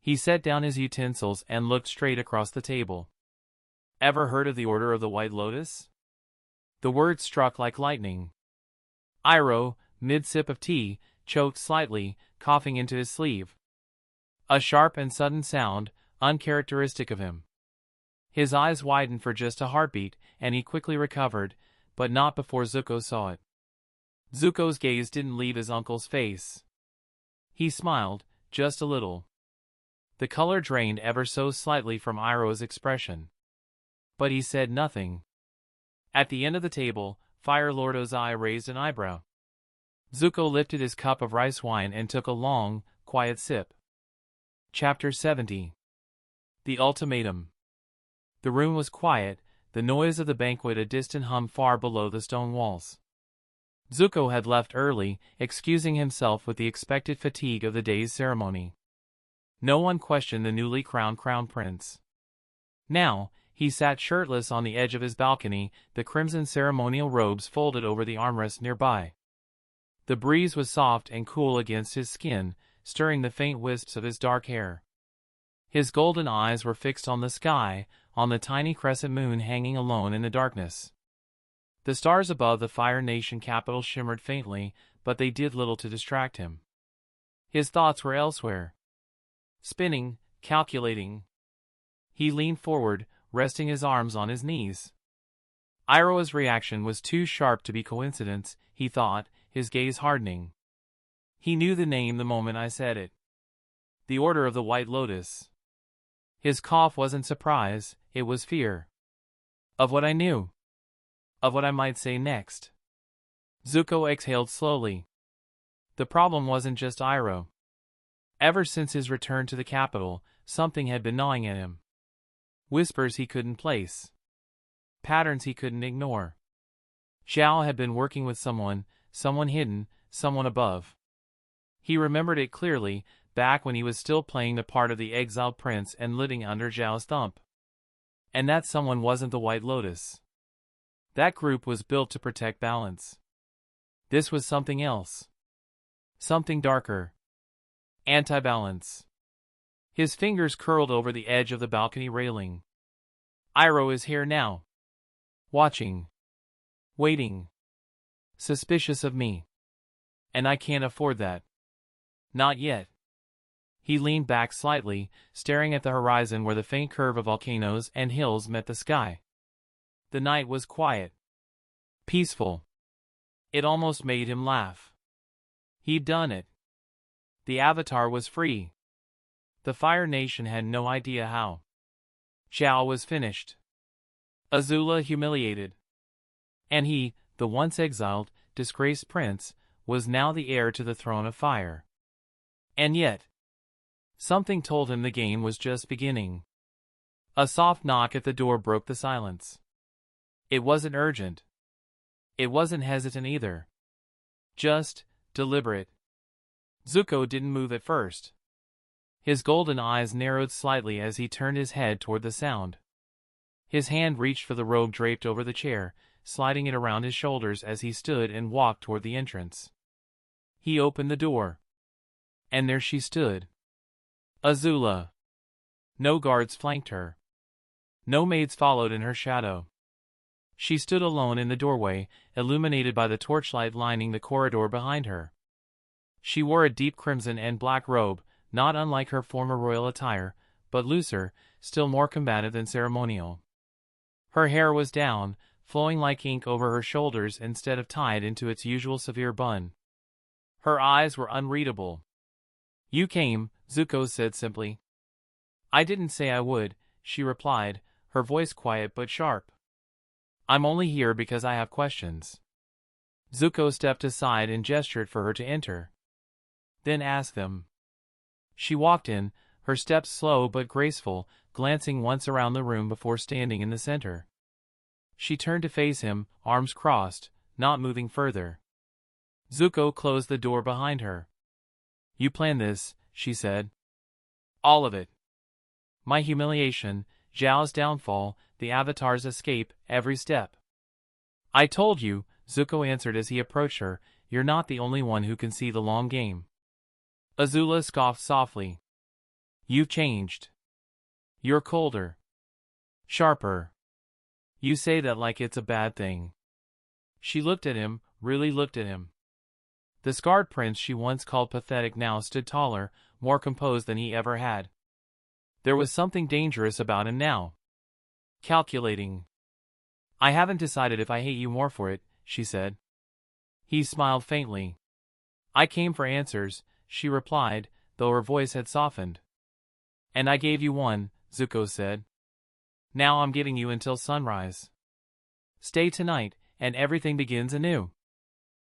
He set down his utensils and looked straight across the table. Ever heard of the Order of the White Lotus? The word struck like lightning. Iroh, mid-sip of tea, choked slightly, coughing into his sleeve. A sharp and sudden sound, uncharacteristic of him. His eyes widened for just a heartbeat, and he quickly recovered, but not before Zuko saw it. Zuko's gaze didn't leave his uncle's face. He smiled, just a little. The color drained ever so slightly from Iroh's expression. But he said nothing. At the end of the table, Fire Lord Ozai raised an eyebrow. Zuko lifted his cup of rice wine and took a long, quiet sip. Chapter 70. The Ultimatum. The room was quiet, the noise of the banquet a distant hum far below the stone walls. Zuko had left early, excusing himself with the expected fatigue of the day's ceremony. No one questioned the newly crowned crown prince. Now, he sat shirtless on the edge of his balcony, the crimson ceremonial robes folded over the armrest nearby. The breeze was soft and cool against his skin, stirring the faint wisps of his dark hair. His golden eyes were fixed on the sky, on the tiny crescent moon hanging alone in the darkness. The stars above the Fire Nation capital shimmered faintly, but they did little to distract him. His thoughts were elsewhere. Spinning, calculating. He leaned forward, resting his arms on his knees. Iroh's reaction was too sharp to be coincidence, he thought, his gaze hardening. He knew the name the moment I said it. The Order of the White Lotus. His cough wasn't surprise, it was fear. Of what I knew. Of what I might say next. Zuko exhaled slowly. The problem wasn't just Iroh. Ever since his return to the capital, something had been gnawing at him. Whispers he couldn't place. Patterns he couldn't ignore. Zhao had been working with someone hidden, someone above. He remembered it clearly, back when he was still playing the part of the exiled prince and living under Zhao's thumb. And that someone wasn't the White Lotus. That group was built to protect balance. This was something else. Something darker. Anti-balance. His fingers curled over the edge of the balcony railing. Iroh is here now. Watching. Waiting. Suspicious of me. And I can't afford that. Not yet. He leaned back slightly, staring at the horizon where the faint curve of volcanoes and hills met the sky. The night was quiet. Peaceful. It almost made him laugh. He'd done it. The Avatar was free. The Fire Nation had no idea how. Zhao was finished. Azula humiliated. And he, the once exiled, disgraced prince, was now the heir to the throne of fire. And yet, something told him the game was just beginning. A soft knock at the door broke the silence. It wasn't urgent. It wasn't hesitant either. Just deliberate. Zuko didn't move at first. His golden eyes narrowed slightly as he turned his head toward the sound. His hand reached for the robe draped over the chair, sliding it around his shoulders as he stood and walked toward the entrance. He opened the door. And there she stood. Azula. No guards flanked her. No maids followed in her shadow. She stood alone in the doorway, illuminated by the torchlight lining the corridor behind her. She wore a deep crimson and black robe, not unlike her former royal attire, but looser, still more combative than ceremonial. Her hair was down, flowing like ink over her shoulders instead of tied into its usual severe bun. Her eyes were unreadable. "You came," Zuko said simply. "I didn't say I would," she replied, her voice quiet but sharp. "I'm only here because I have questions." Zuko stepped aside and gestured for her to enter. "Then ask them." She walked in, her steps slow but graceful, glancing once around the room before standing in the center. She turned to face him, arms crossed, not moving further. Zuko closed the door behind her. "You planned this," she said. "All of it. My humiliation, Zhao's downfall, the Avatar's escape, every step." "I told you," Zuko answered as he approached her, "you're not the only one who can see the long game." Azula scoffed softly. "You've changed. You're colder. Sharper. You say that like it's a bad thing." She looked at him, really looked at him. The scarred prince she once called pathetic now stood taller, more composed than he ever had. There was something dangerous about him now. Calculating. "I haven't decided if I hate you more for it," she said. He smiled faintly. "I came for answers," she replied, though her voice had softened. "And I gave you one," Zuko said. "Now I'm giving you until sunrise. Stay tonight, and everything begins anew.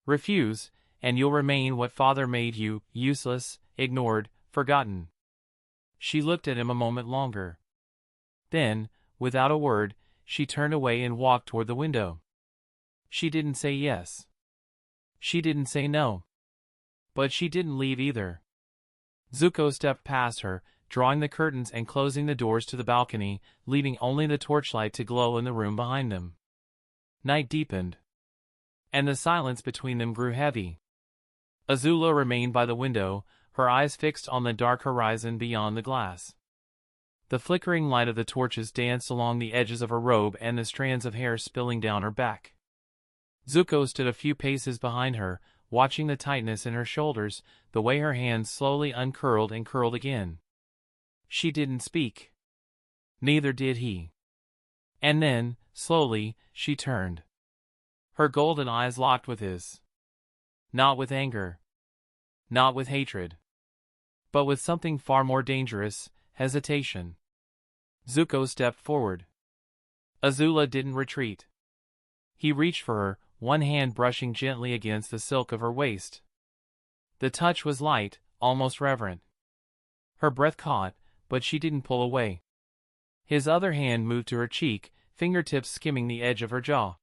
Refuse, and you'll remain what Father made you, useless, ignored, forgotten." She looked at him a moment longer. Then, without a word, she turned away and walked toward the window. She didn't say yes. She didn't say no. But she didn't leave either. Zuko stepped past her, drawing the curtains and closing the doors to the balcony, leaving only the torchlight to glow in the room behind them. Night deepened. And the silence between them grew heavy. Azula remained by the window, her eyes fixed on the dark horizon beyond the glass. The flickering light of the torches danced along the edges of her robe and the strands of hair spilling down her back. Zuko stood a few paces behind her, watching the tightness in her shoulders, the way her hands slowly uncurled and curled again. She didn't speak. Neither did he. And then, slowly, she turned. Her golden eyes locked with his. Not with anger. Not with hatred. But with something far more dangerous, hesitation. Zuko stepped forward. Azula didn't retreat. He reached for her, one hand brushing gently against the silk of her waist. The touch was light, almost reverent. Her breath caught, but she didn't pull away. His other hand moved to her cheek, fingertips skimming the edge of her jaw.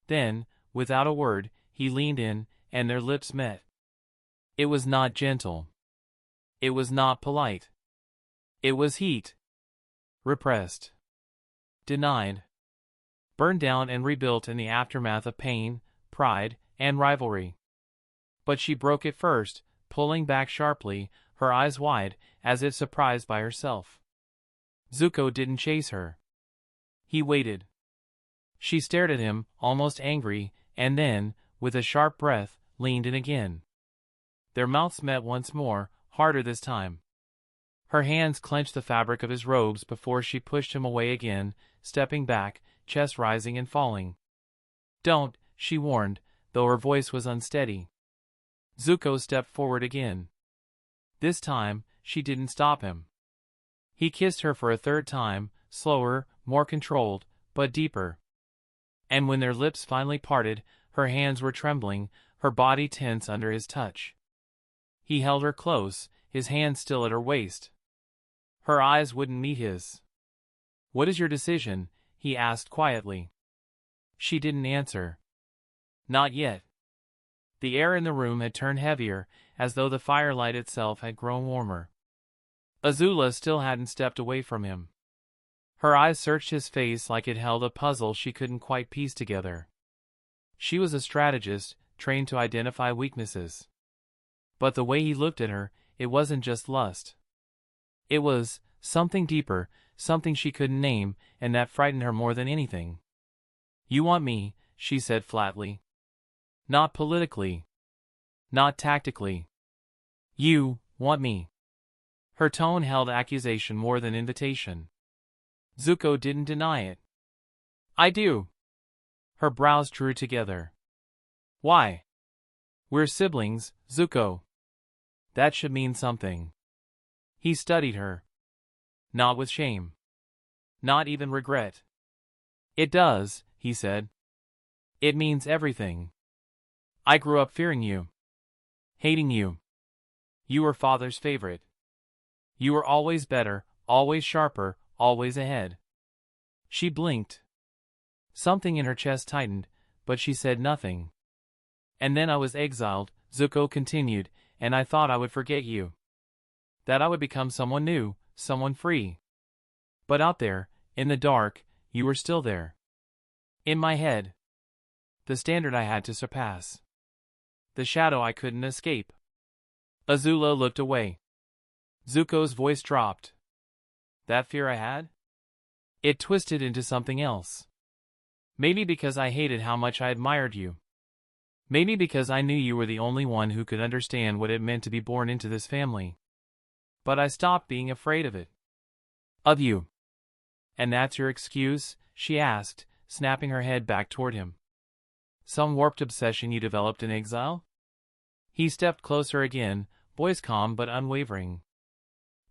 Then, without a word, he leaned in, and their lips met. It was not gentle. It was not polite. It was heat. Repressed. Denied. Burned down and rebuilt in the aftermath of pain, pride, and rivalry. But she broke it first, pulling back sharply, her eyes wide, as if surprised by herself. Zuko didn't chase her. He waited. She stared at him, almost angry, and then, with a sharp breath, leaned in again. Their mouths met once more, harder this time. Her hands clenched the fabric of his robes before she pushed him away again, stepping back, chest rising and falling. "Don't," she warned, though her voice was unsteady. Zuko stepped forward again. This time, she didn't stop him. He kissed her for a third time, slower, more controlled, but deeper. And when their lips finally parted, her hands were trembling, her body tense under his touch. He held her close, his hand still at her waist. Her eyes wouldn't meet his. "What is your decision?" he asked quietly. She didn't answer. Not yet. The air in the room had turned heavier, as though the firelight itself had grown warmer. Azula still hadn't stepped away from him. Her eyes searched his face like it held a puzzle she couldn't quite piece together. She was a strategist, trained to identify weaknesses. But the way he looked at her, it wasn't just lust. It was something deeper, something she couldn't name, and that frightened her more than anything. "You want me," she said flatly. "Not politically. Not tactically. You want me." Her tone held accusation more than invitation. Zuko didn't deny it. "I do." Her brows drew together. "Why?" "We're siblings, Zuko. That should mean something." He studied her. Not with shame. Not even regret. "It does," he said. "It means everything. I grew up fearing you. Hating you. You were father's favorite. You were always better, always sharper, always ahead." She blinked. Something in her chest tightened, but she said nothing. "And then I was exiled," Zuko continued, "and I thought I would forget you. That I would become someone new, someone free. But out there, in the dark, you were still there. In my head. The standard I had to surpass. The shadow I couldn't escape." Azula looked away. Zuko's voice dropped. "That fear I had? It twisted into something else. Maybe because I hated how much I admired you. Maybe because I knew you were the only one who could understand what it meant to be born into this family. But I stopped being afraid of it. Of you." "And that's your excuse?" she asked, snapping her head back toward him. "Some warped obsession you developed in exile?" He stepped closer again, voice calm but unwavering.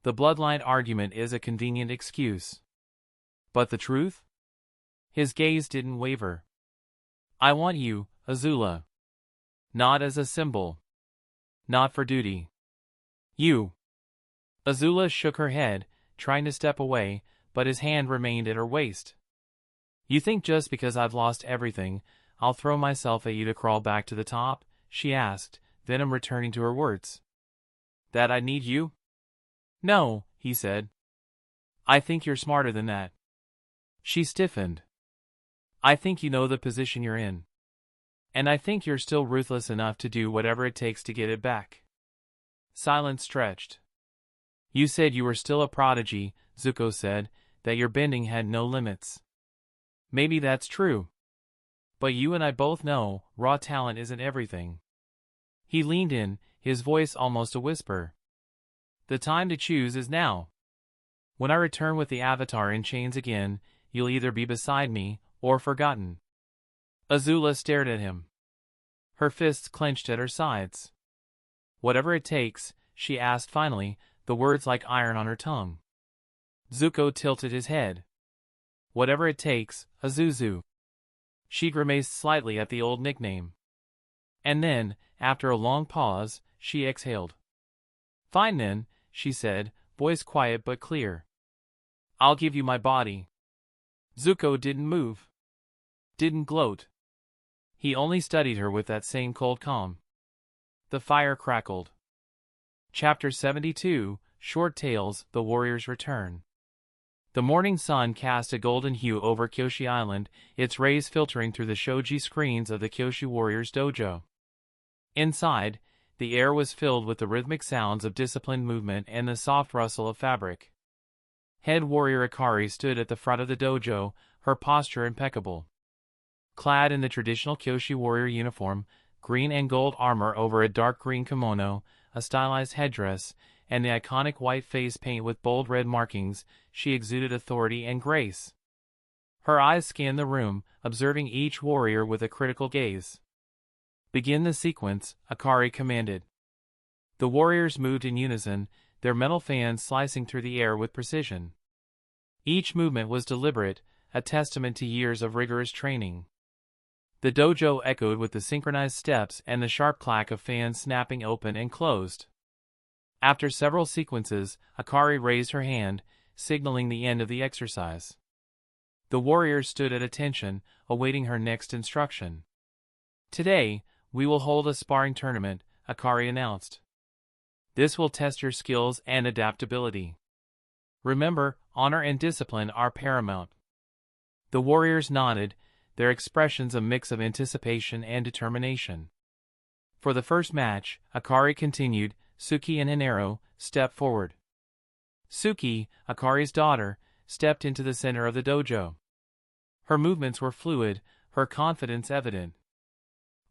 "The bloodline argument is a convenient excuse. But the truth?" His gaze didn't waver. "I want you, Azula. Not as a symbol. Not for duty. You." Azula shook her head, trying to step away, but his hand remained at her waist. "You think just because I've lost everything, I'll throw myself at you to crawl back to the top?" she asked, venom returning to her words. "That I need you?" "No," he said. "I think you're smarter than that." She stiffened. "I think you know the position you're in. And I think you're still ruthless enough to do whatever it takes to get it back." Silence stretched. "You said you were still a prodigy," Zuko said, "that your bending had no limits. Maybe that's true. But you and I both know, raw talent isn't everything." He leaned in, his voice almost a whisper. "The time to choose is now. When I return with the Avatar in chains again, you'll either be beside me, or forgotten." Azula stared at him. Her fists clenched at her sides. "Whatever it takes," she asked finally, the words like iron on her tongue. Zuko tilted his head. "Whatever it takes, Azuzu." She grimaced slightly at the old nickname. And then, after a long pause, she exhaled. "Fine then," she said, voice quiet but clear. "I'll give you my body." Zuko didn't move. Didn't gloat. He only studied her with that same cold calm. The fire crackled. Chapter 72, Short Tales, The Warrior's Return. The morning sun cast a golden hue over Kyoshi Island, its rays filtering through the shoji screens of the Kyoshi Warriors' dojo. Inside, the air was filled with the rhythmic sounds of disciplined movement and the soft rustle of fabric. Head warrior Akari stood at the front of the dojo, her posture impeccable. Clad in the traditional Kyoshi warrior uniform, green and gold armor over a dark green kimono, a stylized headdress, and the iconic white face paint with bold red markings, she exuded authority and grace. Her eyes scanned the room, observing each warrior with a critical gaze. "Begin the sequence," Akari commanded. The warriors moved in unison, their metal fans slicing through the air with precision. Each movement was deliberate, a testament to years of rigorous training. The dojo echoed with the synchronized steps and the sharp clack of fans snapping open and closed. After several sequences, Akari raised her hand, signaling the end of the exercise. The warriors stood at attention, awaiting her next instruction. "Today, we will hold a sparring tournament," Akari announced. "This will test your skills and adaptability. Remember, honor and discipline are paramount." The warriors nodded, their expressions a mix of anticipation and determination. For the first match, Akari continued, "Suki and Hinaro, step forward." Suki, Akari's daughter, stepped into the center of the dojo. Her movements were fluid, her confidence evident.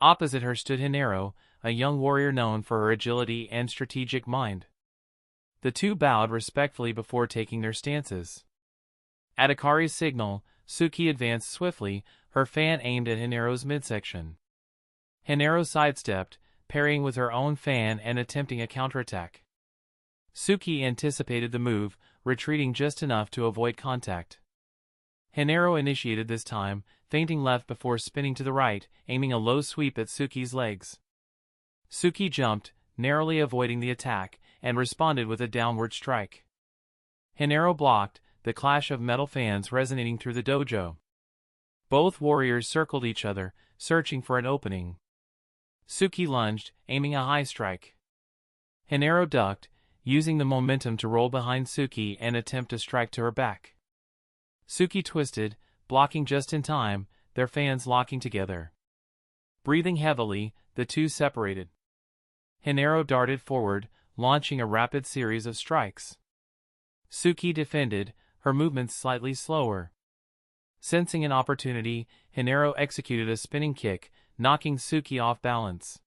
Opposite her stood Hinaro, a young warrior known for her agility and strategic mind. The two bowed respectfully before taking their stances. At Akari's signal, Suki advanced swiftly, her fan aimed at Hinaro's midsection. Hinaro sidestepped, parrying with her own fan and attempting a counterattack. Suki anticipated the move, retreating just enough to avoid contact. Hinaro initiated this time, feinting left before spinning to the right, aiming a low sweep at Suki's legs. Suki jumped, narrowly avoiding the attack, and responded with a downward strike. Hinaro blocked, the clash of metal fans resonating through the dojo. Both warriors circled each other, searching for an opening. Suki lunged, aiming a high strike. Hinaro ducked, using the momentum to roll behind Suki and attempt to strike to her back. Suki twisted, blocking just in time, their fans locking together. Breathing heavily, the two separated. Hinaro darted forward, launching a rapid series of strikes. Suki defended, her movements slightly slower. Sensing an opportunity, Hinaro executed a spinning kick, knocking Suki off balance.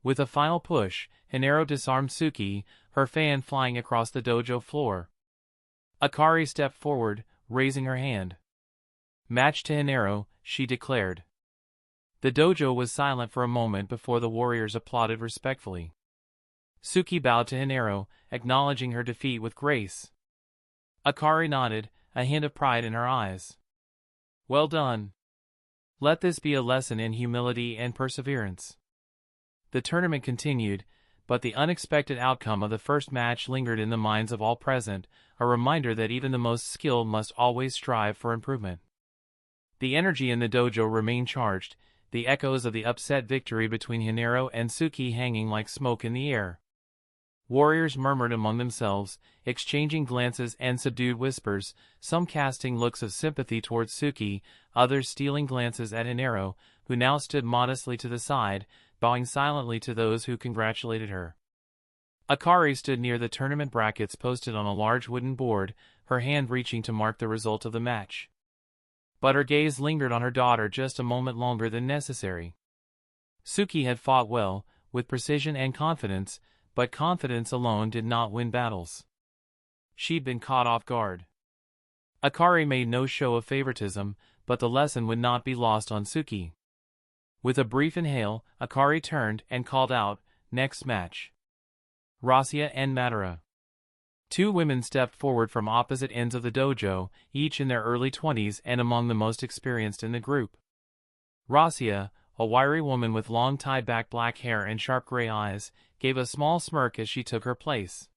With a final push, Hinaro disarmed Suki, her fan flying across the dojo floor. Akari stepped forward, raising her hand. "Match to Hinaro," she declared. The dojo was silent for a moment before the warriors applauded respectfully. Suki bowed to Hinaro, acknowledging her defeat with grace. Akari nodded, a hint of pride in her eyes. "Well done. Let this be a lesson in humility and perseverance." The tournament continued, but the unexpected outcome of the first match lingered in the minds of all present, a reminder that even the most skilled must always strive for improvement. The energy in the dojo remained charged, the echoes of the upset victory between Hinaro and Suki hanging like smoke in the air. Warriors murmured among themselves, exchanging glances and subdued whispers, some casting looks of sympathy towards Suki, others stealing glances at Hinaro, who now stood modestly to the side, bowing silently to those who congratulated her. Akari stood near the tournament brackets posted on a large wooden board, her hand reaching to mark the result of the match. But her gaze lingered on her daughter just a moment longer than necessary. Suki had fought well, with precision and confidence, but confidence alone did not win battles. She'd been caught off guard. Akari made no show of favoritism, but the lesson would not be lost on Suki. With a brief inhale, Akari turned and called out, "Next match. Rasia and Madara." Two women stepped forward from opposite ends of the dojo, each in their early 20s and among the most experienced in the group. Rasia, a wiry woman with long tied-back black hair and sharp gray eyes, gave a small smirk as she took her place.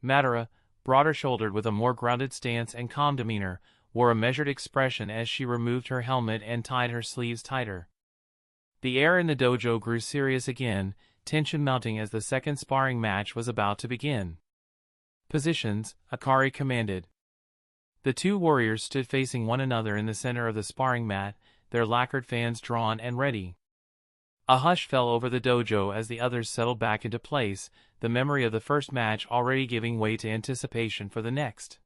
Madara, broader-shouldered with a more grounded stance and calm demeanor, wore a measured expression as she removed her helmet and tied her sleeves tighter. The air in the dojo grew serious again, tension mounting as the second sparring match was about to begin. "Positions," Akari commanded. The two warriors stood facing one another in the center of the sparring mat, their lacquered fans drawn and ready. A hush fell over the dojo as the others settled back into place, the memory of the first match already giving way to anticipation for the next.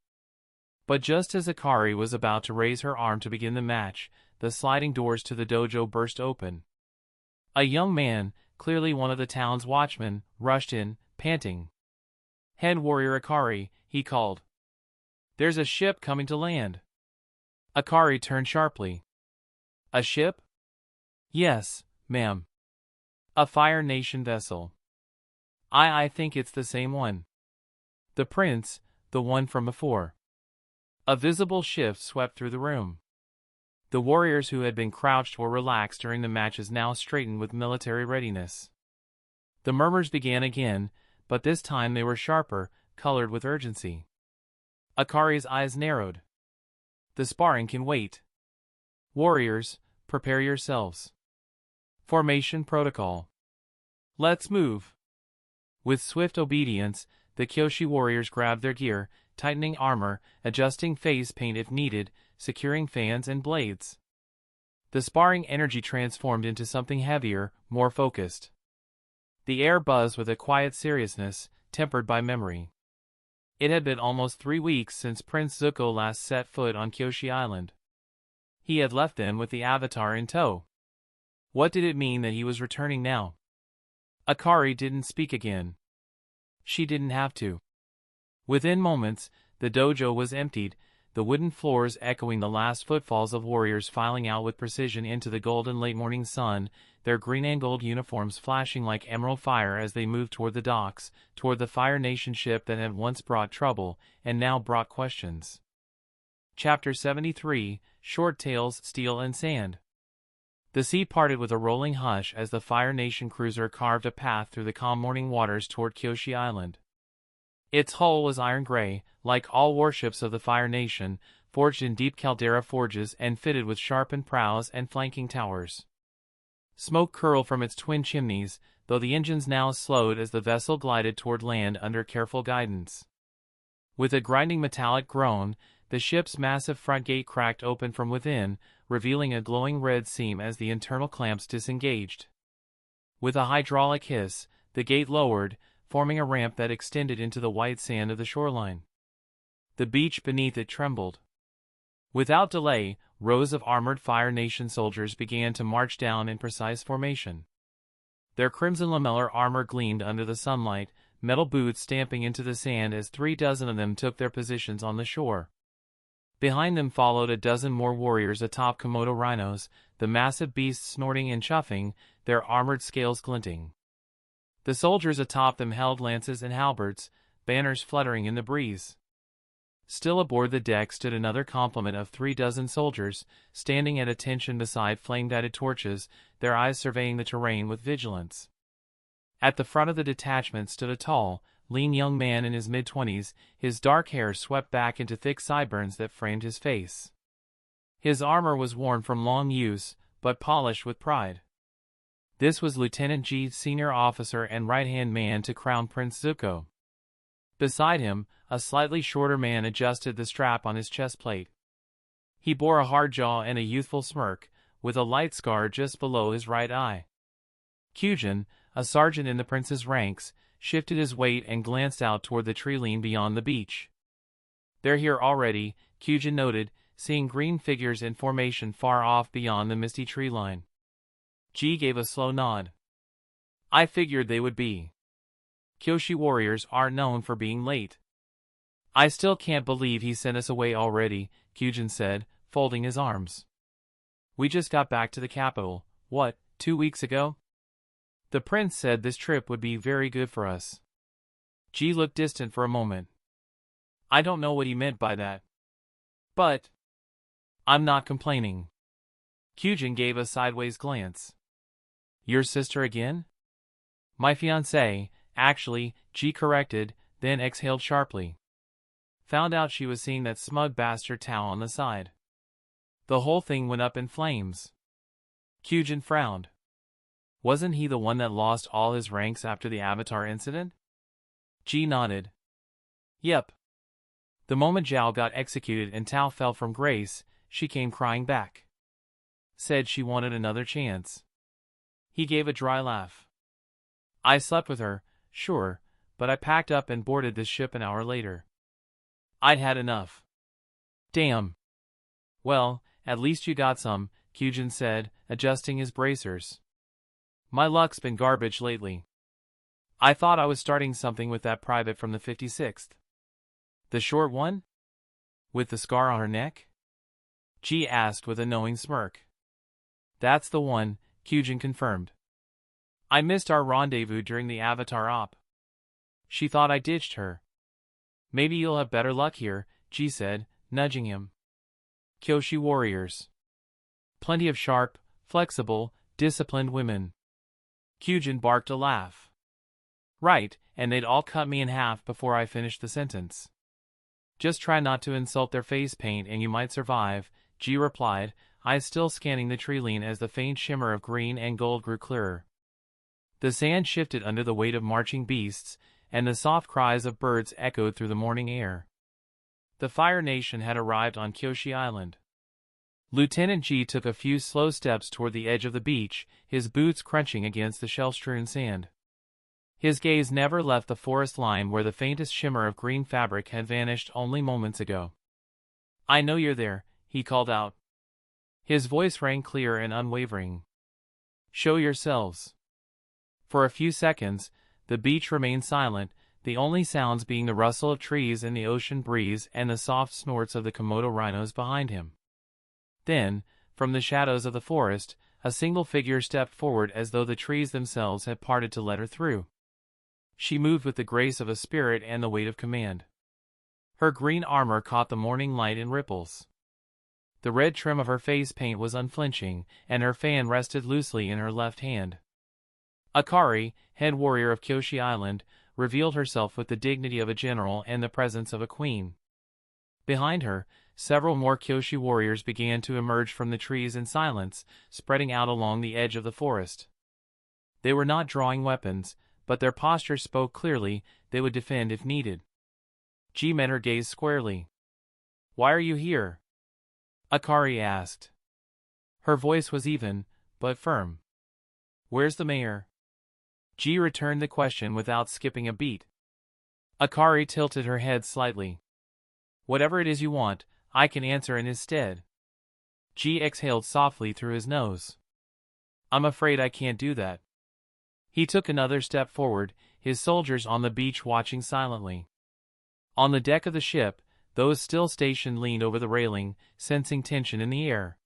But just as Akari was about to raise her arm to begin the match, the sliding doors to the dojo burst open. A young man, clearly one of the town's watchmen, rushed in, panting. "Head warrior Akari," he called. "There's a ship coming to land." Akari turned sharply. "A ship?" "Yes, ma'am. A Fire Nation vessel." I think it's the same one. "The prince, the one from before." A visible shift swept through the room. The warriors who had been crouched or relaxed during the matches now straightened with military readiness. The murmurs began again, but this time they were sharper, colored with urgency. Akari's eyes narrowed. The sparring can wait. Warriors, prepare yourselves. Formation protocol. Let's move. With swift obedience, the Kyoshi warriors grabbed their gear, tightening armor, adjusting face paint if needed, securing fans and blades. The sparring energy transformed into something heavier, more focused. The air buzzed with a quiet seriousness, tempered by memory. It had been almost 3 weeks since Prince Zuko last set foot on Kyoshi Island. He had left them with the Avatar in tow. What did it mean that he was returning now? Akari didn't speak again. She didn't have to. Within moments, the dojo was emptied, the wooden floors echoing the last footfalls of warriors filing out with precision into the golden late-morning sun, their green and gold uniforms flashing like emerald fire as they moved toward the docks, toward the Fire Nation ship that had once brought trouble, and now brought questions. Chapter 73, Short Tales, Steel and Sand. The sea parted with a rolling hush as the Fire Nation cruiser carved a path through the calm morning waters toward Kyoshi Island. Its hull was iron gray, like all warships of the Fire Nation, forged in deep caldera forges and fitted with sharpened prows and flanking towers. Smoke curled from its twin chimneys, though the engines now slowed as the vessel glided toward land under careful guidance. With a grinding metallic groan, the ship's massive front gate cracked open from within, revealing a glowing red seam as the internal clamps disengaged. With a hydraulic hiss, the gate lowered, forming a ramp that extended into the white sand of the shoreline. The beach beneath it trembled. Without delay, rows of armored Fire Nation soldiers began to march down in precise formation. Their crimson lamellar armor gleamed under the sunlight, metal boots stamping into the sand as 36 of them took their positions on the shore. Behind them followed a dozen more warriors atop Komodo rhinos, the massive beasts snorting and chuffing, their armored scales glinting. The soldiers atop them held lances and halberds, banners fluttering in the breeze. Still aboard the deck stood another complement of 36 soldiers, standing at attention beside flame-guided torches, their eyes surveying the terrain with vigilance. At the front of the detachment stood a tall, lean young man in his mid-20s, his dark hair swept back into thick sideburns that framed his face. His armor was worn from long use, but polished with pride. This was Lieutenant G, senior officer and right-hand man to Crown Prince Zuko. Beside him, a slightly shorter man adjusted the strap on his chest plate. He bore a hard jaw and a youthful smirk, with a light scar just below his right eye. Kyujin, a sergeant in the prince's ranks, shifted his weight and glanced out toward the tree line beyond the beach. "They're here already," Kyujin noted, seeing green figures in formation far off beyond the misty tree line. G gave a slow nod. "I figured they would be. Kyoshi warriors aren't known for being late." "I still can't believe he sent us away already," Kyujin said, folding his arms. "We just got back to the capital, 2 weeks ago? The prince said this trip would be very good for us." G looked distant for a moment. "I don't know what he meant by that. But I'm not complaining." Kyujin gave a sideways glance. "Your sister again?" "My fiancée, actually," G corrected, then exhaled sharply. "Found out she was seeing that smug bastard Tao on the side. The whole thing went up in flames." Kyujin frowned. "Wasn't he the one that lost all his ranks after the Avatar incident?" G nodded. "Yep. The moment Zhao got executed and Tao fell from grace, she came crying back. Said she wanted another chance." He gave a dry laugh. "I slept with her, sure, but I packed up and boarded this ship an hour later. I'd had enough." "Damn. Well, at least you got some," Kyujin said, adjusting his bracers. "My luck's been garbage lately. I thought I was starting something with that private from the 56th. The short one? With the scar on her neck?" G asked with a knowing smirk. "That's the one," Kyujin confirmed. "I missed our rendezvous during the Avatar op. She thought I ditched her." "Maybe you'll have better luck here," G said, nudging him. Kyoshi warriors. Plenty of sharp, flexible, disciplined women. Kyujin barked a laugh. Right, and they'd all cut me in half before I finished the sentence. Just try not to insult their face paint and you might survive, G replied, eyes still scanning the tree-line as the faint shimmer of green and gold grew clearer. The sand shifted under the weight of marching beasts, and the soft cries of birds echoed through the morning air. The Fire Nation had arrived on Kyoshi Island. Lieutenant G took a few slow steps toward the edge of the beach, his boots crunching against the shell-strewn sand. His gaze never left the forest line where the faintest shimmer of green fabric had vanished only moments ago. "I know you're there," he called out. His voice rang clear and unwavering. "Show yourselves." For a few seconds, the beach remained silent, the only sounds being the rustle of trees in the ocean breeze and the soft snorts of the Komodo rhinos behind him. Then, from the shadows of the forest, a single figure stepped forward as though the trees themselves had parted to let her through. She moved with the grace of a spirit and the weight of command. Her green armor caught the morning light in ripples. The red trim of her face paint was unflinching, and her fan rested loosely in her left hand. Akari, head warrior of Kyoshi Island, revealed herself with the dignity of a general and the presence of a queen. Behind her, several more Kyoshi warriors began to emerge from the trees in silence, spreading out along the edge of the forest. They were not drawing weapons, but their posture spoke clearly, they would defend if needed. G met her gaze squarely. "Why are you here?" Akari asked. Her voice was even, but firm. "Where's the mayor?" G returned the question without skipping a beat. Akari tilted her head slightly. "Whatever it is you want, I can answer in his stead." G exhaled softly through his nose. "I'm afraid I can't do that." He took another step forward, his soldiers on the beach watching silently. On the deck of the ship, those still stationed leaned over the railing, sensing tension in the air.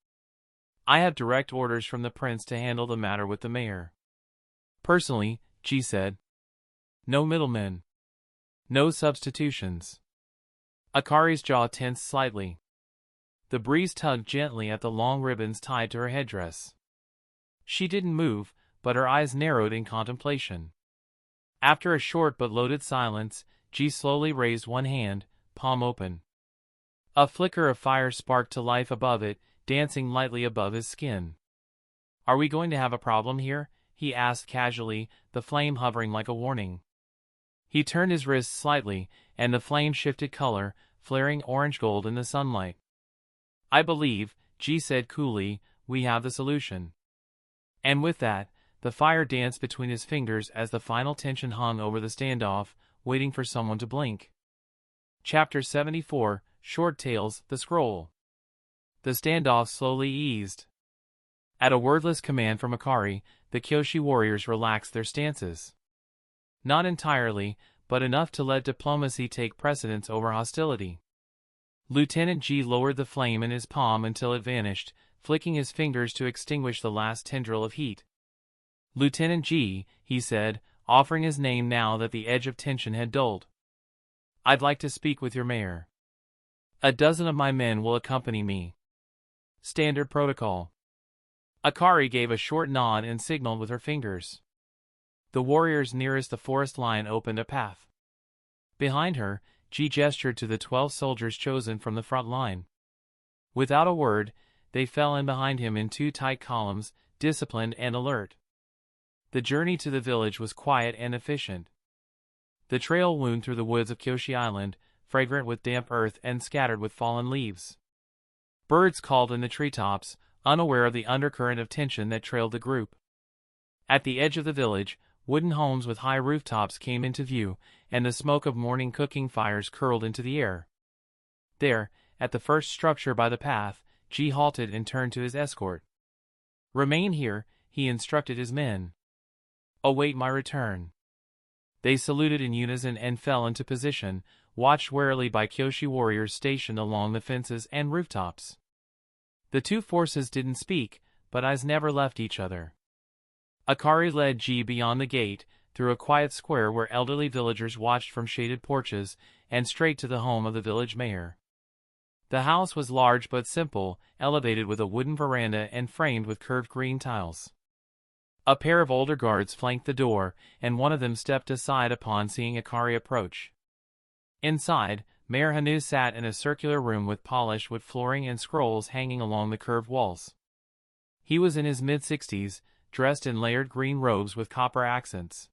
"I have direct orders from the prince to handle the matter with the mayor. Personally," G said. "No middlemen. No substitutions." Akari's jaw tensed slightly. The breeze tugged gently at the long ribbons tied to her headdress. She didn't move, but her eyes narrowed in contemplation. After a short but loaded silence, G slowly raised one hand, palm open. A flicker of fire sparked to life above it, dancing lightly above his skin. "Are we going to have a problem here?" he asked casually, the flame hovering like a warning. He turned his wrist slightly, and the flame shifted color, flaring orange-gold in the sunlight. "I believe," G said coolly, "we have the solution." And with that, the fire danced between his fingers as the final tension hung over the standoff, waiting for someone to blink. Chapter 74, Short Tales, The Scroll. The standoff slowly eased. At a wordless command from Akari, the Kyoshi warriors relaxed their stances. Not entirely, but enough to let diplomacy take precedence over hostility. Lieutenant G lowered the flame in his palm until it vanished, flicking his fingers to extinguish the last tendril of heat. "Lieutenant G," he said, offering his name now that the edge of tension had dulled. "I'd like to speak with your mayor. A dozen of my men will accompany me. Standard protocol." Akari gave a short nod and signaled with her fingers. The warriors nearest the forest line opened a path. Behind her, G gestured to the 12 soldiers chosen from the front line. Without a word, they fell in behind him in two tight columns, disciplined and alert. The journey to the village was quiet and efficient. The trail wound through the woods of Kyoshi Island, fragrant with damp earth and scattered with fallen leaves. Birds called in the treetops, unaware of the undercurrent of tension that trailed the group. At the edge of the village, wooden homes with high rooftops came into view, and the smoke of morning cooking fires curled into the air. There, at the first structure by the path, G halted and turned to his escort. "Remain here," he instructed his men. "Await my return." They saluted in unison and fell into position, watched warily by Kyoshi warriors stationed along the fences and rooftops. The two forces didn't speak, but eyes never left each other. Akari led G beyond the gate, through a quiet square where elderly villagers watched from shaded porches, and straight to the home of the village mayor. The house was large but simple, elevated with a wooden veranda and framed with curved green tiles. A pair of older guards flanked the door, and one of them stepped aside upon seeing Akari approach. Inside, Mayor Hanu sat in a circular room with polished wood flooring and scrolls hanging along the curved walls. He was in his mid-60s, dressed in layered green robes with copper accents.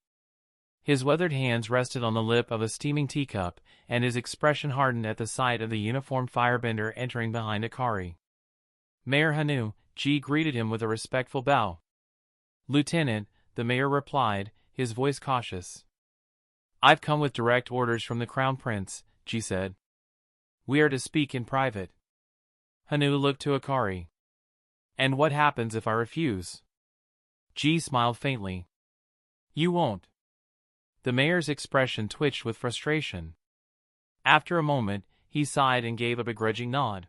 His weathered hands rested on the lip of a steaming teacup, and his expression hardened at the sight of the uniformed firebender entering behind Akari. Mayor Hanu, Ji greeted him with a respectful bow. "Lieutenant," the mayor replied, his voice cautious. "I've come with direct orders from the Crown Prince," Ji said. "We are to speak in private." Hanu looked to Akari. "And what happens if I refuse?" Ji smiled faintly. "You won't." The mayor's expression twitched with frustration. After a moment, he sighed and gave a begrudging nod.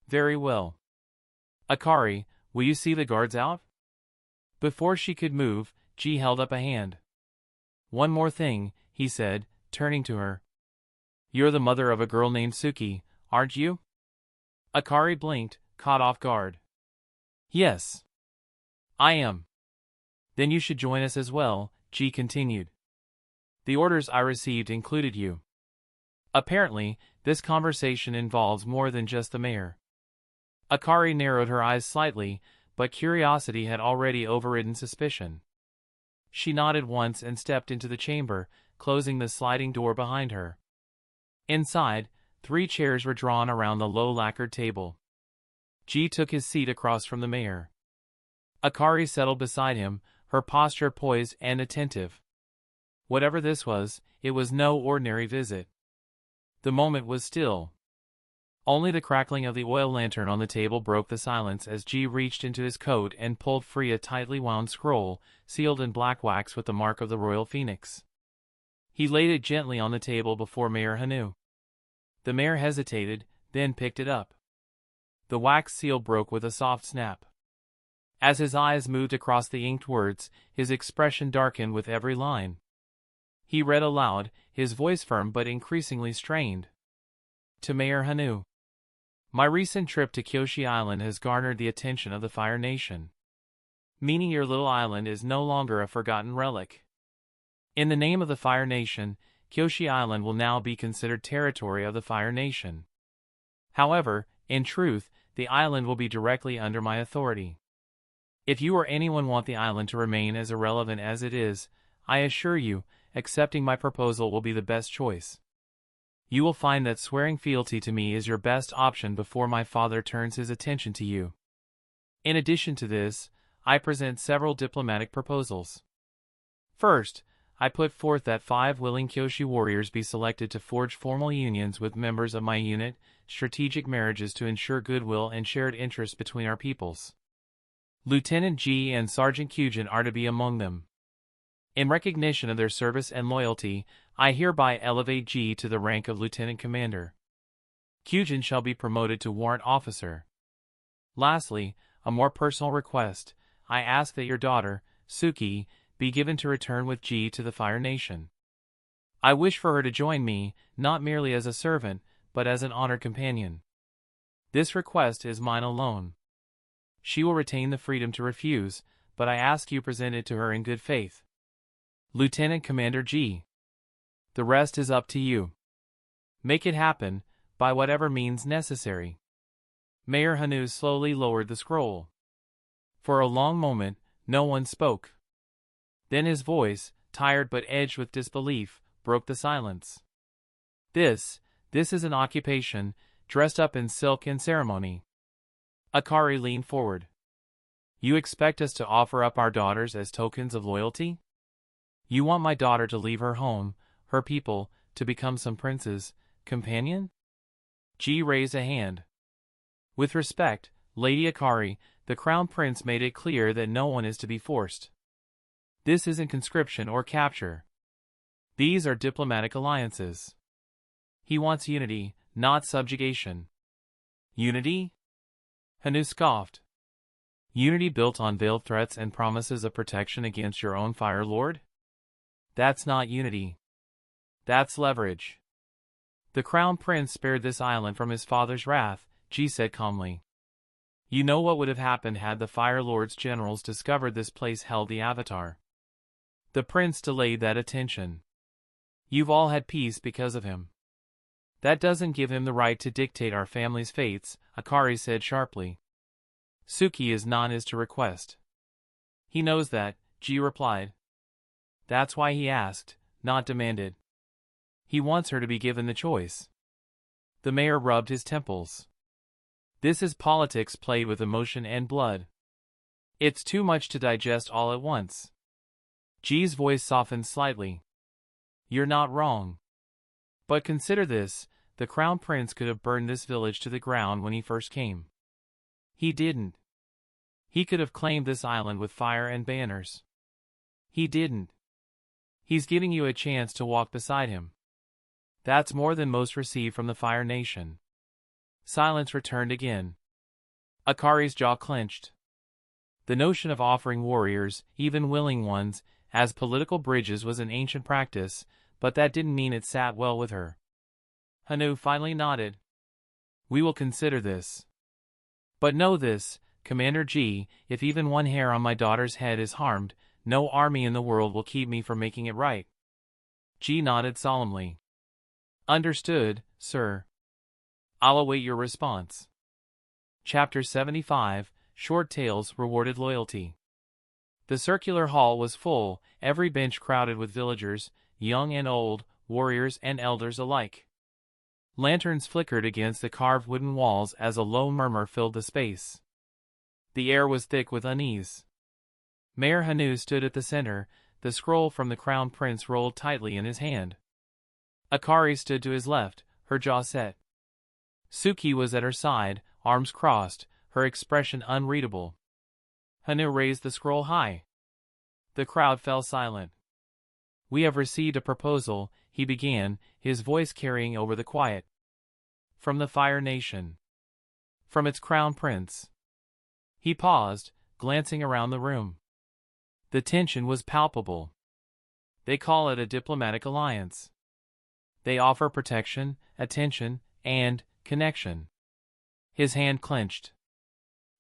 "Very well. Akari, will you see the guards out?" Before she could move, Ji held up a hand. "One more thing," he said, turning to her. "You're the mother of a girl named Suki, aren't you?" Akari blinked, caught off guard. "Yes. I am." "Then you should join us as well," Ji continued. "The orders I received included you." Apparently, this conversation involves more than just the mayor. Akari narrowed her eyes slightly, but curiosity had already overridden suspicion. She nodded once and stepped into the chamber, closing the sliding door behind her. Inside, 3 chairs were drawn around the low lacquered table. Ji took his seat across from the mayor. Akari settled beside him, her posture poised and attentive. Whatever this was, it was no ordinary visit. The moment was still. Only the crackling of the oil lantern on the table broke the silence as Ji reached into his coat and pulled free a tightly wound scroll, sealed in black wax with the mark of the royal phoenix. He laid it gently on the table before Mayor Hanu. The mayor hesitated, then picked it up. The wax seal broke with a soft snap. As his eyes moved across the inked words, his expression darkened with every line. He read aloud, his voice firm but increasingly strained. To Mayor Hanu. "My recent trip to Kyoshi Island has garnered the attention of the Fire Nation. Meaning your little island is no longer a forgotten relic. In the name of the Fire Nation, Kyoshi Island will now be considered territory of the Fire Nation. However, in truth, the island will be directly under my authority. If you or anyone want the island to remain as irrelevant as it is, I assure you, accepting my proposal will be the best choice. You will find that swearing fealty to me is your best option before my father turns his attention to you. In addition to this, I present several diplomatic proposals. First, I put forth that 5 willing Kyoshi warriors be selected to forge formal unions with members of my unit, strategic marriages to ensure goodwill and shared interests between our peoples. Lieutenant Ji and Sergeant Kyujin are to be among them. In recognition of their service and loyalty, I hereby elevate Ji to the rank of Lieutenant Commander. Kyujin shall be promoted to Warrant Officer. Lastly, a more personal request, I ask that your daughter, Suki, be given to return with Ji to the Fire Nation. I wish for her to join me, not merely as a servant, but as an honored companion. This request is mine alone. She will retain the freedom to refuse, but I ask you present it to her in good faith. Lieutenant Commander Ji. The rest is up to you. Make it happen, by whatever means necessary." Mayor Hanu slowly lowered the scroll. For a long moment, no one spoke. Then his voice, tired but edged with disbelief, broke the silence. This is an occupation, dressed up in silk and ceremony." Akari leaned forward. "You expect us to offer up our daughters as tokens of loyalty? You want my daughter to leave her home, her people, to become some prince's companion?" Ji raised a hand. "With respect, Lady Akari, the Crown Prince made it clear that no one is to be forced. This isn't conscription or capture. These are diplomatic alliances. He wants unity, not subjugation." "Unity?" Hanu scoffed. "Unity built on veiled threats and promises of protection against your own Fire Lord? That's not unity. That's leverage. The Crown Prince spared this island from his father's wrath, Ji said calmly. You know what would have happened had the Fire Lord's generals discovered this place held the Avatar. The prince delayed that attention. You've all had peace because of him. That doesn't give him the right to dictate our family's fates, Akari said sharply. Suki is not his to request. He knows that, Ji replied. That's why he asked, not demanded. He wants her to be given the choice. The mayor rubbed his temples. This is politics played with emotion and blood. It's too much to digest all at once. Ji's voice softened slightly. You're not wrong. But consider this, the Crown Prince could have burned this village to the ground when he first came. He didn't. He could have claimed this island with fire and banners. He didn't. He's giving you a chance to walk beside him. That's more than most receive from the Fire Nation. Silence returned again. Akari's jaw clenched. The notion of offering warriors, even willing ones, as political bridges was an ancient practice, but that didn't mean it sat well with her. Hanu finally nodded. We will consider this. But know this, Commander Ji, if even one hair on my daughter's head is harmed, no army in the world will keep me from making it right. Ji nodded solemnly. Understood, sir. I'll await your response. Chapter 75, Short Tales Rewarded Loyalty. The circular hall was full, every bench crowded with villagers, young and old, warriors and elders alike. Lanterns flickered against the carved wooden walls as a low murmur filled the space. The air was thick with unease. Mayor Hanu stood at the center, the scroll from the Crown Prince rolled tightly in his hand. Akari stood to his left, her jaw set. Suki was at her side, arms crossed, her expression unreadable. Hanu raised the scroll high. The crowd fell silent. We have received a proposal, he began, his voice carrying over the quiet. From the Fire Nation. From its Crown Prince. He paused, glancing around the room. The tension was palpable. They call it a diplomatic alliance. They offer protection, attention, and connection. His hand clenched.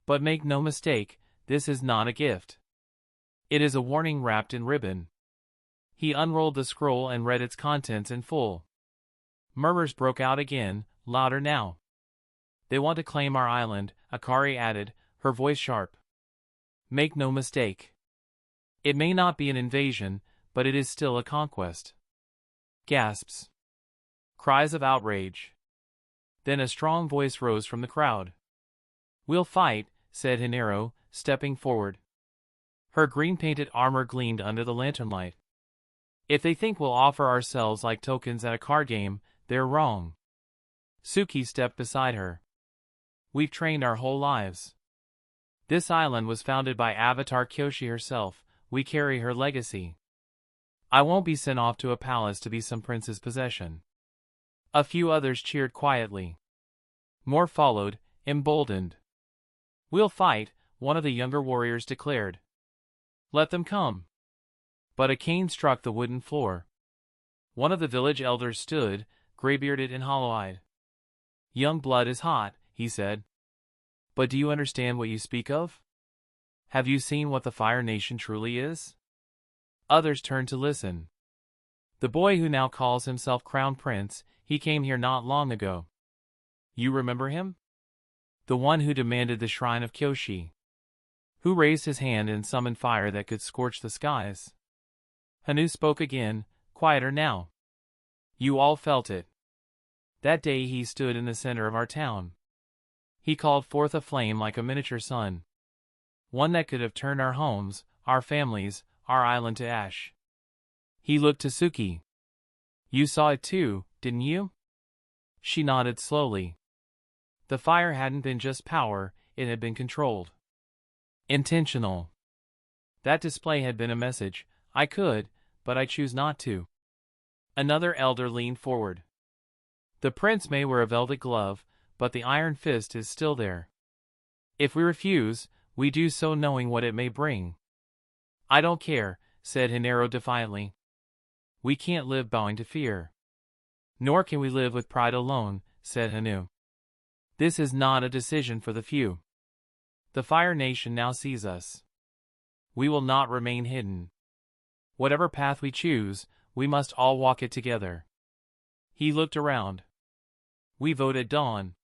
But make no mistake, this is not a gift. It is a warning wrapped in ribbon. He unrolled the scroll and read its contents in full. Murmurs broke out again, louder now. They want to claim our island, Akari added, her voice sharp. Make no mistake. It may not be an invasion, but it is still a conquest. Gasps. Cries of outrage. Then a strong voice rose from the crowd. We'll fight, said Hinaro, stepping forward. Her green-painted armor gleamed under the lantern light. If they think we'll offer ourselves like tokens at a card game, they're wrong. Suki stepped beside her. We've trained our whole lives. This island was founded by Avatar Kyoshi herself, we carry her legacy. I won't be sent off to a palace to be some prince's possession. A few others cheered quietly. More followed, emboldened. We'll fight, one of the younger warriors declared. Let them come. But a cane struck the wooden floor. One of the village elders stood, gray-bearded and hollow-eyed. Young blood is hot, he said. But do you understand what you speak of? Have you seen what the Fire Nation truly is? Others turned to listen. The boy who now calls himself Crown Prince, he came here not long ago. You remember him? The one who demanded the shrine of Kyoshi. Who raised his hand and summoned fire that could scorch the skies. Hanu spoke again, quieter now. You all felt it. That day he stood in the center of our town. He called forth a flame like a miniature sun. One that could have turned our homes, our families, our island to ash. He looked to Suki. You saw it too, didn't you? She nodded slowly. The fire hadn't been just power, it had been controlled. Intentional. That display had been a message. I could, but I choose not to. Another elder leaned forward. The prince may wear a velvet glove, but the iron fist is still there. If we refuse, we do so knowing what it may bring. I don't care, said Hinaro defiantly. We can't live bowing to fear. Nor can we live with pride alone, said Hanu. This is not a decision for the few. The Fire Nation now sees us. We will not remain hidden. Whatever path we choose, we must all walk it together. He looked around. We vote at dawn.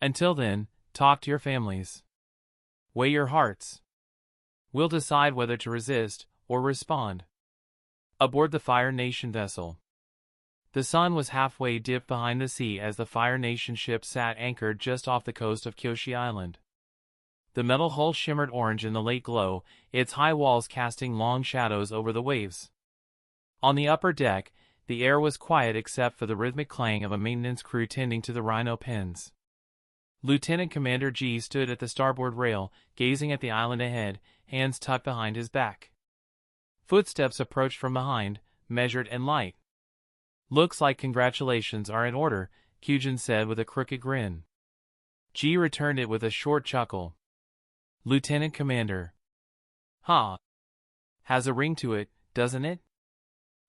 Until then, talk to your families. Weigh your hearts. We'll decide whether to resist or respond. Aboard the Fire Nation vessel. The sun was halfway dipped behind the sea as the Fire Nation ship sat anchored just off the coast of Kyoshi Island. The metal hull shimmered orange in the late glow, its high walls casting long shadows over the waves. On the upper deck, the air was quiet except for the rhythmic clang of a maintenance crew tending to the rhino pens. Lieutenant Commander G stood at the starboard rail, gazing at the island ahead, hands tucked behind his back. Footsteps approached from behind, measured and light. Looks like congratulations are in order, Kyujin said with a crooked grin. G returned it with a short chuckle. Lieutenant Commander. Huh. Has a ring to it, doesn't it?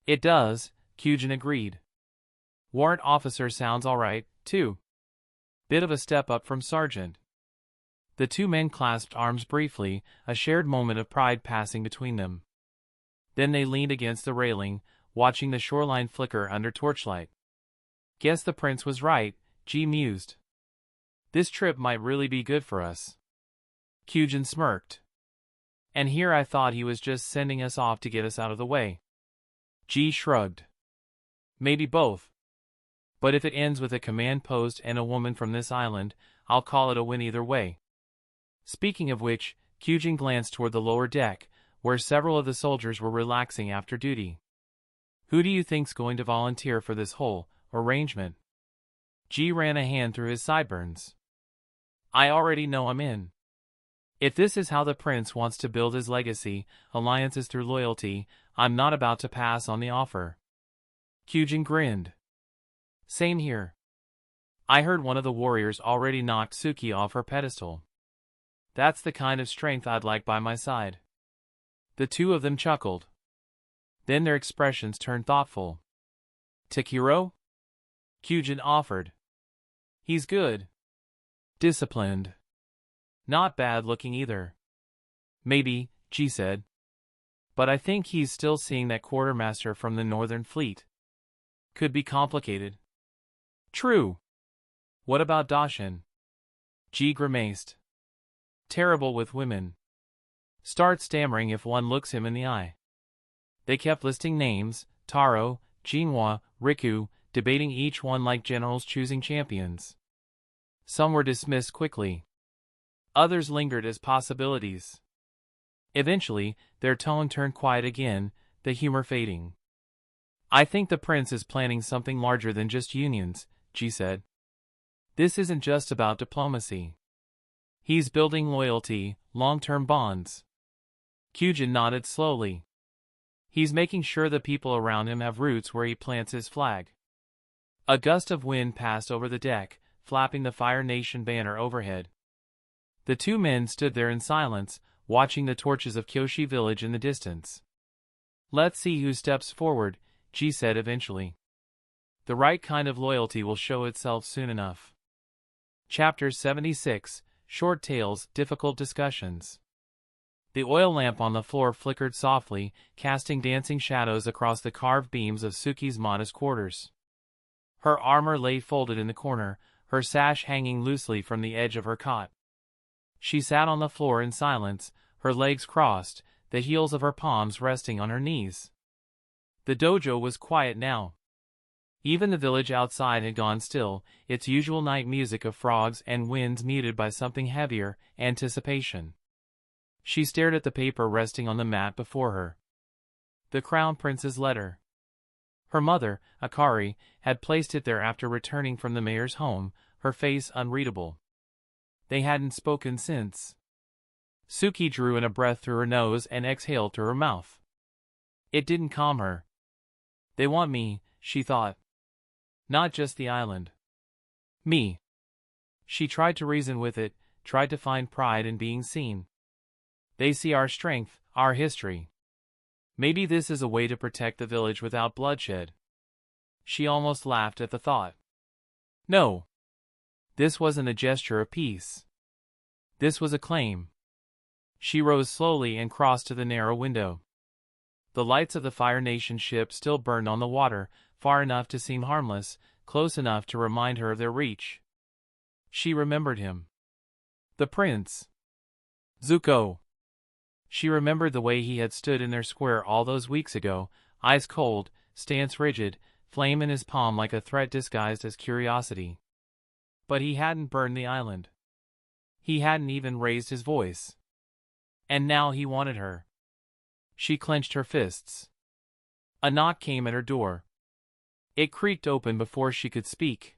It does, Kyujin agreed. Warrant officer sounds alright, too. Bit of a step up from sergeant. The two men clasped arms briefly, a shared moment of pride passing between them. Then they leaned against the railing, watching the shoreline flicker under torchlight. Guess the prince was right, G mused. This trip might really be good for us. Kyujin smirked. And here I thought he was just sending us off to get us out of the way. G shrugged. Maybe both. But if it ends with a command post and a woman from this island, I'll call it a win either way. Speaking of which, Kyujin glanced toward the lower deck, where several of the soldiers were relaxing after duty. Who do you think's going to volunteer for this whole arrangement? G ran a hand through his sideburns. I already know I'm in. If this is how the prince wants to build his legacy, alliances through loyalty, I'm not about to pass on the offer. Kyujin grinned. Same here. I heard one of the warriors already knocked Suki off her pedestal. That's the kind of strength I'd like by my side. The two of them chuckled. Then their expressions turned thoughtful. Takiro? Kyujin offered. He's good. Disciplined. Not bad looking either. Maybe, G said. But I think he's still seeing that quartermaster from the Northern Fleet. Could be complicated. True. What about Dashin? G grimaced. Terrible with women. Start stammering if one looks him in the eye. They kept listing names, Taro, Jinhua, Riku, debating each one like generals choosing champions. Some were dismissed quickly. Others lingered as possibilities. Eventually, their tone turned quiet again, the humor fading. I think the prince is planning something larger than just unions, G said. This isn't just about diplomacy. He's building loyalty, long-term bonds. Kyujin nodded slowly. He's making sure the people around him have roots where he plants his flag. A gust of wind passed over the deck, flapping the Fire Nation banner overhead. The two men stood there in silence, watching the torches of Kyoshi village in the distance. Let's see who steps forward, G said eventually. The right kind of loyalty will show itself soon enough. Chapter 76, Short Tales, Difficult Discussions. The oil lamp on the floor flickered softly, casting dancing shadows across the carved beams of Suki's modest quarters. Her armor lay folded in the corner, her sash hanging loosely from the edge of her cot. She sat on the floor in silence, her legs crossed, the heels of her palms resting on her knees. The dojo was quiet now. Even the village outside had gone still, its usual night music of frogs and winds muted by something heavier, anticipation. She stared at the paper resting on the mat before her. The Crown Prince's letter. Her mother, Akari, had placed it there after returning from the mayor's home, her face unreadable. They hadn't spoken since. Suki drew in a breath through her nose and exhaled through her mouth. It didn't calm her. They want me, she thought. Not just the island. Me. She tried to reason with it, tried to find pride in being seen. They see our strength, our history. Maybe this is a way to protect the village without bloodshed. She almost laughed at the thought. No. This wasn't a gesture of peace. This was a claim. She rose slowly and crossed to the narrow window. The lights of the Fire Nation ship still burned on the water, far enough to seem harmless, close enough to remind her of their reach. She remembered him. The Prince Zuko. She remembered the way he had stood in their square all those weeks ago, eyes cold, stance rigid, flame in his palm like a threat disguised as curiosity. But he hadn't burned the island. He hadn't even raised his voice. And now he wanted her. She clenched her fists. A knock came at her door. It creaked open before she could speak.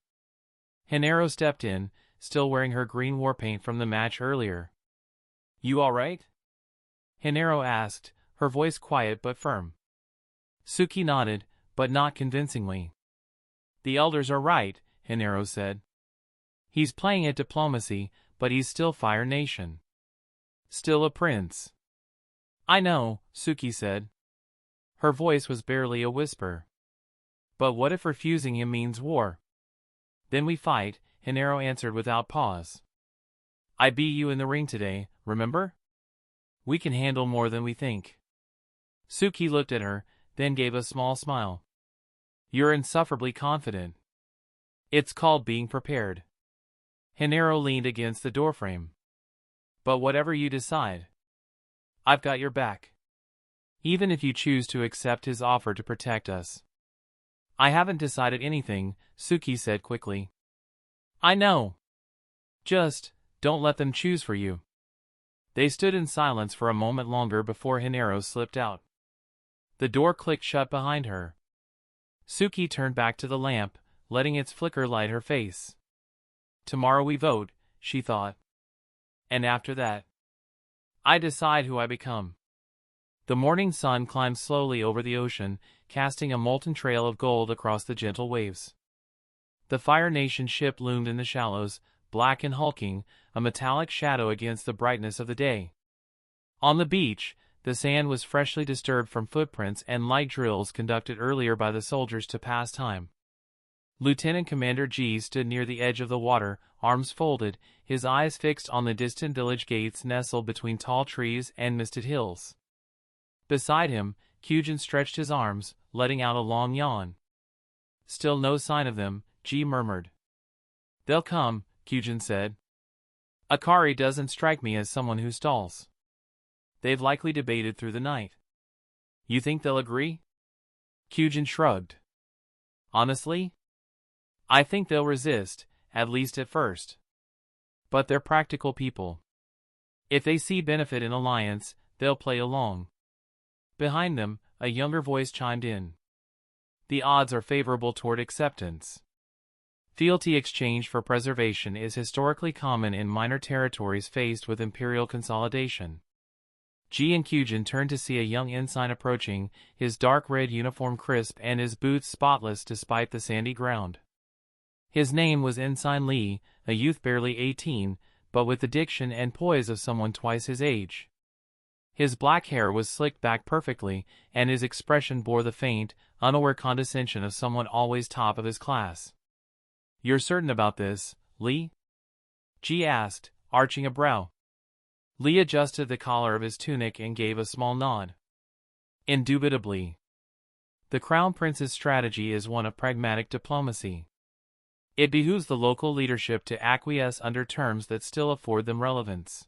Hanero stepped in, still wearing her green war paint from the match earlier. You all right? Hanero asked, her voice quiet but firm. Suki nodded, but not convincingly. The elders are right, Hanero said. He's playing at diplomacy, but he's still Fire Nation. Still a prince. I know, Suki said. Her voice was barely a whisper. But what if refusing him means war? Then we fight, Hanero answered without pause. I beat you in the ring today, remember? We can handle more than we think. Suki looked at her, then gave a small smile. You're insufferably confident. It's called being prepared. Hanero leaned against the doorframe. But whatever you decide, I've got your back. Even if you choose to accept his offer to protect us. I haven't decided anything, Suki said quickly. I know. Just, don't let them choose for you. They stood in silence for a moment longer before Hanero slipped out. The door clicked shut behind her. Suki turned back to the lamp, letting its flicker light her face. Tomorrow we vote, she thought. And after that, I decide who I become. The morning sun climbed slowly over the ocean, casting a molten trail of gold across the gentle waves. The Fire Nation ship loomed in the shallows, black and hulking, a metallic shadow against the brightness of the day. On the beach, the sand was freshly disturbed from footprints and light drills conducted earlier by the soldiers to pass time. Lieutenant Commander G stood near the edge of the water, arms folded, his eyes fixed on the distant village gates nestled between tall trees and misted hills. Beside him, Kyujin stretched his arms, letting out a long yawn. Still no sign of them, G murmured. They'll come, Kyujin said. Akari doesn't strike me as someone who stalls. They've likely debated through the night. You think they'll agree? Kyujin shrugged. Honestly? I think they'll resist, at least at first. But they're practical people. If they see benefit in alliance, they'll play along. Behind them, a younger voice chimed in. The odds are favorable toward acceptance. Fealty exchanged for preservation is historically common in minor territories faced with imperial consolidation. G and Kyujin turned to see a young ensign approaching, his dark red uniform crisp and his boots spotless despite the sandy ground. His name was Ensign Lee, a youth barely 18, but with the diction and poise of someone twice his age. His black hair was slicked back perfectly, and his expression bore the faint, unaware condescension of someone always top of his class. You're certain about this, Lee? G asked, arching a brow. Lee adjusted the collar of his tunic and gave a small nod. Indubitably. The Crown Prince's strategy is one of pragmatic diplomacy. It behooves the local leadership to acquiesce under terms that still afford them relevance.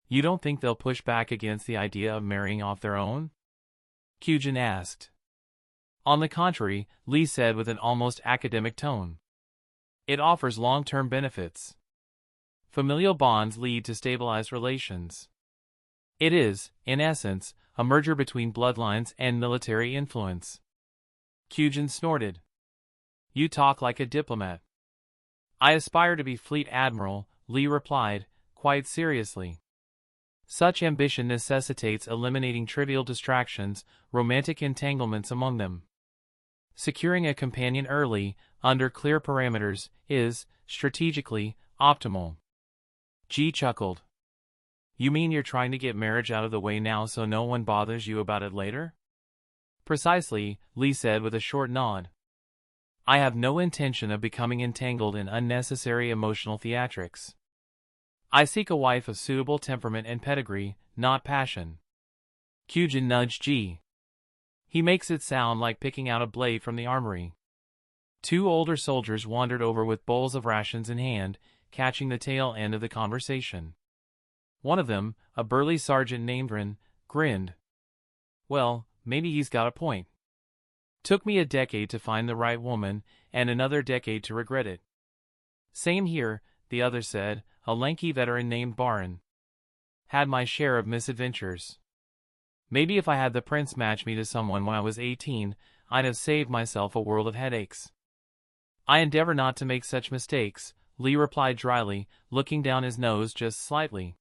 You don't think they'll push back against the idea of marrying off their own? Kyujin asked. On the contrary, Lee said with an almost academic tone. It offers long-term benefits. Familial bonds lead to stabilized relations. It is, in essence, a merger between bloodlines and military influence. Kyujin snorted. You talk like a diplomat. I aspire to be Fleet Admiral, Lee replied, quite seriously. Such ambition necessitates eliminating trivial distractions, romantic entanglements among them. Securing a companion early, under clear parameters, is, strategically, optimal. G chuckled. You mean you're trying to get marriage out of the way now so no one bothers you about it later? Precisely, Lee said with a short nod. I have no intention of becoming entangled in unnecessary emotional theatrics. I seek a wife of suitable temperament and pedigree, not passion. Kyujin nudged Ji. He makes it sound like picking out a blade from the armory. Two older soldiers wandered over with bowls of rations in hand, catching the tail end of the conversation. One of them, a burly sergeant named Rin, grinned. Well, maybe he's got a point. Took me a decade to find the right woman, and another decade to regret it. Same here, the other said, a lanky veteran named Barin. Had my share of misadventures. Maybe if I had the prince match me to someone when I was 18, I'd have saved myself a world of headaches. I endeavor not to make such mistakes, Lee replied dryly, looking down his nose just slightly.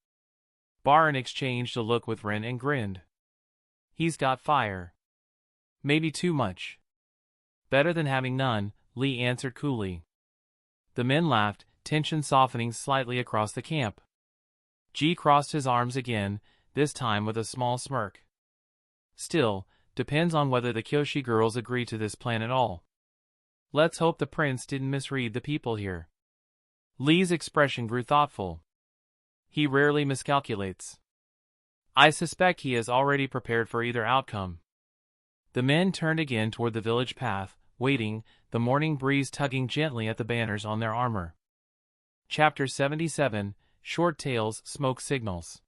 Barin exchanged a look with Rin and grinned. He's got fire. Maybe too much. Better than having none, Lee answered coolly. The men laughed, tension softening slightly across the camp. Ji crossed his arms again, this time with a small smirk. Still, depends on whether the Kyoshi girls agree to this plan at all. Let's hope the prince didn't misread the people here. Lee's expression grew thoughtful. He rarely miscalculates. I suspect he has already prepared for either outcome. The men turned again toward the village path, waiting, the morning breeze tugging gently at the banners on their armor. Chapter 77, Short Tales, Smoke Signals.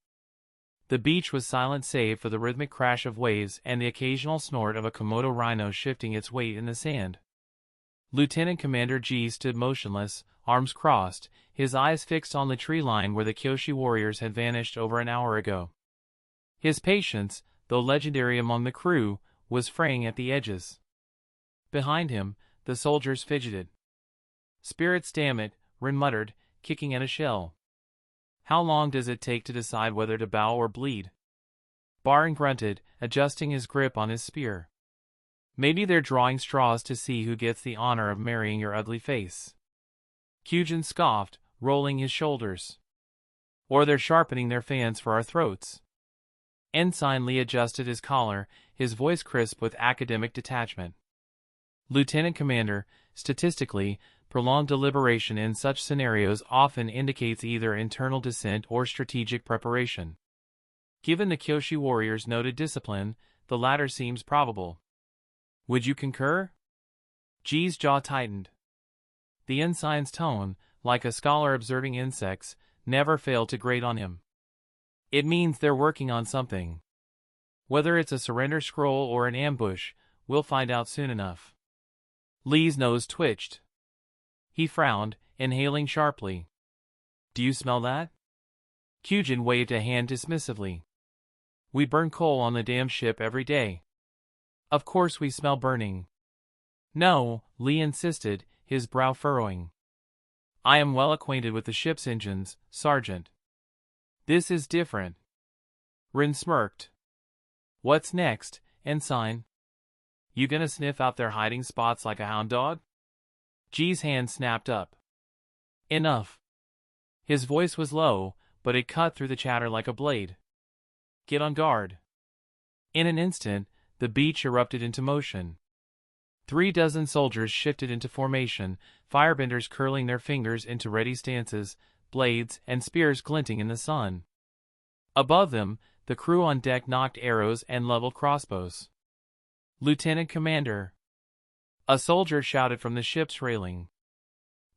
The beach was silent save for the rhythmic crash of waves and the occasional snort of a Komodo rhino shifting its weight in the sand. Lieutenant Commander Ji stood motionless, arms crossed, his eyes fixed on the tree line where the Kyoshi warriors had vanished over an hour ago. His patience, though legendary among the crew, was fraying at the edges. Behind him, the soldiers fidgeted. Spirits, damn it, Rin muttered, kicking at a shell. How long does it take to decide whether to bow or bleed? Barin grunted, adjusting his grip on his spear. Maybe they're drawing straws to see who gets the honor of marrying your ugly face. Kyujin scoffed, rolling his shoulders. Or they're sharpening their fans for our throats. Ensign Lee adjusted his collar, his voice crisp with academic detachment. Lieutenant Commander, statistically, prolonged deliberation in such scenarios often indicates either internal dissent or strategic preparation. Given the Kyoshi warriors' noted discipline, the latter seems probable. Would you concur? Ji's jaw tightened. The ensign's tone, like a scholar observing insects, never failed to grate on him. It means they're working on something. Whether it's a surrender scroll or an ambush, we'll find out soon enough. Lee's nose twitched. He frowned, inhaling sharply. Do you smell that? Kyujin waved a hand dismissively. We burn coal on the damn ship every day. Of course we smell burning. No, Lee insisted, his brow furrowing. I am well acquainted with the ship's engines, Sergeant. This is different. Rin smirked. What's next, Ensign? You gonna sniff out their hiding spots like a hound dog? Ji's hand snapped up. Enough. His voice was low, but it cut through the chatter like a blade. Get on guard. In an instant, the beach erupted into motion. 36 soldiers shifted into formation, firebenders curling their fingers into ready stances, blades and spears glinting in the sun. Above them, the crew on deck knocked arrows and leveled crossbows. Lieutenant Commander. A soldier shouted from the ship's railing.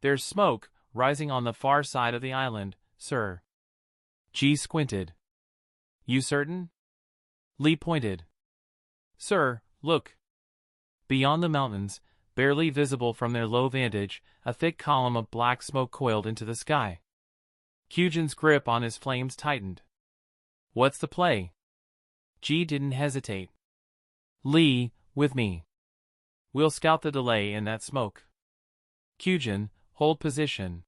There's smoke, rising on the far side of the island, sir. Ji squinted. You certain? Lee pointed. Sir, look. Beyond the mountains, barely visible from their low vantage, a thick column of black smoke coiled into the sky. Kyujin's grip on his flames tightened. What's the play? Ji didn't hesitate. Lee, with me. We'll scout the delay in that smoke. Kyujin, hold position.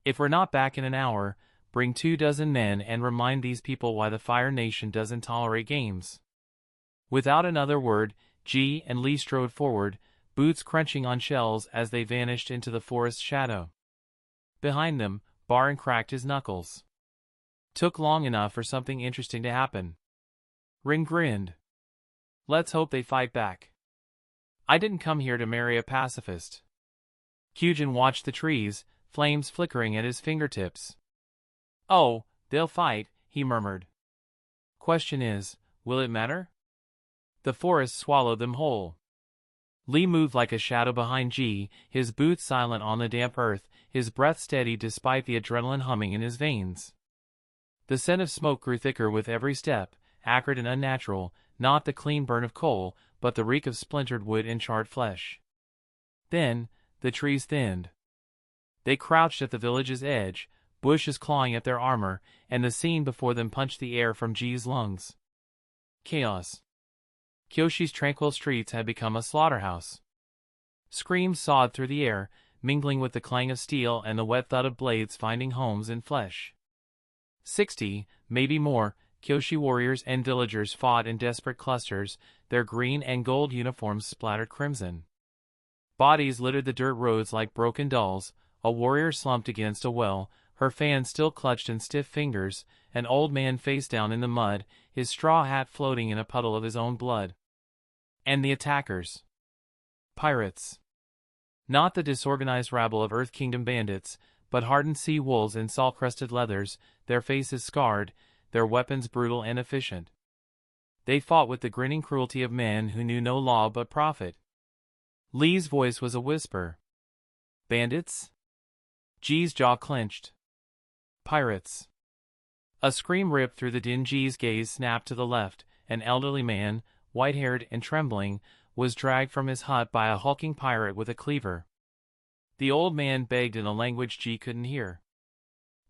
If we're not back in an hour, bring 24 men and remind these people why the Fire Nation doesn't tolerate games. Without another word, Ji and Lee strode forward, boots crunching on shells as they vanished into the forest's shadow. Behind them, Barin cracked his knuckles. Took long enough for something interesting to happen. Rin grinned. Let's hope they fight back. I didn't come here to marry a pacifist. Kyujin watched the trees, flames flickering at his fingertips. Oh, they'll fight, he murmured. Question is, will it matter? The forest swallowed them whole. Lee moved like a shadow behind Ji, his boots silent on the damp earth, his breath steady despite the adrenaline humming in his veins. The scent of smoke grew thicker with every step, acrid and unnatural, not the clean burn of coal, but the reek of splintered wood and charred flesh. Then, the trees thinned. They crouched at the village's edge, bushes clawing at their armor, and the scene before them punched the air from Ji's lungs. Chaos. Kyoshi's tranquil streets had become a slaughterhouse. Screams sawed through the air, mingling with the clang of steel and the wet thud of blades finding homes in flesh. 60, maybe more, Kyoshi warriors and villagers fought in desperate clusters, their green and gold uniforms splattered crimson. Bodies littered the dirt roads like broken dolls, a warrior slumped against a well, her fan still clutched in stiff fingers, an old man face down in the mud, his straw hat floating in a puddle of his own blood. And the attackers. Pirates. Not the disorganized rabble of Earth Kingdom bandits, but hardened sea wolves in salt-crusted leathers, their faces scarred, their weapons brutal and efficient. They fought with the grinning cruelty of men who knew no law but profit. Lee's voice was a whisper. Bandits? Ji's jaw clenched. Pirates. A scream ripped through the din. Ji's gaze snapped to the left. An elderly man, white-haired and trembling, was dragged from his hut by a hulking pirate with a cleaver. The old man begged in a language Ji couldn't hear.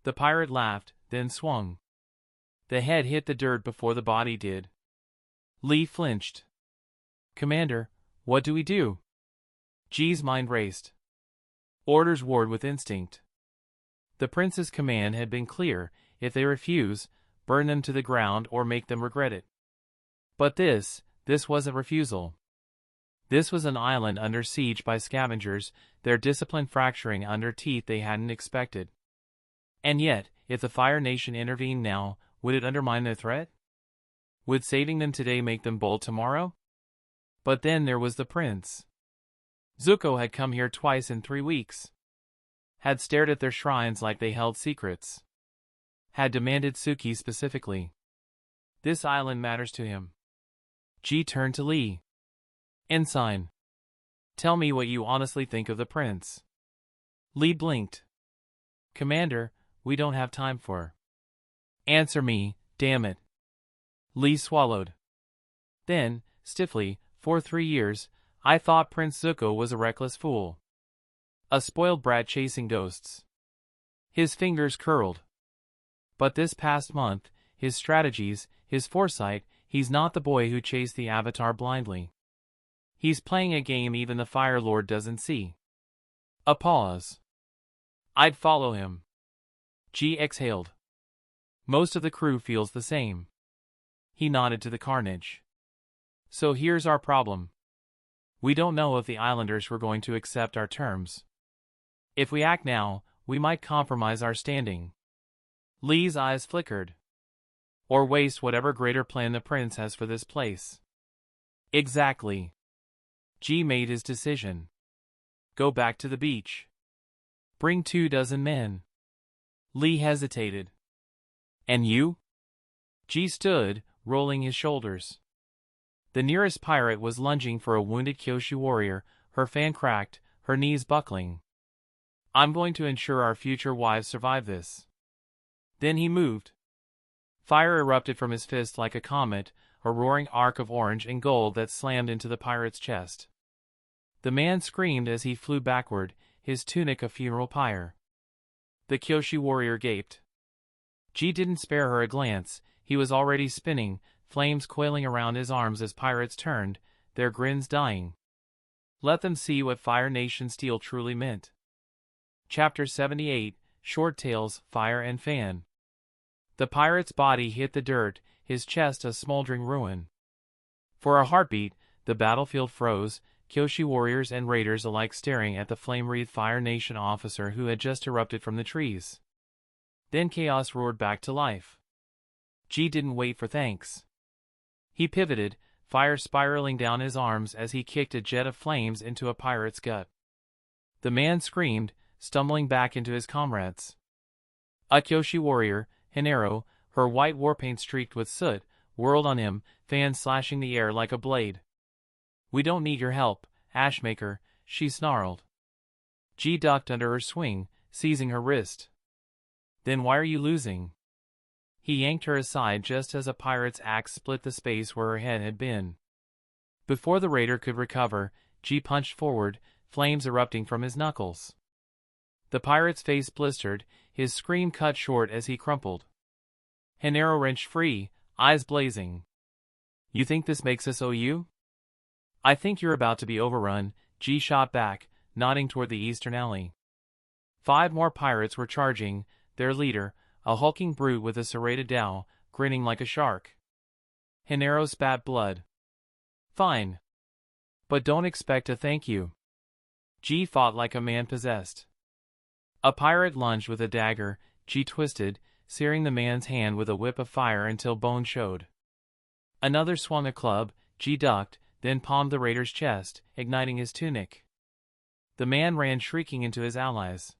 The pirate laughed, then swung. The head hit the dirt before the body did. Lee flinched. Commander, what do we do? Ji's mind raced. Orders warred with instinct. The prince's command had been clear: if they refuse, burn them to the ground or make them regret it. But this wasn't refusal. This was an island under siege by scavengers, their discipline fracturing under teeth they hadn't expected. And yet, if the Fire Nation intervened now, would it undermine their threat? Would saving them today make them bold tomorrow? But then there was the prince. Zuko had come here twice in 3 weeks. Had stared at their shrines like they held secrets. Had demanded Suki specifically. This island matters to him. Ji turned to Lee. Ensign. Tell me what you honestly think of the prince. Lee blinked. Commander, we don't have time for. Answer me, damn it. Lee swallowed. Then, stiffly, for 3 years, I thought Prince Zuko was a reckless fool. A spoiled brat chasing ghosts. His fingers curled. But this past month, his strategies, his foresight, he's not the boy who chased the Avatar blindly. He's playing a game even the Fire Lord doesn't see. A pause. I'd follow him. Ji exhaled. Most of the crew feels the same. He nodded to the carnage. So here's our problem. We don't know if the islanders were going to accept our terms. If we act now, we might compromise our standing. Lee's eyes flickered. Or waste whatever greater plan the prince has for this place. Exactly. Ji made his decision. Go back to the beach. Bring 24 men. Lee hesitated. And you? Ji stood, rolling his shoulders. The nearest pirate was lunging for a wounded Kyoshi warrior, her fan cracked, her knees buckling. I'm going to ensure our future wives survive this. Then he moved. Fire erupted from his fist like a comet, a roaring arc of orange and gold that slammed into the pirate's chest. The man screamed as he flew backward, his tunic a funeral pyre. The Kyoshi warrior gaped. Ji didn't spare her a glance. He was already spinning, flames coiling around his arms as pirates turned, their grins dying. Let them see what Fire Nation steel truly meant. Chapter 78, Short Tales, Fire and Fan. The pirate's body hit the dirt, his chest a smoldering ruin. For a heartbeat, the battlefield froze, Kyoshi warriors and raiders alike staring at the flame-wreathed Fire Nation officer who had just erupted from the trees. Then chaos roared back to life. Ji didn't wait for thanks. He pivoted, fire spiraling down his arms as he kicked a jet of flames into a pirate's gut. The man screamed, stumbling back into his comrades. A Kyoshi warrior, Hinaro, her white warpaint streaked with soot, whirled on him, fans slashing the air like a blade. "We don't need your help, Ashmaker," she snarled. G ducked under her swing, seizing her wrist. "Then why are you losing?" He yanked her aside just as a pirate's axe split the space where her head had been. Before the raider could recover, G punched forward, flames erupting from his knuckles. The pirate's face blistered, his scream cut short as he crumpled. Hinaro wrenched free, eyes blazing. "You think this makes us OU?" "I think you're about to be overrun," G shot back, nodding toward the eastern alley. 5 more pirates were charging, their leader, a hulking brute with a serrated dao, grinning like a shark. Hinaro spat blood. "Fine. But don't expect a thank you." G fought like a man possessed. A pirate lunged with a dagger, G twisted, searing the man's hand with a whip of fire until bone showed. Another swung a club, G ducked, then palmed the raider's chest, igniting his tunic. The man ran shrieking into his allies.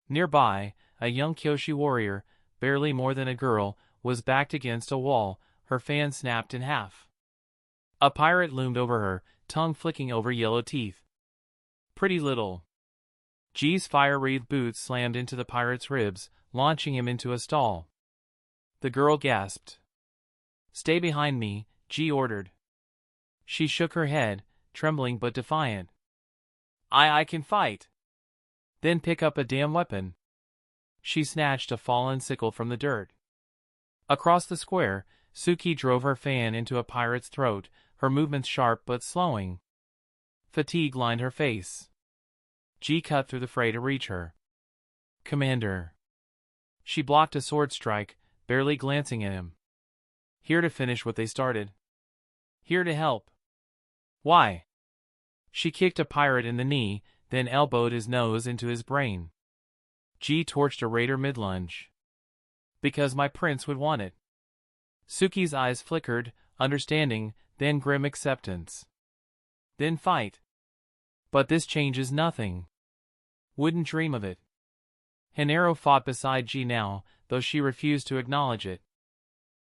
Nearby, a young Kyoshi warrior, barely more than a girl, was backed against a wall, her fan snapped in half. A pirate loomed over her, tongue flicking over yellow teeth. "Pretty little." G's fire-wreathed boots slammed into the pirate's ribs, launching him into a stall. The girl gasped. "Stay behind me," G ordered. She shook her head, trembling but defiant. I can fight." "Then pick up a damn weapon." She snatched a fallen sickle from the dirt. Across the square, Suki drove her fan into a pirate's throat, her movements sharp but slowing. Fatigue lined her face. G cut through the fray to reach her. "Commander." She blocked a sword strike, barely glancing at him. "Here to finish what they started." "Here to help." "Why?" She kicked a pirate in the knee, then elbowed his nose into his brain. G torched a raider mid-lunge. "Because my prince would want it." Suki's eyes flickered, understanding, then grim acceptance. "Then fight." "But this changes nothing." "Wouldn't dream of it." Hinaro fought beside G now, though she refused to acknowledge it.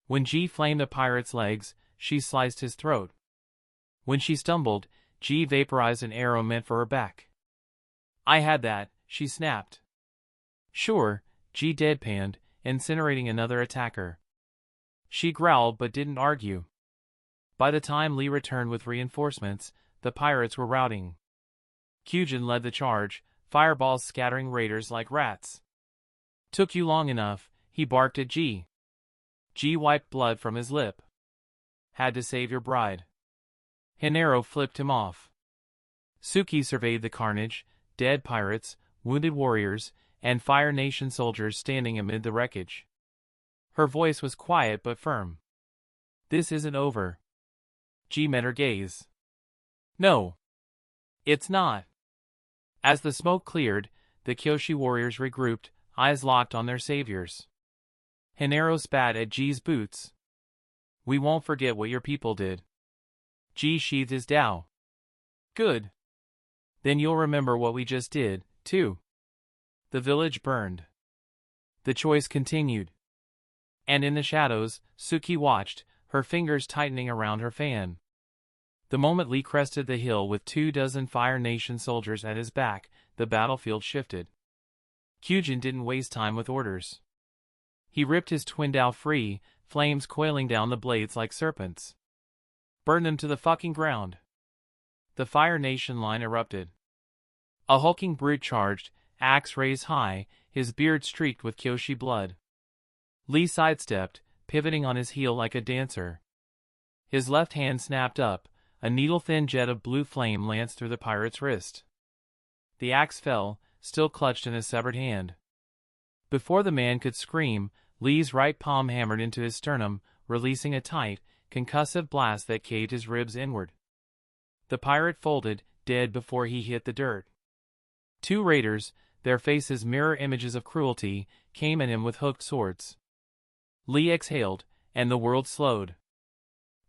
When G flamed a pirate's legs, she sliced his throat. When she stumbled, G vaporized an arrow meant for her back. "I had that," she snapped. "Sure," G deadpanned, incinerating another attacker. She growled but didn't argue. By the time Lee returned with reinforcements, the pirates were routing. Kyujin led the charge, fireballs scattering raiders like rats. "Took you long enough," he barked at G. G wiped blood from his lip. "Had to save your bride." Hinaro flipped him off. Suki surveyed the carnage, dead pirates, wounded warriors, and Fire Nation soldiers standing amid the wreckage. Her voice was quiet but firm. "This isn't over." G met her gaze. "No. It's not." As the smoke cleared, the Kyoshi warriors regrouped, eyes locked on their saviors. Hinaro spat at G's boots. "We won't forget what your people did." G sheathed his dao. "Good. Then you'll remember what we just did, too." The village burned. The choice continued. And in the shadows, Suki watched, her fingers tightening around her fan. The moment Lee crested the hill with 24 Fire Nation soldiers at his back, the battlefield shifted. Kyujin didn't waste time with orders. He ripped his twin dao free, flames coiling down the blades like serpents. "Burn them to the fucking ground." The Fire Nation line erupted. A hulking brute charged, axe raised high, his beard streaked with Kyoshi blood. Lee sidestepped, pivoting on his heel like a dancer. His left hand snapped up, a needle-thin jet of blue flame lanced through the pirate's wrist. The axe fell, still clutched in his severed hand. Before the man could scream, Lee's right palm hammered into his sternum, releasing a tight, concussive blast that caved his ribs inward. The pirate folded, dead before he hit the dirt. 2 raiders, their faces mirror images of cruelty, came at him with hooked swords. Lee exhaled, and the world slowed.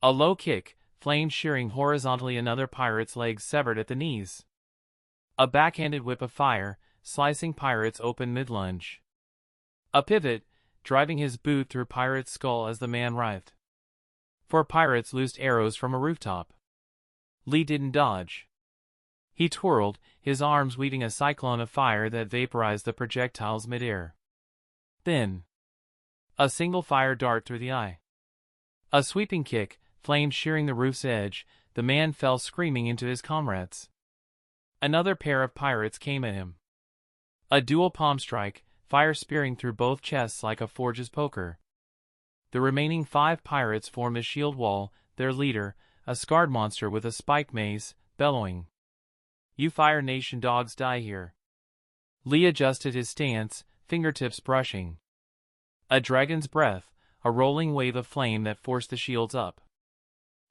A low kick, flames shearing horizontally, another pirate's legs severed at the knees. A backhanded whip of fire, slicing pirates open mid-lunge. A pivot, driving his boot through pirate's skull as the man writhed. Four pirates loosed arrows from a rooftop. Lee didn't dodge. He twirled, his arms weaving a cyclone of fire that vaporized the projectiles midair. Then, a single fire dart through the eye. A sweeping kick, flames shearing the roof's edge, the man fell screaming into his comrades. Another pair of pirates came at him. A dual palm strike, fire spearing through both chests like a forge's poker. The remaining 5 pirates formed a shield wall, their leader, a scarred monster with a spike mace, bellowing. "You Fire Nation dogs die here." Lee adjusted his stance, fingertips brushing. A dragon's breath, a rolling wave of flame that forced the shields up.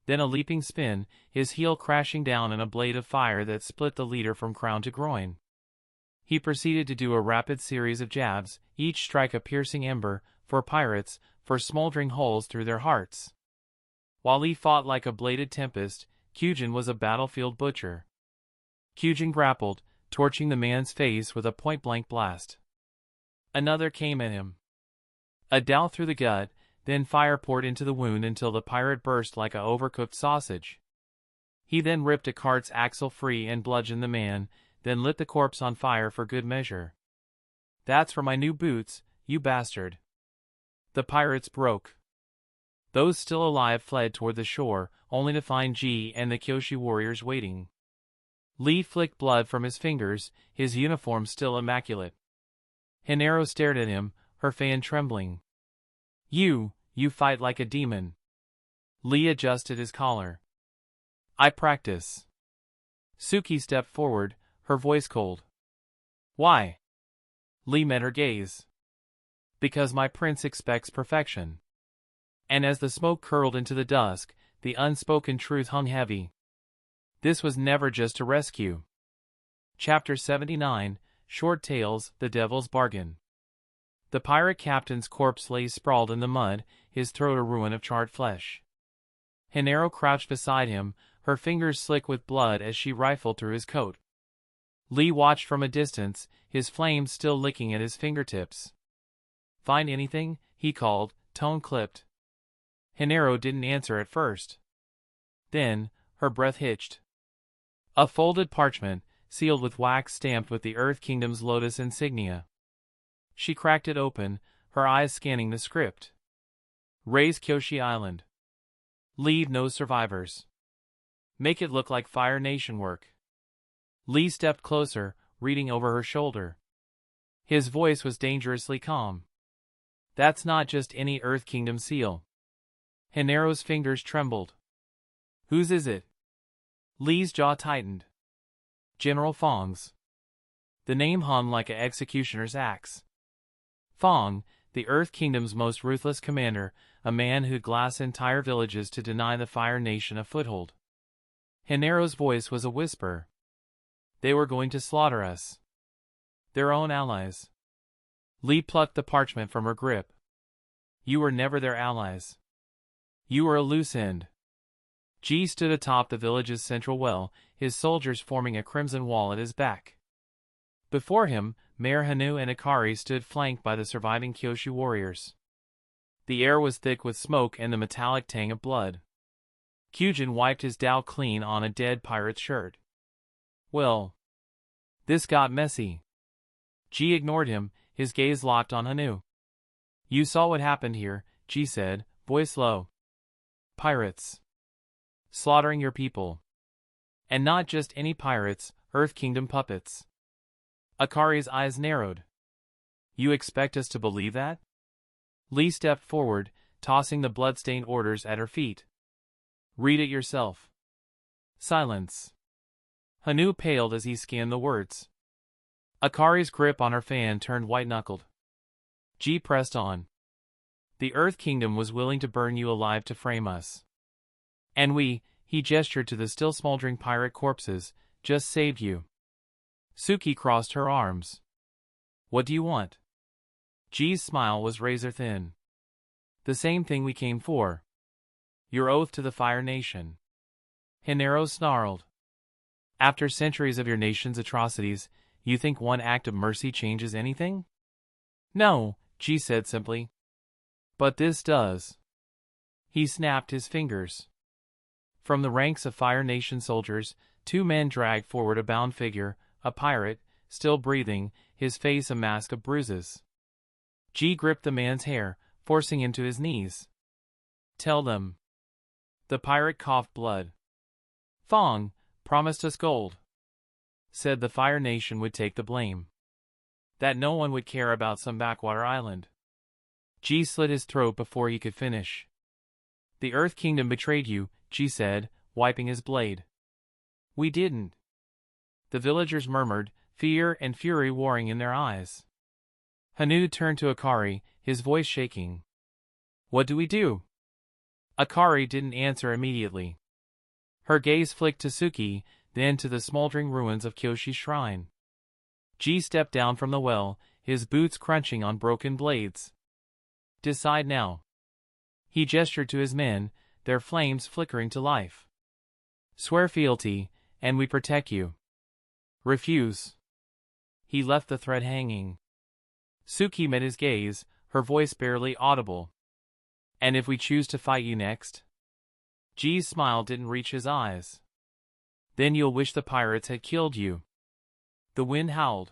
Then a leaping spin, his heel crashing down in a blade of fire that split the leader from crown to groin. He proceeded to do a rapid series of jabs, each strike a piercing ember, for pirates, for smoldering holes through their hearts. While Lee fought like a bladed tempest, Kyujin was a battlefield butcher. Kyujin grappled, torching the man's face with a point-blank blast. Another came at him. A dowel through the gut, then fire poured into the wound until the pirate burst like a overcooked sausage. He then ripped a cart's axle free and bludgeoned the man, then lit the corpse on fire for good measure. "That's for my new boots, you bastard." The pirates broke. Those still alive fled toward the shore, only to find Ji and the Kyoshi warriors waiting. Lee flicked blood from his fingers, his uniform still immaculate. Hinaro stared at him, her fan trembling. You fight like a demon." Lee adjusted his collar. "I practice." Suki stepped forward, her voice cold. "Why?" Lee met her gaze. "Because my prince expects perfection." And as the smoke curled into the dusk, the unspoken truth hung heavy. This was never just a rescue. Chapter 79, Short Tales, The Devil's Bargain. The pirate captain's corpse lay sprawled in the mud, his throat a ruin of charred flesh. Hinaro crouched beside him, her fingers slick with blood as she rifled through his coat. Lee watched from a distance, his flames still licking at his fingertips. "Find anything?" he called, tone clipped. Hinaro didn't answer at first. Then, her breath hitched. A folded parchment, sealed with wax stamped with the Earth Kingdom's lotus insignia. She cracked it open, her eyes scanning the script. "Raise Kyoshi Island. Leave no survivors. Make it look like Fire Nation work." Lee stepped closer, reading over her shoulder. His voice was dangerously calm. "That's not just any Earth Kingdom seal." Hinaro's fingers trembled. "Whose is it?" Lee's jaw tightened. "General Fong's." The name hung like an executioner's axe. Fong, the Earth Kingdom's most ruthless commander, a man who'd glass entire villages to deny the Fire Nation a foothold. Hinaro's voice was a whisper. "They were going to slaughter us. Their own allies." Lee plucked the parchment from her grip. "You were never their allies. You were a loose end." Ji stood atop the village's central well, his soldiers forming a crimson wall at his back. Before him, Mayor Hanu and Ikari stood flanked by the surviving Kyoshi warriors. The air was thick with smoke and the metallic tang of blood. Kyujin wiped his dowel clean on a dead pirate's shirt. "Well, this got messy." Ji ignored him, his gaze locked on Hanu. "You saw what happened here," Ji said, voice low. "Pirates. Slaughtering your people. And not just any pirates, Earth Kingdom puppets." Akari's eyes narrowed. "You expect us to believe that?" Lee stepped forward, tossing the bloodstained orders at her feet. "Read it yourself." Silence. Hanu paled as he scanned the words. Akari's grip on her fan turned white-knuckled. Ji pressed on. "The Earth Kingdom was willing to burn you alive to frame us. And we," he gestured to the still smoldering pirate corpses, "just saved you." Suki crossed her arms. "What do you want?" Ji's smile was razor-thin. "The same thing we came for. Your oath to the Fire Nation." Hinaro snarled. After centuries of your nation's atrocities, you think one act of mercy changes anything? No, Ji said simply. But this does. He snapped his fingers. From the ranks of Fire Nation soldiers, 2 men dragged forward a bound figure, a pirate, still breathing, his face a mask of bruises. Ji gripped the man's hair, forcing him to his knees. Tell them. The pirate coughed blood. Fong promised us gold. Said the Fire Nation would take the blame. That no one would care about some backwater island. Ji slit his throat before he could finish. The Earth Kingdom betrayed you, Ji said, wiping his blade. We didn't. The villagers murmured, fear and fury warring in their eyes. Hanu turned to Akari, his voice shaking. What do we do? Akari didn't answer immediately. Her gaze flicked to Suki, then to the smoldering ruins of Kyoshi's shrine. Ji stepped down from the well, his boots crunching on broken blades. Decide now. He gestured to his men, their flames flickering to life. Swear fealty, and we protect you. Refuse. He left the thread hanging. Suki met his gaze, her voice barely audible. And if we choose to fight you next? Ji's smile didn't reach his eyes. Then you'll wish the pirates had killed you. The wind howled.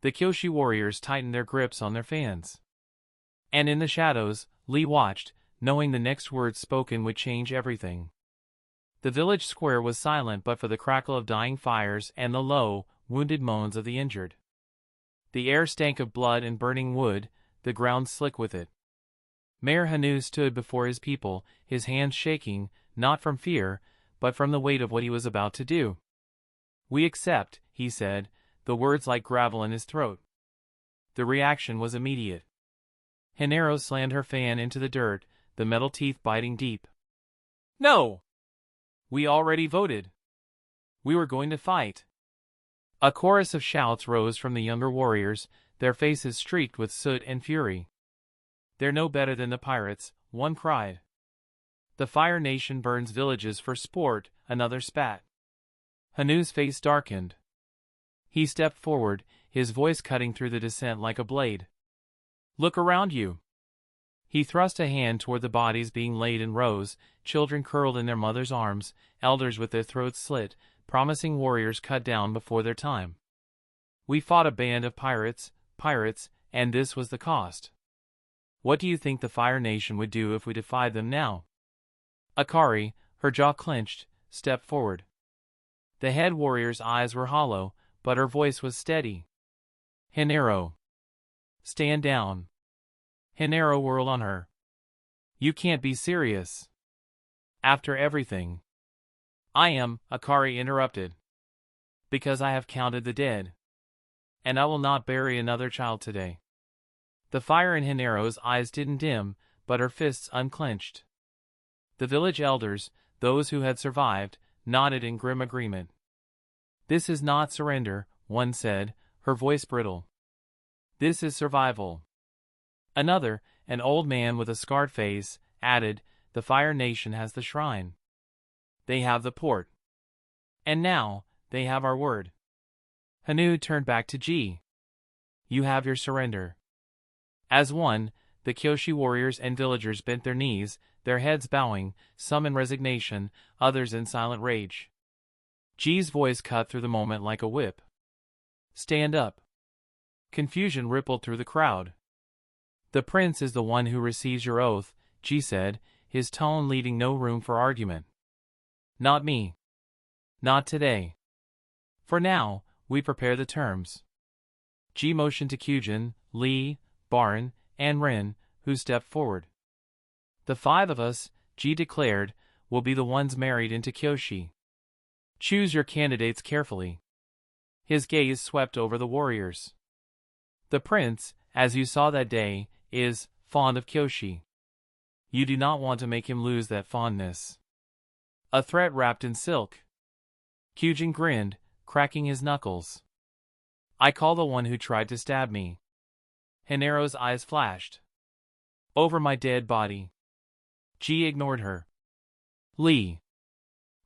The Kyoshi warriors tightened their grips on their fans. And in the shadows, Lee watched, knowing the next words spoken would change everything. The village square was silent but for the crackle of dying fires and the low, wounded moans of the injured. The air stank of blood and burning wood, the ground slick with it. Mayor Hanu stood before his people, his hands shaking, not from fear, but from the weight of what he was about to do. We accept, he said, the words like gravel in his throat. The reaction was immediate. Hinaro slammed her fan into the dirt, the metal teeth biting deep. No! We already voted. We were going to fight. A chorus of shouts rose from the younger warriors, their faces streaked with soot and fury. They're no better than the pirates, one cried. The Fire Nation burns villages for sport, another spat. Hanu's face darkened. He stepped forward, his voice cutting through the dissent like a blade. Look around you. He thrust a hand toward the bodies being laid in rows, children curled in their mothers' arms, elders with their throats slit, promising warriors cut down before their time. We fought a band of pirates, and this was the cost. What do you think the Fire Nation would do if we defied them now? Akari, her jaw clenched, stepped forward. The head warrior's eyes were hollow, but her voice was steady. Hinaro. Stand down. Hinaro whirled on her. You can't be serious. After everything. I am, Akari interrupted. Because I have counted the dead. And I will not bury another child today. The fire in Hinaro's eyes didn't dim, but her fists unclenched. The village elders, those who had survived, nodded in grim agreement. This is not surrender, one said, her voice brittle. This is survival. Another, an old man with a scarred face, added, the Fire Nation has the shrine. They have the port. And now, they have our word. Hanu turned back to Ji. You have your surrender. As one, the Kyoshi warriors and villagers bent their knees, their heads bowing, some in resignation, others in silent rage. Ji's voice cut through the moment like a whip. Stand up. Confusion rippled through the crowd. The prince is the one who receives your oath, Ji said, his tone leaving no room for argument. Not me. Not today. For now, we prepare the terms. Ji motioned to Kyujin, Lee, Barin, and Ren, who stepped forward. The 5 of us, Ji declared, will be the ones married into Kyoshi. Choose your candidates carefully. His gaze swept over the warriors. The prince, as you saw that day, is fond of Kyoshi. You do not want to make him lose that fondness. A threat wrapped in silk. Kyujin grinned, cracking his knuckles. I call the one who tried to stab me. Hinaro's eyes flashed. Over my dead body. Ji ignored her. Lee.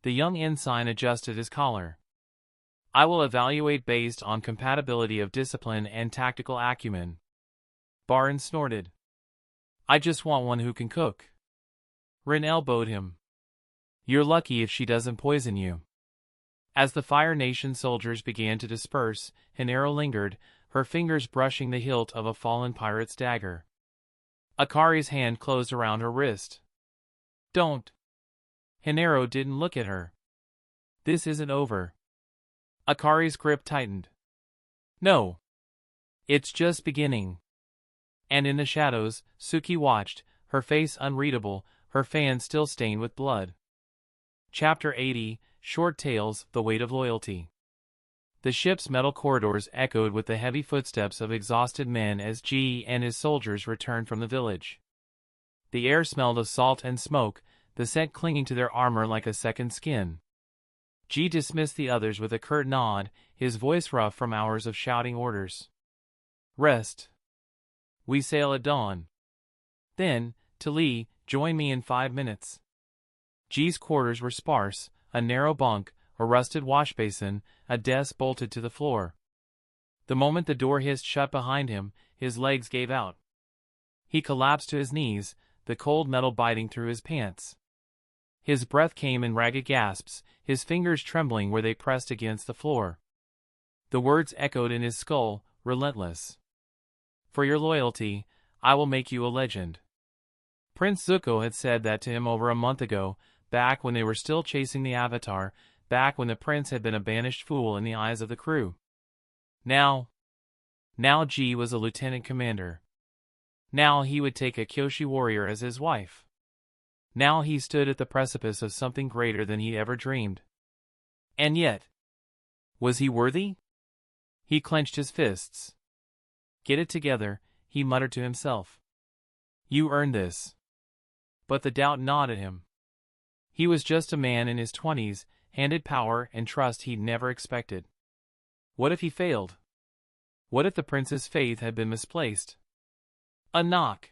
The young ensign adjusted his collar. I will evaluate based on compatibility of discipline and tactical acumen. Barnes snorted. I just want one who can cook. Rin elbowed him. You're lucky if she doesn't poison you. As the Fire Nation soldiers began to disperse, Hinaro lingered, her fingers brushing the hilt of a fallen pirate's dagger. Akari's hand closed around her wrist. Don't. Hinaro didn't look at her. This isn't over. Akari's grip tightened. No. It's just beginning. And in the shadows, Suki watched, her face unreadable, her fan still stained with blood. Chapter 80, Short Tales, The Weight of Loyalty. The ship's metal corridors echoed with the heavy footsteps of exhausted men as G and his soldiers returned from the village. The air smelled of salt and smoke, the scent clinging to their armor like a second skin. G dismissed the others with a curt nod, his voice rough from hours of shouting orders. Rest. We sail at dawn. Then, to Lee, join me in 5 minutes. G's quarters were sparse, a narrow bunk, a rusted washbasin, a desk bolted to the floor. The moment the door hissed shut behind him, his legs gave out. He collapsed to his knees, the cold metal biting through his pants. His breath came in ragged gasps, his fingers trembling where they pressed against the floor. The words echoed in his skull, relentless. For your loyalty, I will make you a legend. Prince Zuko had said that to him over a month ago, back when they were still chasing the Avatar, back when the prince had been a banished fool in the eyes of the crew. Now G was a lieutenant commander. Now he would take a Kyoshi warrior as his wife. Now he stood at the precipice of something greater than he ever dreamed. And yet, was he worthy? He clenched his fists. Get it together, he muttered to himself. You earned this. But the doubt gnawed at him. He was just a man in his 20s, handed power and trust he'd never expected. What if he failed? What if the prince's faith had been misplaced? A knock.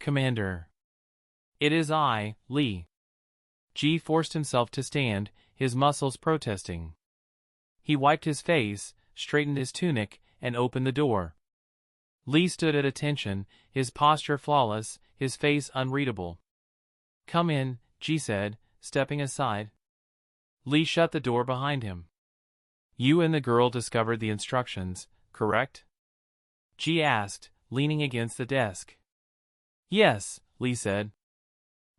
Commander. It is I, Lee. G forced himself to stand, his muscles protesting. He wiped his face, straightened his tunic, and opened the door. Lee stood at attention, his posture flawless, his face unreadable. Come in, G said, stepping aside. Lee shut the door behind him. You and the girl discovered the instructions, correct? G asked, leaning against the desk. Yes, Lee said.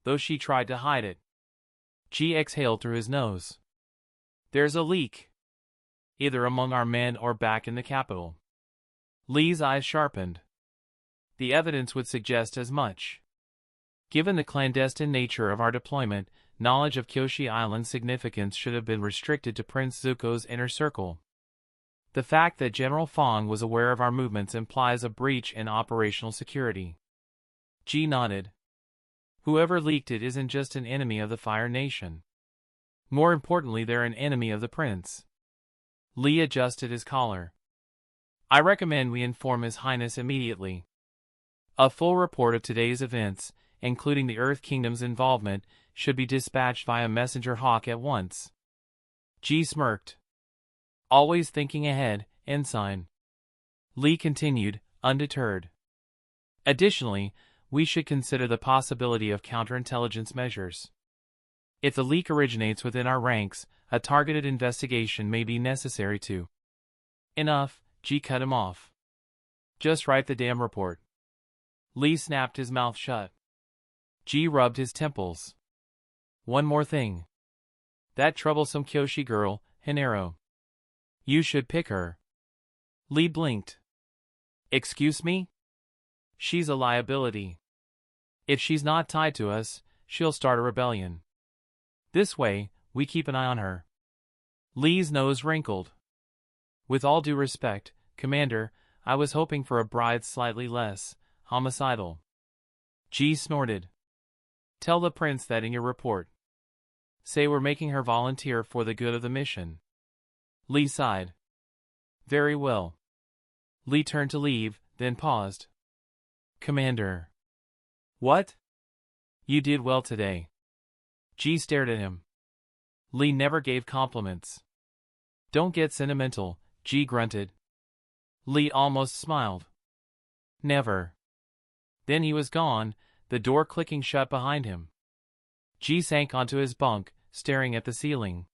Though she tried to hide it. G exhaled through his nose. There's a leak. Either among our men or back in the capital. Lee's eyes sharpened. The evidence would suggest as much. Given the clandestine nature of our deployment, knowledge of Kyoshi Island's significance should have been restricted to Prince Zuko's inner circle. The fact that General Fong was aware of our movements implies a breach in operational security. G nodded. Whoever leaked it isn't just an enemy of the Fire Nation. More importantly, they're an enemy of the prince. Lee adjusted his collar. I recommend we inform His Highness immediately. A full report of today's events, including the Earth Kingdom's involvement, should be dispatched via messenger hawk at once. G smirked. Always thinking ahead, Ensign. Lee continued, undeterred. Additionally, we should consider the possibility of counterintelligence measures. If the leak originates within our ranks, a targeted investigation may be necessary to. Enough, G cut him off. Just write the damn report. Lee snapped his mouth shut. G rubbed his temples. One more thing. That troublesome Kyoshi girl, Hinaro. You should pick her. Lee blinked. Excuse me? She's a liability. If she's not tied to us, she'll start a rebellion. This way, we keep an eye on her. Lee's nose wrinkled. With all due respect, Commander, I was hoping for a bride slightly less homicidal. G snorted. Tell the prince that in your report. Say we're making her volunteer for the good of the mission. Lee sighed. Very well. Lee turned to leave, then paused. Commander. What? You did well today. G stared at him. Lee never gave compliments. Don't get sentimental, G grunted. Lee almost smiled. Never. Then he was gone, the door clicking shut behind him. G sank onto his bunk, staring at the ceiling.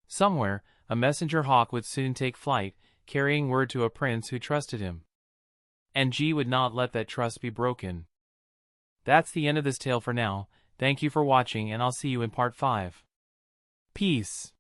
Somewhere, a messenger hawk would soon take flight, carrying word to a prince who trusted him. And G would not let that trust be broken. That's the end of this tale for now. Thank you for watching, and I'll see you in part 5. Peace.